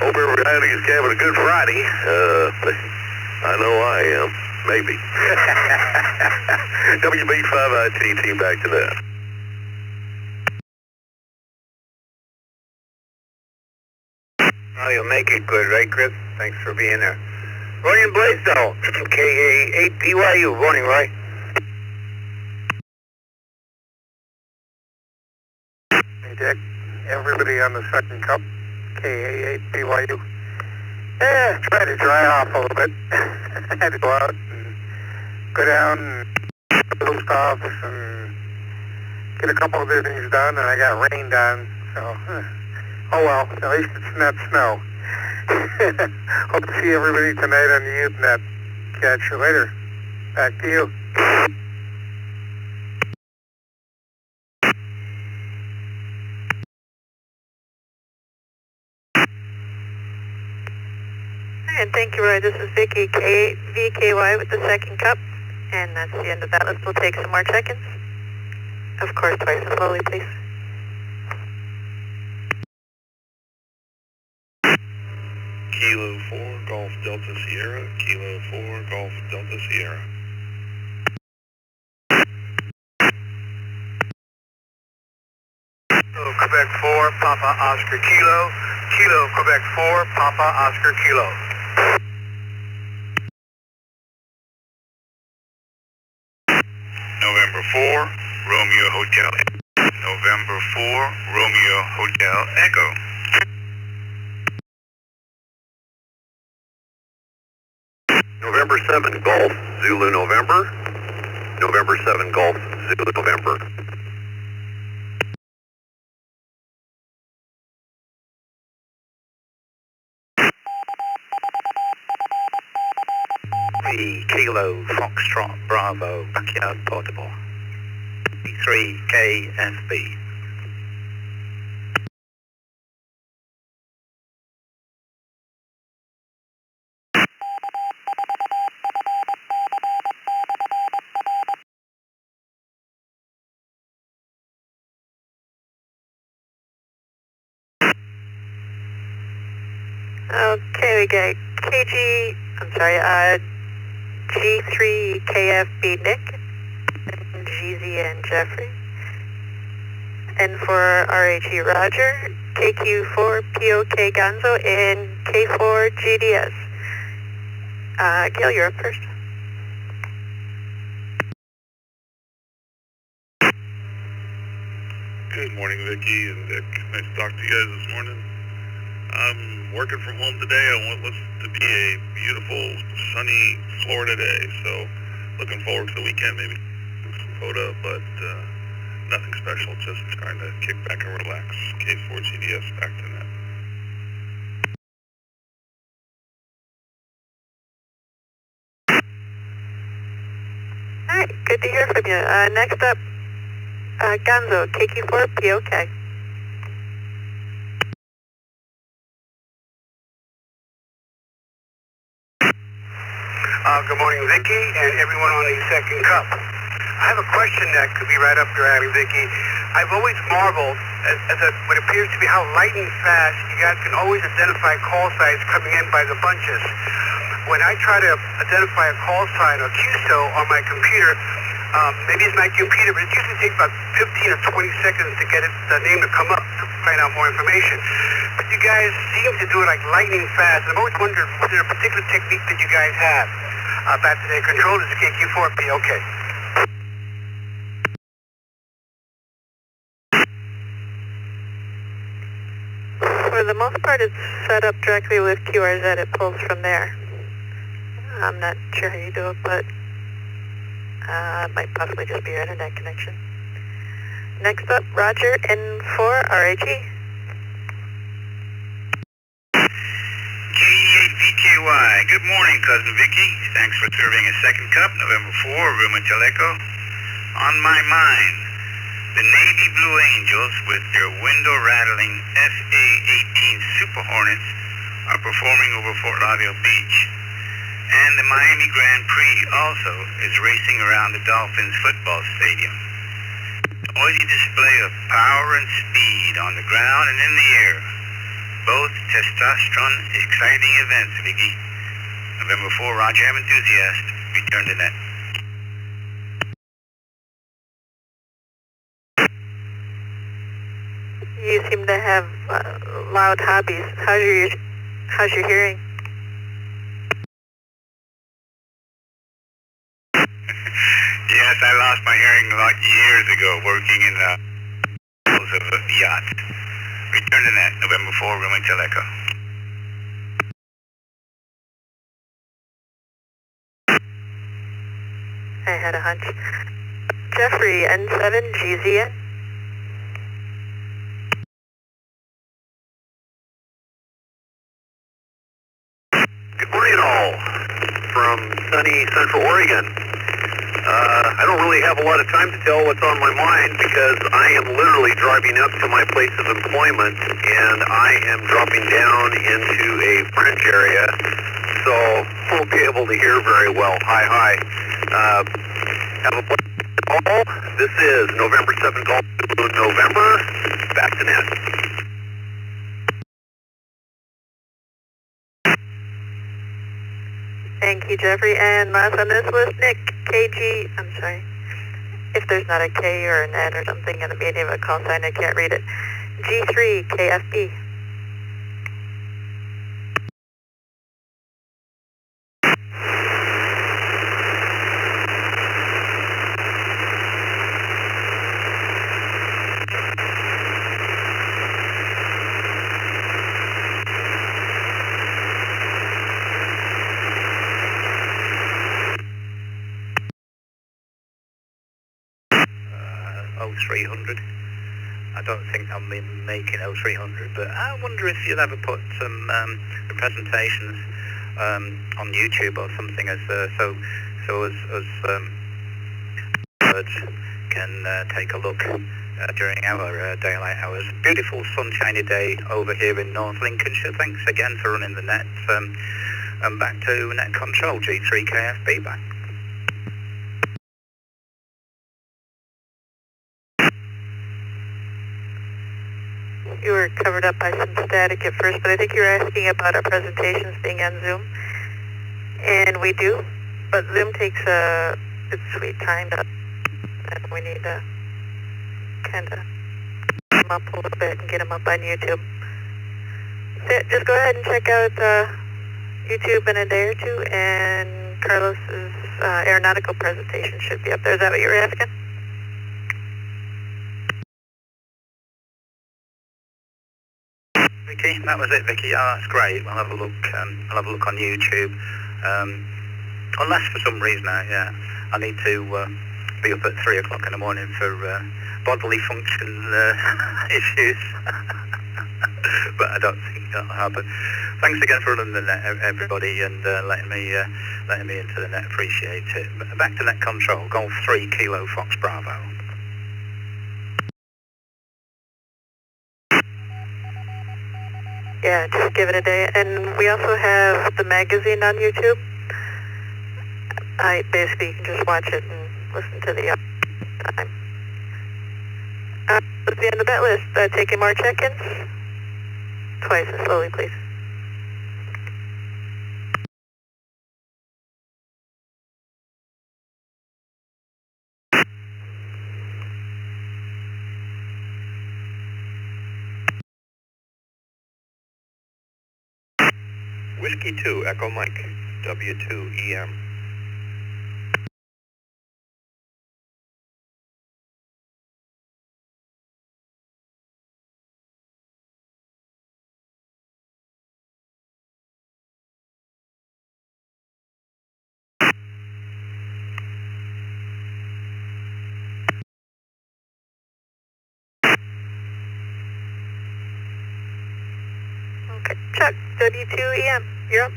hope everybody's having a good Friday. I know I am. Maybe. WB5ITT, back to that. Well, you'll make it good, right, Chris? Thanks for being there. William Blaisdell, KA8BYU, morning, right? Hey, Dick. Everybody on the second cup, KA8BYU. Yeah, try to dry off a little bit. I had to go out and go down and do stuff and get a couple of other things done, and I got rained on, so, oh well, at least it's not snow. Hope to see everybody tonight on the Usenet. Catch you later. Back to you. And thank you, Roy. This is Vicky, VKY with the second cup. And that's the end of that list. We'll take some more check-ins. Of course, twice as slowly, please. Kilo 4, Golf Delta Sierra. Kilo 4, Golf Delta Sierra. Kilo Quebec 4, Papa Oscar Kilo. Kilo Quebec 4, Papa Oscar Kilo. November 4, Romeo Hotel. November 4, Romeo Hotel Echo. November 7, Golf Zulu November. November 7, Golf Zulu November. Kilo Foxtrot Bravo, Backyard Portable. 3 KFB. Okay, we got G3KFB Nick, and GZ and Jeffrey. And for RHE Roger, KQ4 POK Gonzo, and K4 GDS. Gail, you're up first. Good morning, Vicky and Dick. Nice to talk to you guys this morning. I'm working from home today. I want this to be a beautiful, sunny Florida day, so looking forward to the weekend, maybe some photo, but nothing special, just trying to kick back and relax. K4 GDS, back to net. All right, good to hear from you. Next up, Gonzo, KQ4 POK. Good morning, Vicky, and everyone on the second cup. I have a question that could be right up your alley, Vicky. I've always marveled at what appears to be how light and fast you guys can always identify call signs coming in by the bunches. When I try to identify a call sign or QSO on my computer, maybe it's my computer, but it usually takes about 15 or 20 seconds to get the name to come up to find out more information. But you guys seem to do it like lightning fast. I've always wondered, was there a particular technique that you guys have? Back to the control is KQ4P, okay. For the most part, it's set up directly with QRZ. It pulls from there. I'm not sure how you do it, but it might possibly just be your internet connection. Next up, Roger, N4, RHE. Good morning, Cousin Vicky. Thanks for serving a second cup, November 4, Ruma Teleco. On my mind, the Navy Blue Angels with their window-rattling FA-18 Super Hornets are performing over Fort Lauderdale Beach. And the Miami Grand Prix also is racing around the Dolphins football stadium. Noisy display of power and speed on the ground and in the air. Both testosterone exciting events, Vicky. November 4, Roger M. Enthusiast. Return to net. You seem to have loud hobbies. How's your hearing? Yes, I lost my hearing like years ago working in the of a yacht. Return to net, November 4, Room Teleco. I had a hunch. Jeffrey, N7GZN. Good morning all from sunny Central Oregon. I don't really have a lot of time to tell what's on my mind because I am literally driving up to my place of employment and I am dropping down into a French area, so won't be able to hear very well. Hi. Have a blessed all. This is November 7th, November. Back to net. Thank you, Jeffrey. And last on this list, Nick, KG, I'm sorry. If there's not a K or an N or something in the beginning of a call sign, I can't read it. G3, KFB. O300. I don't think I'll be making O300, but I wonder if you'll ever put some presentations on YouTube or something, as so as birds can take a look during our daylight hours. Beautiful sunshiny day over here in North Lincolnshire. Thanks again for running the net. And back to net control, G3KFB back. You were covered up by some static at first, but I think you were asking about our presentations being on Zoom. And we do, but Zoom takes its sweet time, and we need to kind of get them up a little bit and get them up on YouTube. So just go ahead and check out YouTube in a day or two, and Carlos's aeronautical presentation should be up there. Is that what you were asking? Vicky, that was it, Vicky. Oh, that's great. I'll have a look. I'll have a look on YouTube. Unless for some reason I need to be up at 3 o'clock in the morning for bodily function issues. But I don't think that'll happen. Thanks again for running the net, everybody, and letting me into the net. Appreciate it. Back to net control. Golf 3 Kilo Fox Bravo. Yeah, just give it a day. And we also have the magazine on YouTube. Basically, you can just watch it and listen to the time. That's the end of that list. Taking more check-ins. Twice and slowly, please. Whiskey 2, Echo Mike, W2EM. Okay, Chuck, W2EM, you're up.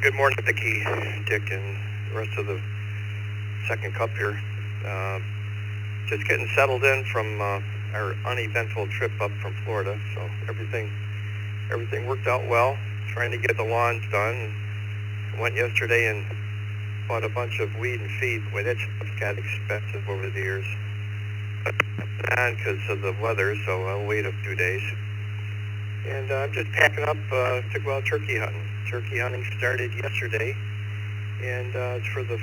Good morning, Vicky, Dick, and the rest of the second cup here. Just getting settled in from our uneventful trip up from Florida, so everything worked out well. Trying to get the lawns done. Went yesterday and bought a bunch of weed and feed. Boy, that stuff got expensive over the years. And because of the weather, so I'll wait a few days. And I'm just packing up to go out turkey hunting. Turkey hunting started yesterday, and it's for the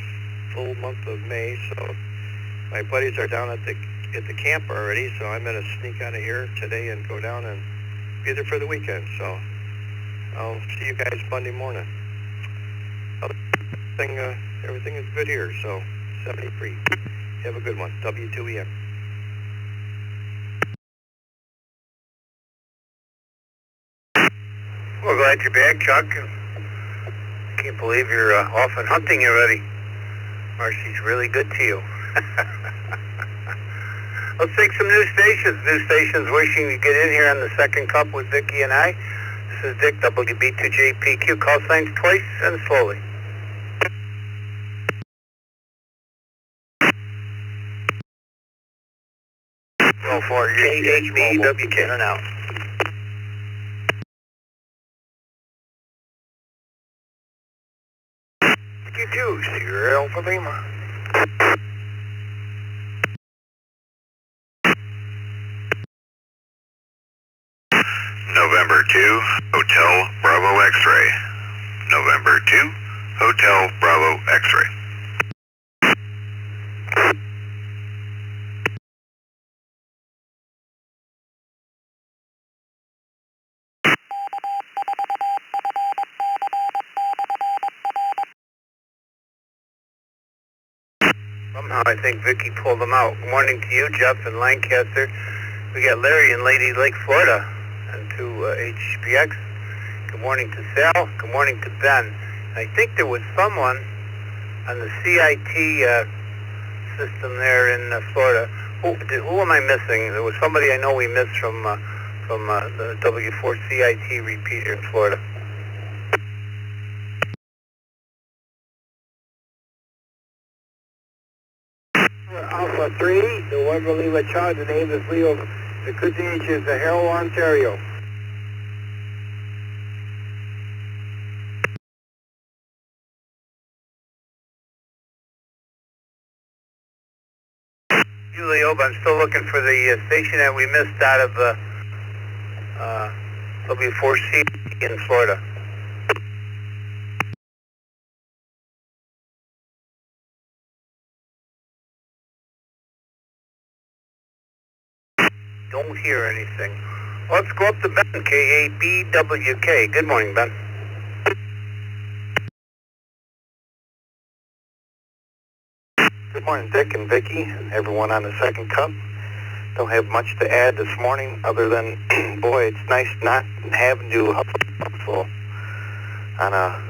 full month of May. So my buddies are down at the camp already, so I'm going to sneak out of here today and go down and be there for the weekend. So I'll see you guys Monday morning. Everything is good here, so 73. Have a good one. W2EM. Well, glad you're back, Chuck. Can't believe you're off and hunting already. Marcy's really good to you. Let's take some new stations. New stations wishing to get in here on the second cup with Vicky and I. This is Dick, WB2JPQ. Call signs twice and slowly. Go for it. KHBWK in and out. You Sierra Alpha Lima. November 2, Hotel Bravo X-Ray. November 2, Hotel Bravo X-Ray. Somehow I think Vicky pulled them out. Good morning to you, Jeff in Lancaster. We got Larry in Lady Lake, Florida, and to HBX. Good morning to Sal. Good morning to Ben. I think there was someone on the CIT system there in Florida. Who am I missing? There was somebody I know we missed from the W4 CIT repeater in Florida. Alpha 3, November Lima Charge, the name is Leo. The cruising is Harrow, Ontario. You, Leo, but I'm still looking for the station that we missed out of W4C in Florida. Don't hear anything. Let's go up to Ben, KABWK. Good morning, Ben. Good morning, Dick and Vicky, everyone on the second cup. Don't have much to add this morning other than, boy, it's nice not having to hustle on a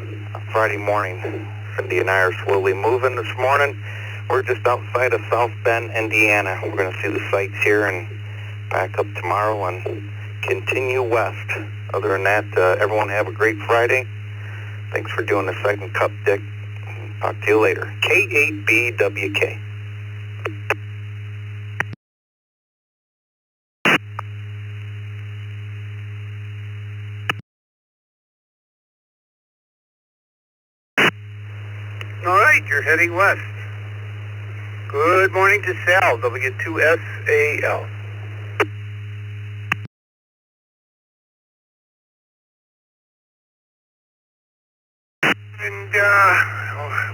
Friday morning. Cindy and I are slowly moving this morning. We're just outside of South Bend, Indiana. We're going to see the sights here and back up tomorrow and continue west. Other than that, everyone have a great Friday. Thanks for doing the second cup, Dick. Talk to you later. K8BWK. All right, you're heading west. Good morning to Sal, W2SAL. And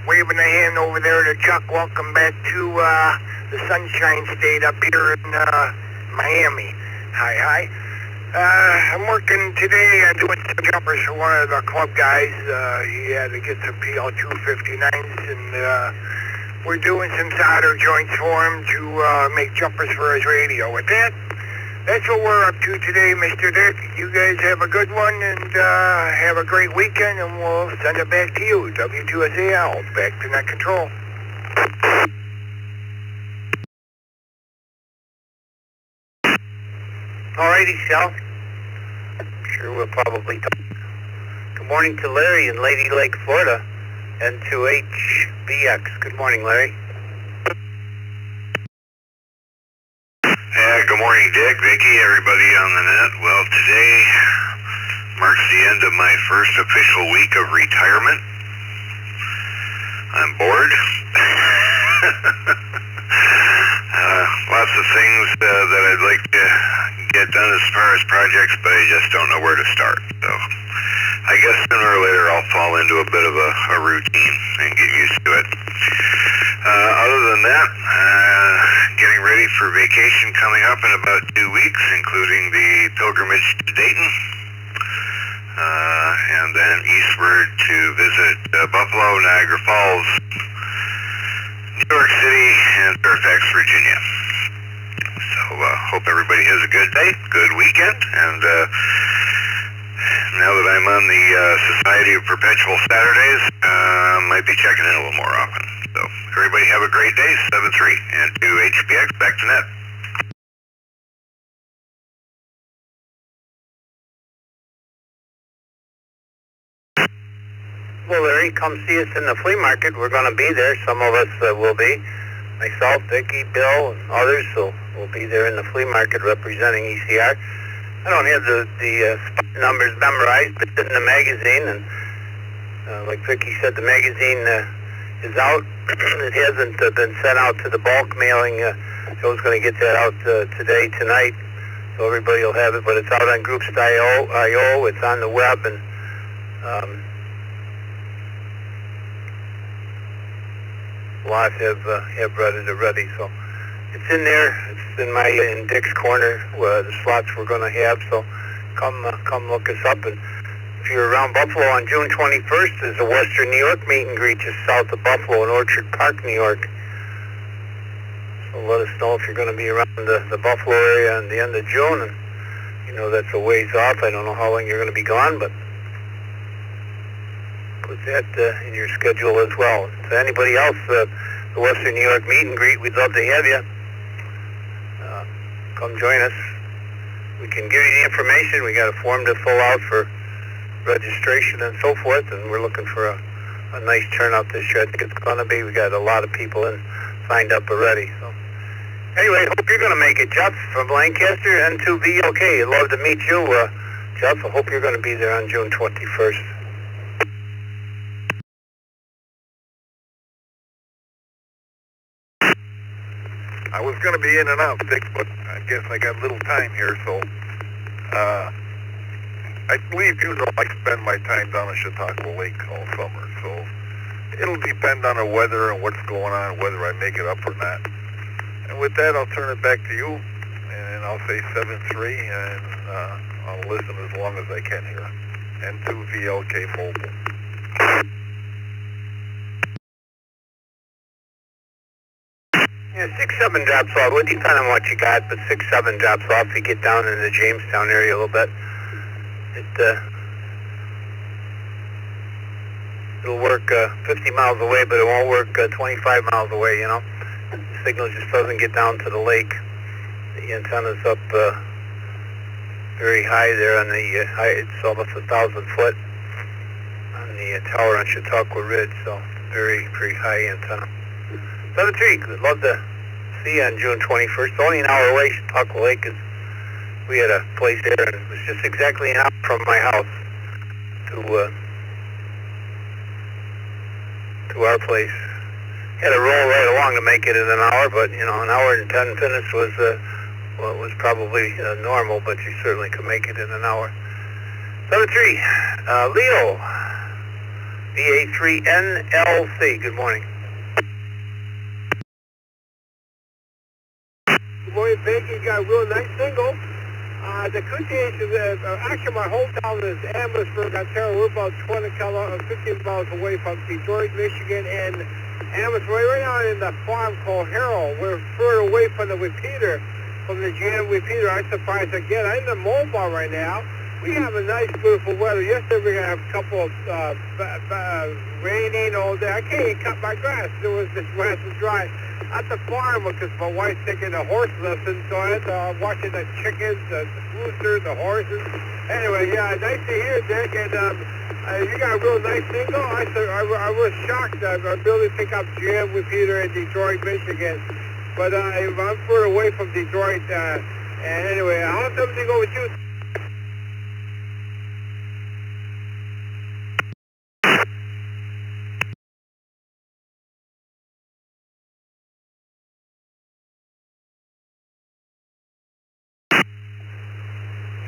waving a hand over there to Chuck. Welcome back to the Sunshine State up here in Miami. Hi. I'm working today on doing some jumpers for one of the club guys. He had to get some PL259s, and we're doing some solder joints for him to make jumpers for his radio. With that, that's what we're up to today, Mr. Dick. You guys have a good one, and have a great weekend, and we'll send it back to you. W2SAL, back to net control. Alrighty, Sal. Sure we'll probably talk Good morning to Larry in Lady Lake, Florida, N2HBX. Good morning, Larry. Good morning, Dick, Vicky, everybody on the net. Well, today marks the end of my first official week of retirement. I'm bored. Lots of things that I'd like to get done as far as projects, but I just don't know where to start. So I guess sooner or later I'll fall into a bit of a routine and get used to it. Other than that, getting ready for vacation coming up in about 2 weeks, including the pilgrimage to Dayton, and then eastward to visit Buffalo, Niagara Falls, New York City, and Fairfax, Virginia. So hope everybody has a good day, good weekend, and now that I'm on the Society of Perpetual Saturdays, might be checking in a little more often. So everybody have a great day, 7-3, and to HBX, back to net. Well, Larry, come see us in the flea market. We're going to be there. Some of us will be. Myself, Vicky, Bill, and others will be there in the flea market representing ECR. I don't have the numbers memorized, but it's in the magazine, and like Vicky said, the magazine is out. It hasn't been sent out to the bulk mailing. Joe's going to get that out today, tonight, so everybody will have it, but it's out on groups.io. It's on the web, and a lot have read it already, so it's in there. It's in Dick's corner, the slots we're going to have, so come look us up. And if you're around Buffalo on June 21st, there's a Western New York meet and greet just south of Buffalo in Orchard Park, New York. So let us know if you're going to be around the Buffalo area at the end of June. And you know that's a ways off. I don't know how long you're going to be gone, but put that in your schedule as well. To anybody else, the Western New York meet and greet, we'd love to have you. Come join us. We can give you the information. We got a form to fill out for registration and so forth, and we're looking for a nice turnout this year. I think it's going to be. We got a lot of people signed up already. So anyway, hope you're going to make it. Jeff from Lancaster, N2VLK. I'd love to meet you, Jeff. I hope you're going to be there on June 21st. I was going to be in and out, Dick, but I guess I got little time here, so I believe you know I spend my time down at Chautauqua Lake all summer, so it'll depend on the weather and what's going on, whether I make it up or not. And with that, I'll turn it back to you, and I'll say 7-3, and I'll listen as long as I can here. N2VLK Mobile. Yeah, 6-7 drops off. It depends on what you got, but 6-7 drops off. You get down in the Jamestown area a little bit. It'll work 50 miles away, but it won't work 25 miles away, you know. The signal just doesn't get down to the lake. The antenna's up very high there on the, it's almost 1,000 foot on the tower on Chautauqua Ridge, so very, very high antenna. 7-3, we'd love to see you on June 21st. Only an hour away, Chautauqua Lake is. We had a place there, and it was just exactly an hour from my house to our place. Had to roll right along to make it in an hour, but you know, an hour and 10 minutes was probably normal, but you certainly could make it in an hour. 7-3, Leo, VA3NLC. Good morning. Good morning, Vicky. You got a real nice single. The Coochie is actually my hometown is Amherstburg, Ontario. We're about 15 miles away from Detroit, Michigan, and Amherstburg. Right now in the farm called Harrow. We're further away from the repeater, from the GM repeater. I'm surprised again. I'm in the mobile right now. we have a nice, beautiful weather. Yesterday we have a couple of raining all day. I can't even cut my grass. This grass is dry. At the farm, because my wife's taking a horse lesson, so I had to watching the chickens, the roosters, the horses. Anyway, yeah, nice to hear, Dick. And you got a real nice single. I was shocked. I really pick up Jam with Peter in Detroit, Michigan. But I'm further away from Detroit. And anyway, how's everything go with you?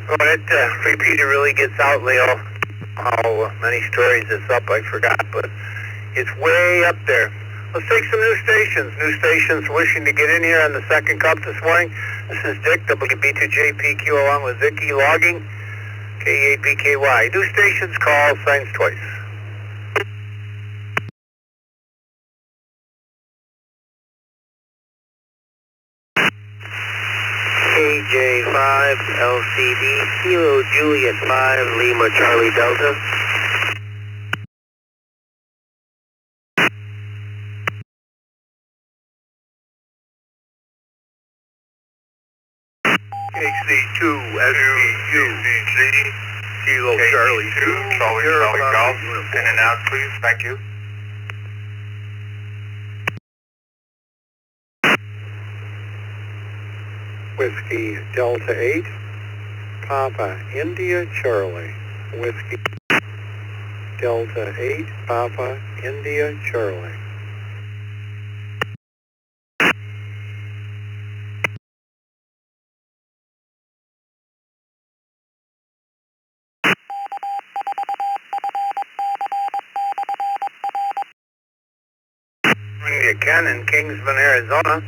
Well, that repeater really gets out, Leo. How many stories it's up, I forgot, but it's way up there. Let's take some new stations. New stations wishing to get in here on the second cup this morning. This is Dick, WB2JPQ, along with Vicky logging, K8BKY. New stations, call, signs twice. KJ5 LCD, Kilo Juliet 5, Lima Charlie Delta. KC2 SPQ, Kilo Charlie 2, Charlie Golf, in and out please, thank you. Whiskey Delta 8, Papa India Charlie. Whiskey Delta 8, Papa India Charlie. Morning to Ken in Kingsman, Arizona.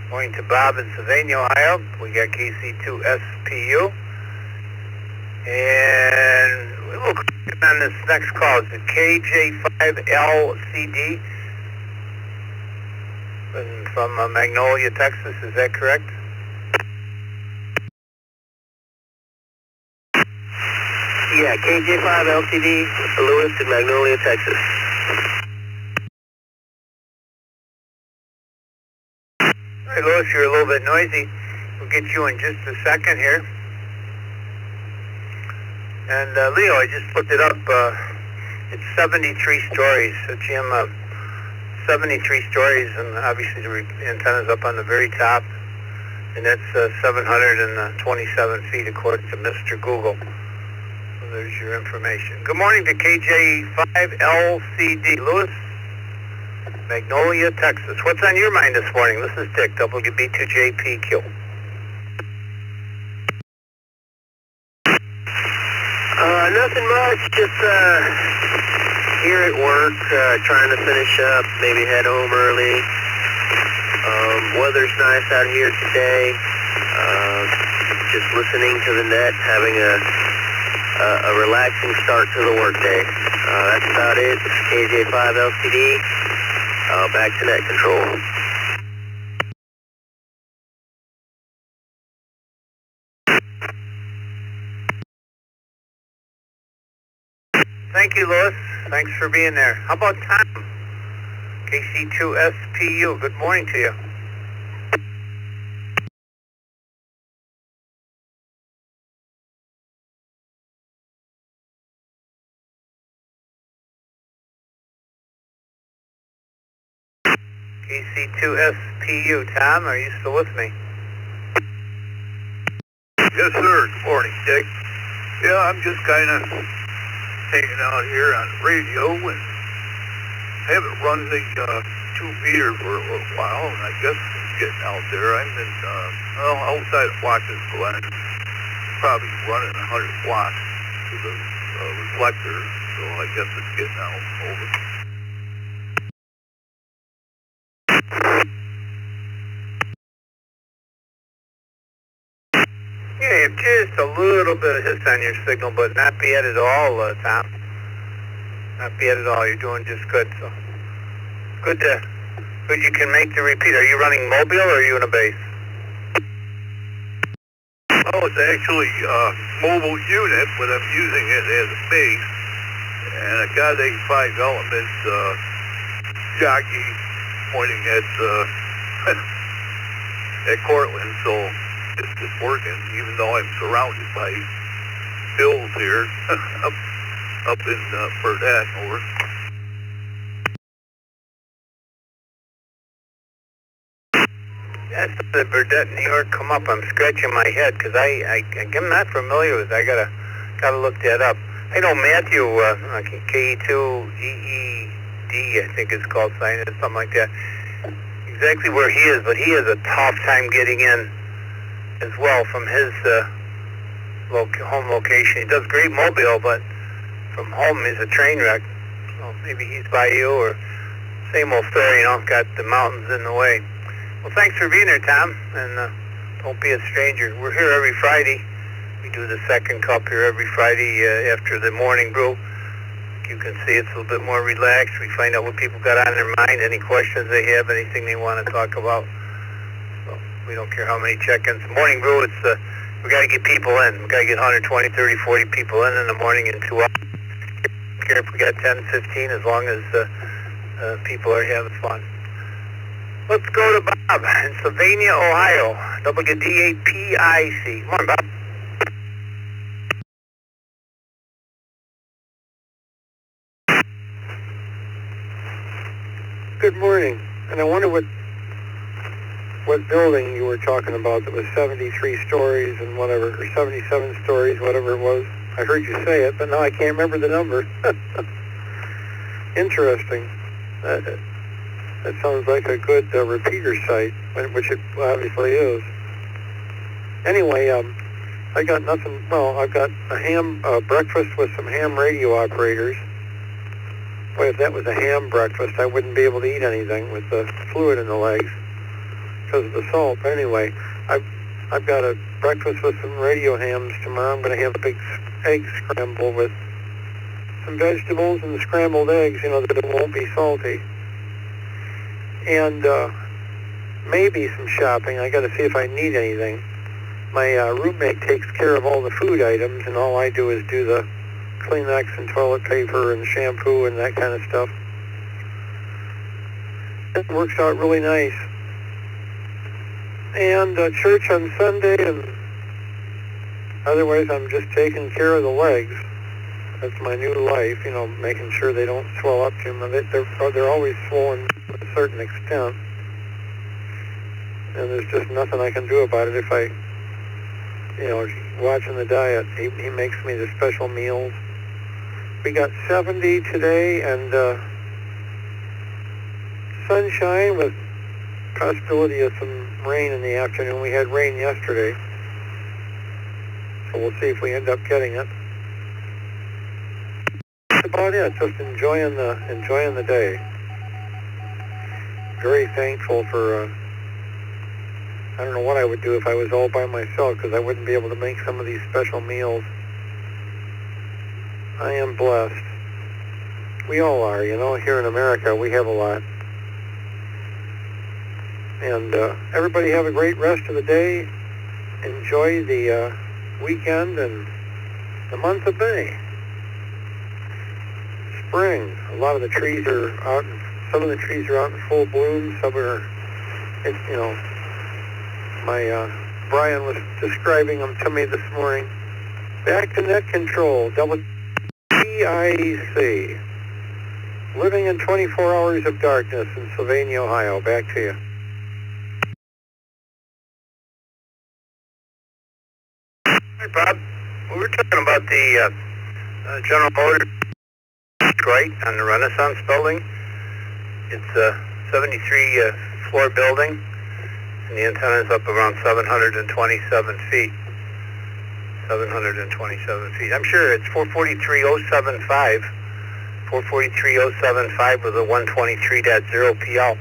Going to Bob in Sylvania, Ohio. We got KC2 SPU. And we'll click on this next call. It's a KJ5LCD from Magnolia, Texas. Is that correct? Yeah, KJ5LCD, Lewis in Magnolia, Texas. All right, Lewis, you're a little bit noisy. We'll get you in just a second here. And Leo, I just looked it up. It's 73 stories. So Jim, 73 stories, and obviously the antenna's up on the very top. And that's 727 feet according to Mr. Google. So there's your information. Good morning to KJ5LCD. Lewis, Magnolia, Texas. What's on your mind this morning? This is Dick, WB2JPQ. Nothing much, just here at work, trying to finish up, maybe head home early. Weather's nice out here today. Just listening to the net, having a relaxing start to the workday. That's about it. This is KJ5LCD. Back to net control. Thank you, Lewis. Thanks for being there. How about Tom? KC2SPU. Good morning to you. KC2SPU. Tom, are you still with me? Yes, sir. Good morning, Dick. Yeah, I'm just kind of hanging out here on the radio and haven't run the 2-meter for a little while, and I guess it's getting out there. I'm in, outside of Watkins Glen, probably running 100 watts to the reflector, so I guess it's getting out. Over. Yeah, just a little bit of hiss on your signal, but not bad at all, Tom. Not bad at all. You're doing just good. So good you can make the repeat. Are you running mobile or are you in a base? No, it's actually a mobile unit, but I'm using it as a base. And I got a 5-element jockey pointing at at Cortland, so it's working, even though I'm surrounded by hills here up in Burdett over. That's the Burdett, New York come up. I'm scratching my head because I'm not familiar with it. I gotta look that up. I know Matthew, KE2EED, I think it's called, sign it, something like that. Exactly where he is, but he has a tough time getting in as well from his home location. He does great mobile, but from home he's a train wreck. So maybe he's by you, or same old story, got the mountains in the way. Well, thanks for being here, Tom, and don't be a stranger. We're here every Friday. We do the second cup here every Friday after the morning brew. You can see it's a little bit more relaxed. We find out what people got on their mind, any questions they have, anything they want to talk about. So we don't care how many check-ins. Morning brew, it's we got to get people in. We got to get 120, 30, 40 people in the morning in 2 hours. Don't care if we got 10, 15, as long as people are having fun. Let's go to Bob in Sylvania, Ohio. WDAPIC. Come on, Bob. Good morning. And I wonder what building you were talking about that was 73 stories and whatever, or 77 stories, whatever it was. I heard you say it, but now I can't remember the number. Interesting. That sounds like a good repeater site, which it obviously is. Anyway, I got nothing. Well, I've got a ham breakfast with some ham radio operators. Boy, if that was a ham breakfast, I wouldn't be able to eat anything with the fluid in the legs because of the salt. But anyway, I've got a breakfast with some radio hams tomorrow. I'm going to have a big egg scramble with some vegetables and scrambled eggs, that it won't be salty. And maybe some shopping. I got to see if I need anything. My roommate takes care of all the food items, and all I do is do the Kleenex and toilet paper and shampoo and that kind of stuff. It works out really nice. And church on Sunday, and otherwise I'm just taking care of the legs. That's my new life, making sure they don't swell up too much. They're always swollen to a certain extent. And there's just nothing I can do about it if I, watching the diet. He makes me the special meals. We got 70 today and sunshine with possibility of some rain in the afternoon. We had rain yesterday, so we'll see if we end up getting it. That's about it. Just enjoying the day. Very thankful for. I don't know what I would do if I was all by myself, because I wouldn't be able to make some of these special meals. I am blessed. We all are, here in America, we have a lot. And everybody have a great rest of the day. Enjoy the weekend and the month of May. Spring. A lot of the trees are out. Some of the trees are out in full bloom. Some are, Brian was describing them to me this morning. Back to net control. WPIC. Living in 24 hours of darkness in Sylvania, Ohio. Back to you. Hi, Bob. We were talking about the General Motors Detroit on the Renaissance building. It's a 73-floor building, and the antenna is up around 727 feet. 727 feet. I'm sure it's 443.075. 443.075 with a 123.0 PL.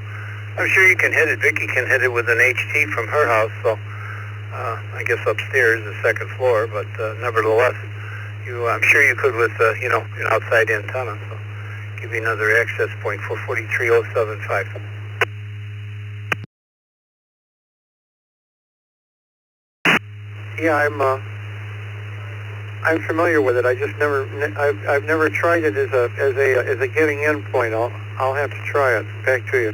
I'm sure you can hit it. Vicky can hit it with an HT from her house, so I guess upstairs, the second floor, but nevertheless, I'm sure you could with, an outside antenna, so give you another access point, 443.075. Yeah, I'm familiar with it. I just I've never tried it as a getting in point. I'll have to try it. Back to you.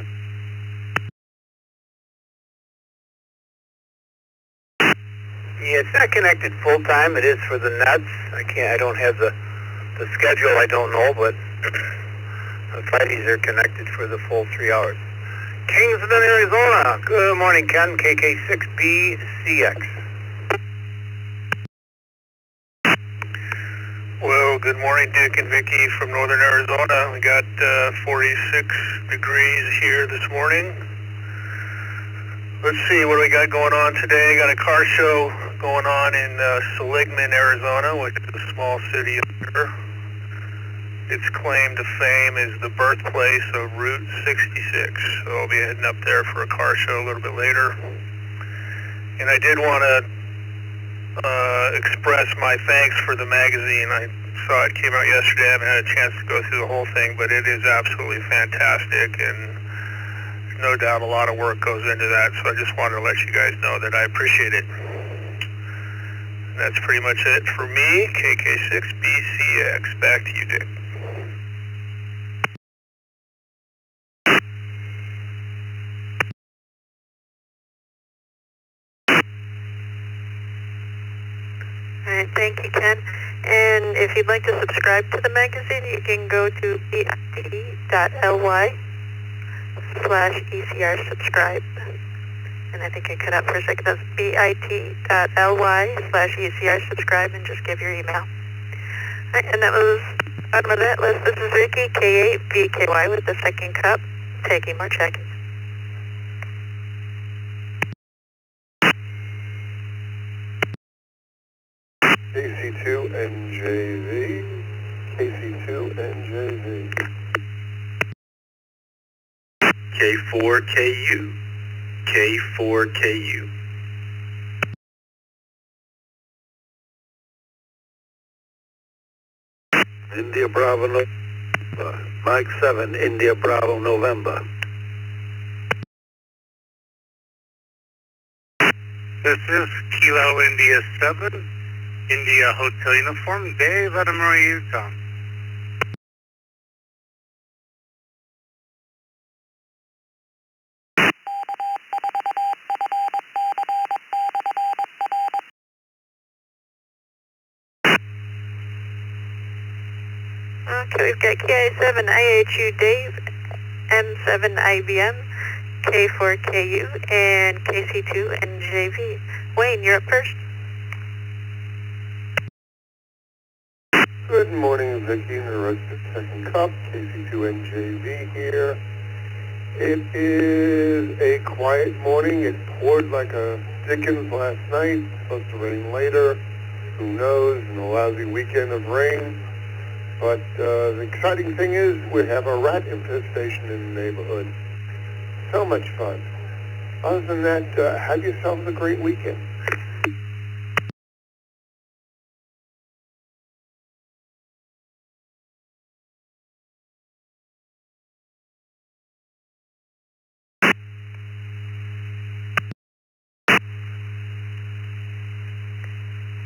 Yeah, it's not connected full time. It is for the nuts. I don't have the schedule. I don't know, but the Fridays are connected for the full 3 hours. Kingston, Arizona. Good morning, Ken. KK6BCX. Well, good morning, Dick and Vicky from Northern Arizona. We got 46 degrees here this morning. Let's see, what do we got going on today? Got a car show going on in Seligman, Arizona, which is a small city up here. Its claim to fame is the birthplace of Route 66. So I'll be heading up there for a car show a little bit later. And I did want to express my thanks for the magazine. I saw it came out yesterday. I haven't had a chance to go through the whole thing, but it is absolutely fantastic, and no doubt a lot of work goes into that, so I just wanted to let you guys know that I appreciate it. That's pretty much it for me. KK6BCX. Back to you, Dick. All right, thank you, Ken. And if you'd like to subscribe to the magazine, you can go to bit.ly/ECR subscribe. And I think I cut out for a second. That's bit.ly/ECR subscribe, and just give your email. All right, and that was bottom of that list. This is Ricky, K8VKY with the second cup, taking more check-ins. KC2NJV, KC2NJV. K4KU, K4KU. India Bravo November. Mike 7, India Bravo November. This is Kilo India 7, India Hotel Uniform, Dave out of Murray, Utah. Okay, we've got KI7 IHU Dave, M7 IBM, K4KU, and KC2 NJV. Wayne, you're up first. Good morning, Vicky and the rest of the second cup. KC2NJV here. It is a quiet morning. It poured like a Dickens last night. It's supposed to rain later. Who knows? And a lousy weekend of rain. But the exciting thing is we have a rat infestation in the neighborhood. So much fun. Other than that, have yourselves a great weekend.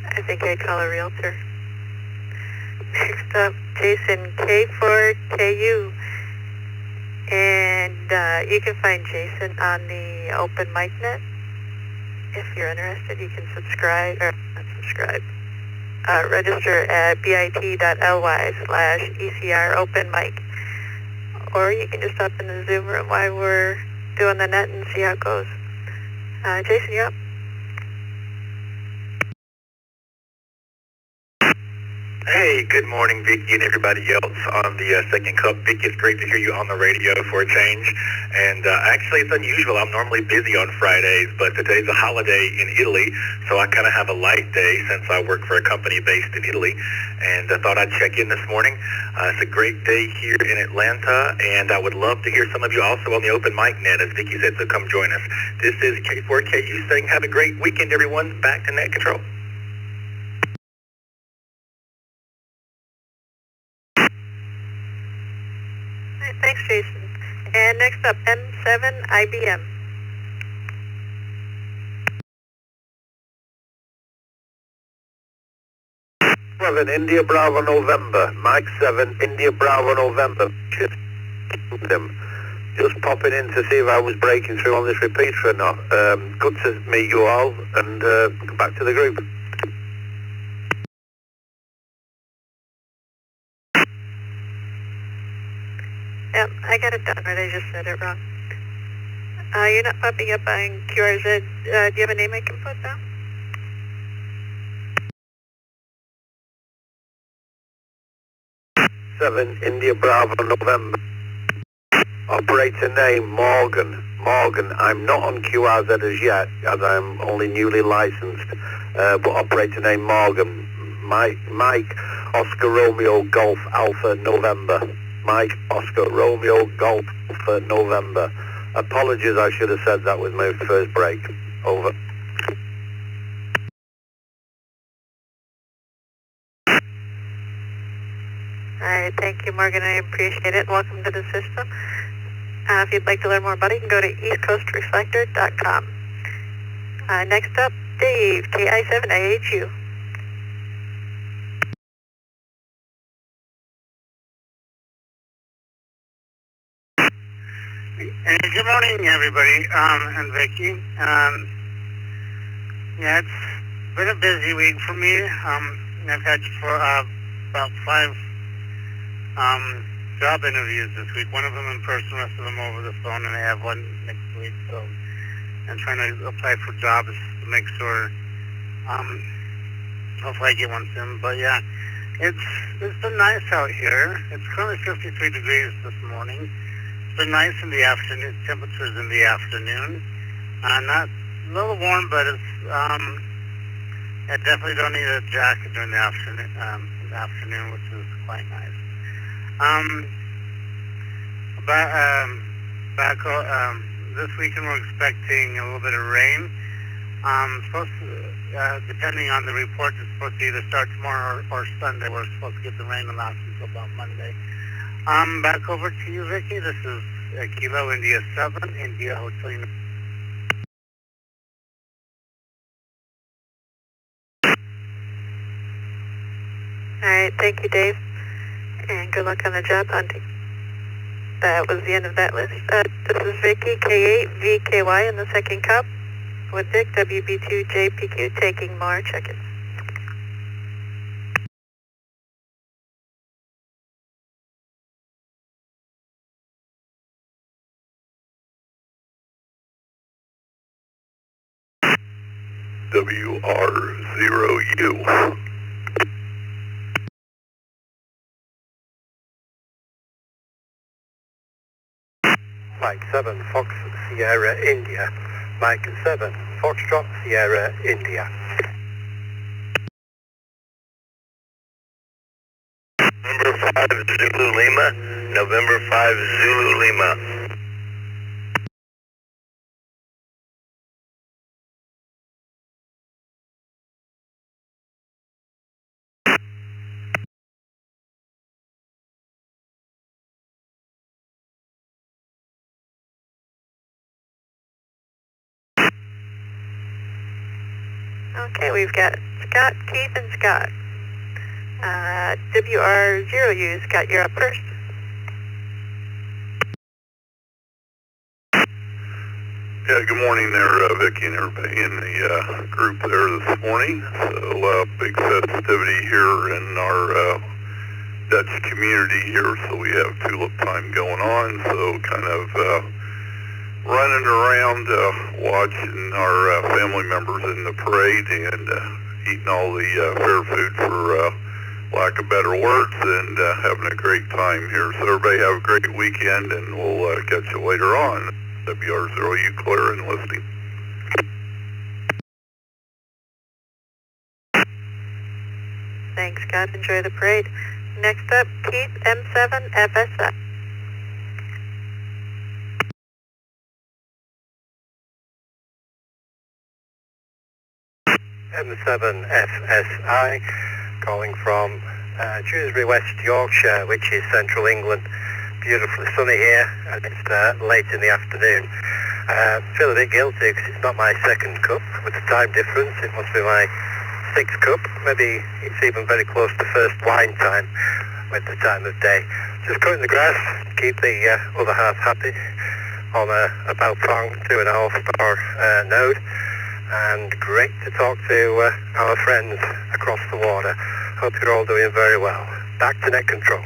I think I'd call a realtor. Next up, Jason, K4KU. And you can find Jason on the Open Mic Net. If you're interested, you can subscribe, or not subscribe, register at bit.ly/ECR Open Mic. Or you can just hop in the Zoom room while we're doing the net and see how it goes. Jason, you're up. Hey, good morning, Vicky and everybody else on the second cup. Vicky, it's great to hear you on the radio for a change. And actually, it's unusual. I'm normally busy on Fridays, but today's a holiday in Italy, so I kind of have a light day since I work for a company based in Italy. And I thought I'd check in this morning. It's a great day here in Atlanta, and I would love to hear some of you also on the Open Mic Net, as Vicky said, so come join us. This is K4KU saying have a great weekend, everyone. Back to net control. Thanks, Jason. And next up, M7 IBM. 7, India Bravo November. Mike 7, India Bravo November. Just popping in to see if I was breaking through on this repeater or not. Good to meet you all, and back to the group. Yep, I got it done, right? I just said it wrong. You're not popping up on QRZ. Do you have a name I can put down? India Bravo November. Operator name Morgan. Morgan, I'm not on QRZ as yet, as I'm only newly licensed. But operator name Morgan. Mike Oscar Romeo Golf Alpha November. Mike Oscar Romeo Golf Alpha November. Apologies, I should have said that with my first break. Over. Alright, thank you, Morgan. I appreciate it. Welcome to the system. If you'd like to learn more about it, you can go to eastcoastreflector.com. Next up, Dave, KI7IHU. Good morning, everybody, and Vicky. Yeah, it's been a busy week for me. I've had about 5 job interviews this week. One of them in person, the rest of them over the phone, and I have one next week. So I'm trying to apply for jobs to make sure, hopefully I get one soon. But yeah, it's been nice out here. It's currently 53 degrees this morning. It's been nice in the afternoon. Temperatures in the afternoon. Not a little warm, but it's I definitely don't need a jacket during the afternoon, which is quite nice. This weekend we're expecting a little bit of rain. Supposed to, depending on the report, it's supposed to either start tomorrow or Sunday. We're supposed to get the rain last until about Monday. Back over to you, Vicky. This is Kilo India 7, India Hotel. Alright, thank you, Dave. And good luck on the job hunting. That was the end of that list. This is Vicky, K8VKY in the second cup with Dick, WB2JPQ, taking more check-ins. WR0U. Mike 7, Fox Sierra India. Mike 7, Foxtrot Sierra India. November 5 Zulu Lima. November 5 Zulu Lima. Okay, we've got Scott, Keith, and Scott. WR0U, Scott, you're up first. Yeah, good morning there, Vicky and everybody in the group there this morning. So, big festivity here in our Dutch community here, so we have tulip time going on, so kind of running around watching our family members in the parade and eating all the fair food for lack of better words, and having a great time here. So everybody have a great weekend, and we'll catch you later on. WR0U clear and listening. Thanks, Scott. Enjoy the parade. Next up, Keith, M7FSI. M7FSI, calling from Dewsbury, West Yorkshire, which is central England. Beautifully sunny here, and it's late in the afternoon. Feel a bit guilty because it's not my second cup with the time difference. It must be my 6 cup. Maybe it's even very close to first wine time with the time of day. Just cutting the grass, keep the other half happy on a Baopong 2.5 star node. And great to talk to our friends across the water. Hope you're all doing very well. Back to net control.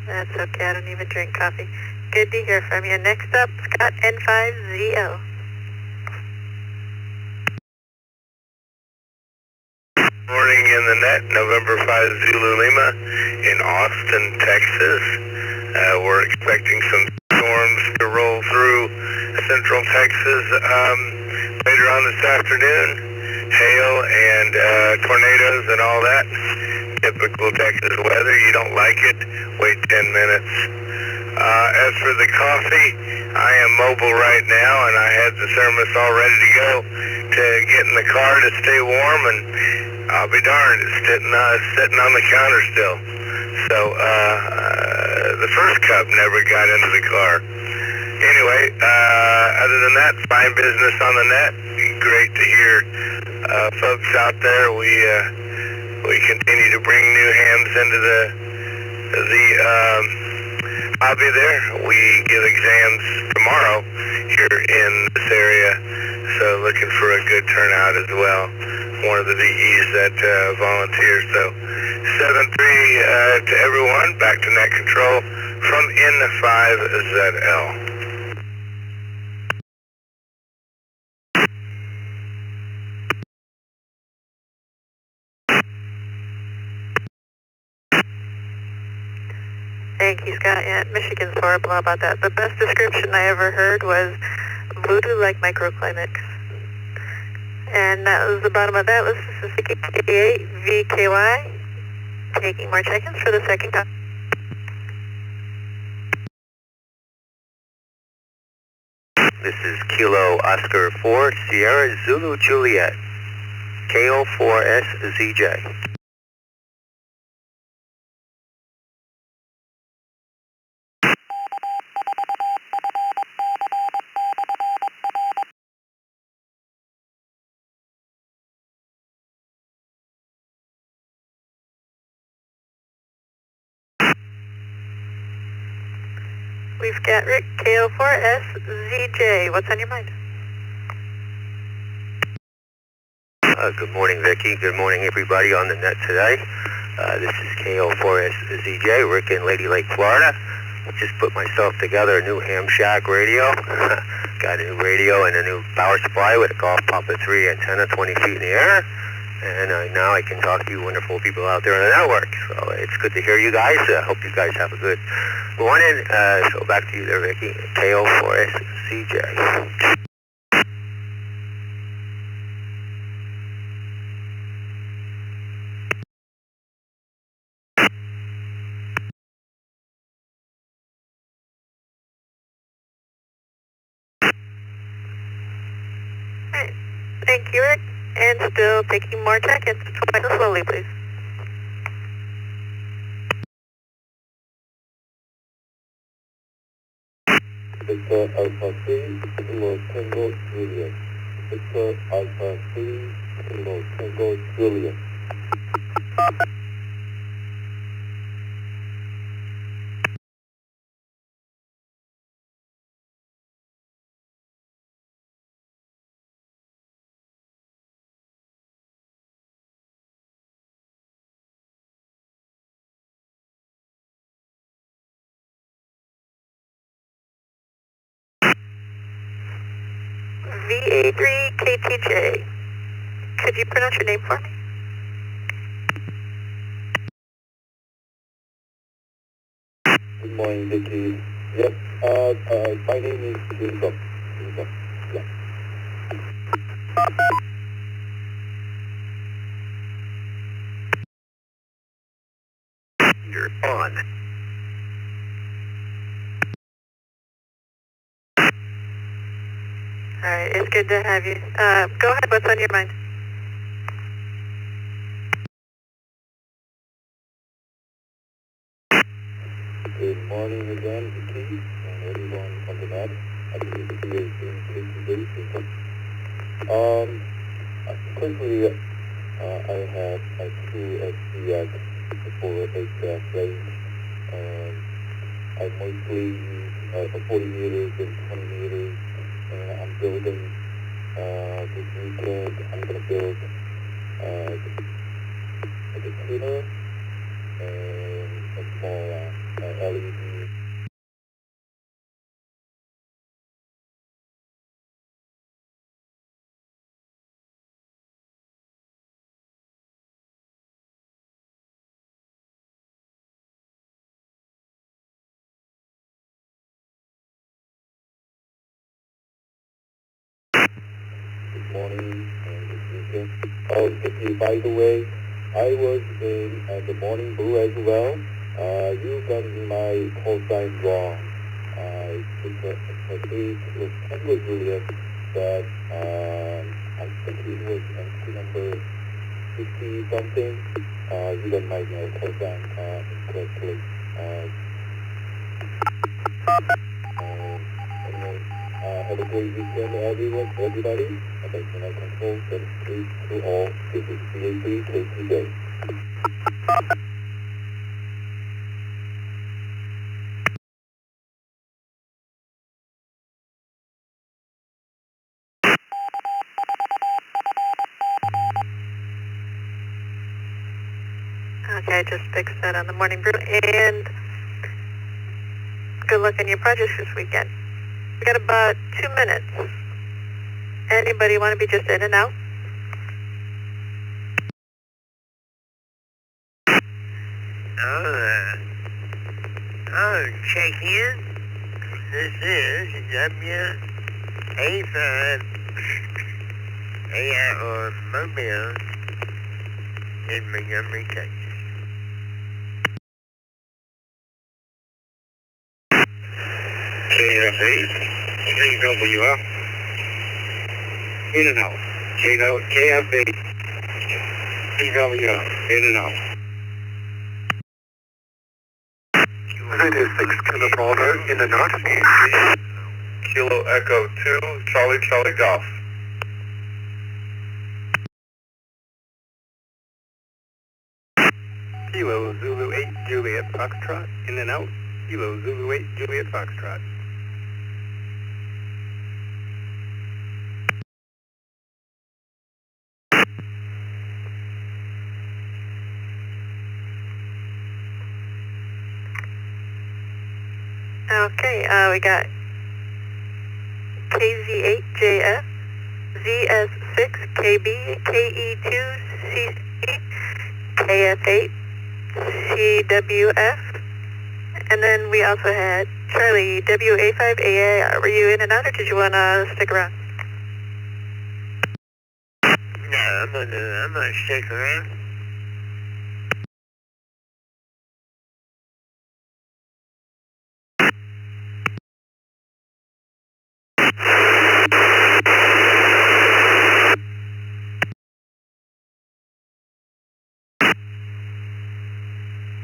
That's okay, I don't even drink coffee. Good to hear from you. Next up, Scott N5ZL. Morning in the net, November 5 Zulu Lima in Austin, Texas. We're expecting some storms to roll through central Texas later on this afternoon. Hail and tornadoes and all that. Typical Texas weather. You don't like it, wait 10 minutes. As for the coffee, I am mobile right now, and I had the thermos all ready to go to get in the car to stay warm, and I'll be darned, it's sitting on the counter still. So the first cup never got into the car. Anyway, other than that, fine business on the net. Great to hear folks out there. We continue to bring new hams into the hobby there. We give exams tomorrow here in this area, so looking for a good turnout as well. One of the DEs that volunteers. So 7-3 to everyone. Back to net control from N5ZL. Thank you, Scott. Yeah, Michigan's horrible about that. The best description I ever heard was voodoo-like microclimate. And that was the bottom of that. This is 68 VKY. Taking more check-ins for the second time. This is Kilo Oscar 4 Sierra Zulu Juliet. KO4SZJ. We've got Rick, KO4SZJ. What's on your mind? Good morning, Vicki. Good morning, everybody on the net today. This is KO4SZJ, Rick in Lady Lake, Florida. Just put myself together a new ham shack radio. Got a new radio and a new power supply with a Golf Papa 3 antenna 20 feet in the air. And now I can talk to you wonderful people out there on the network. So it's good to hear you guys. Hope you guys have a good morning. So back to you there, Vicki. KO4SZJ. Alright. Thank you, Rick. And still taking more check-ins. Twice as slowly, please. Victor Alpha 3, Kilo Tango Juliet. Victor Alpha 3, Kilo Tango Juliet. VA3KTJ. Could you pronounce your name for me? Good morning, Vicky. Yes, my name is Jacob. Yeah. You're on. Alright, it's good to have you. Go ahead, what's on your mind? Good morning again, Vicky, and everyone on the net. activity is increasing very frequent. Currently, I have two SPX for HF range. I mostly use 40 meters and 20 meters. I'm building this weekend. I'm going to build the tuner and a small LED. This morning and this weekend. Oh, Vicky, by the way, I was in the morning brew as well. You got my call sign wrong. It's a 10 was Juliet, but I think it was entry number 50 something. You got my call sign incorrectly. Anyway, have a great weekend, everybody. Thanks for my control. 73 to all. This is CA3 KTJ. Okay, I just fixed that on the morning brew. And good luck on your projects this weekend. We got about 2 minutes. Anybody want to be just in and out? I'll check in. This is WA5 AIR Mobile in Montgomery, Texas. KFA, KWF, in and out. KFA, KWF, in and out. Radio 6 Kilo Bravo in the north. Kilo Echo 2, Charlie Golf. Kilo Zulu 8 Juliet Foxtrot in and out. Kilo Zulu 8 Juliet Foxtrot. Okay, we got KZ8JF, ZS6KB, KE2CC, KF8, CWF, and then we also had Charlie WA5AAR. Were you in and out, or did you want to stick around? No, I'm gonna stick around.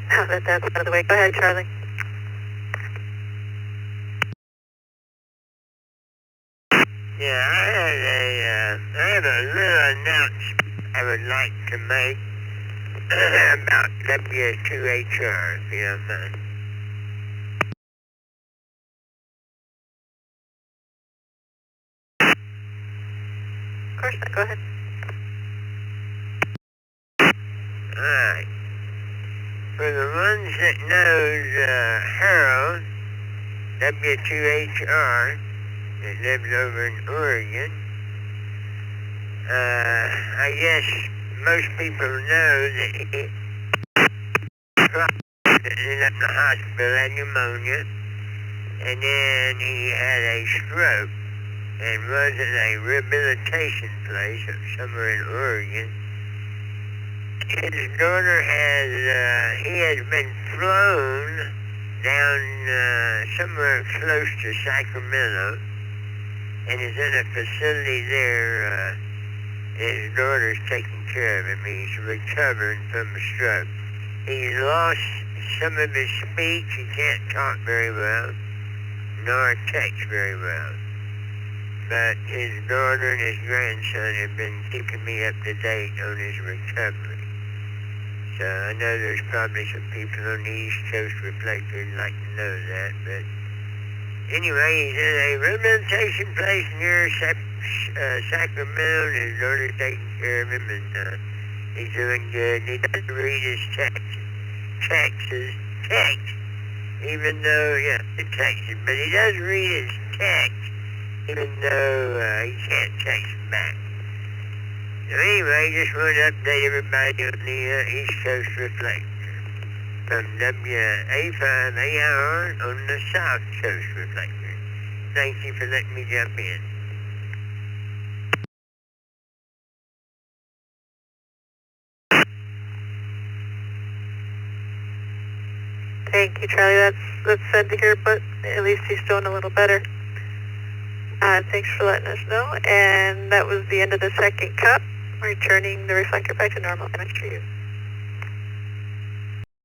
Now that that's out of the way, go ahead, Charlie. Yeah, I had a little announcement I would like to make about W2HR, if you don't mind. Of course not, go ahead. Alright. For the ones that knows Harold, W2HR, that lives over in Oregon, I guess most people know that he ended up in the hospital, had pneumonia, and then he had a stroke and was at a rehabilitation place somewhere in Oregon. His daughter he has been flown down somewhere close to Sacramento and is in a facility there. His daughter's taking care of him. He's recovering from a stroke. He's lost some of his speech. He can't talk very well. nor text very well. But his daughter and his grandson have been keeping me up to date on his recovery. So I know there's probably some people on the East Coast Reflector who'd like to know that, but anyway, he's in a rehabilitation place near Sacramento, and his daughter's taking care of him, and he's doing good. He doesn't read his text, even though, but he does read his text, even though he can't text back. So anyway, just want to update everybody on the East Coast Reflector from WA5AR on the South Coast Reflector. Thank you for letting me jump in. Thank you, Charlie. That's sad to hear, but at least he's doing a little better. Thanks for letting us know. And that was the end of the second cup, returning the reflector back to normal image for you.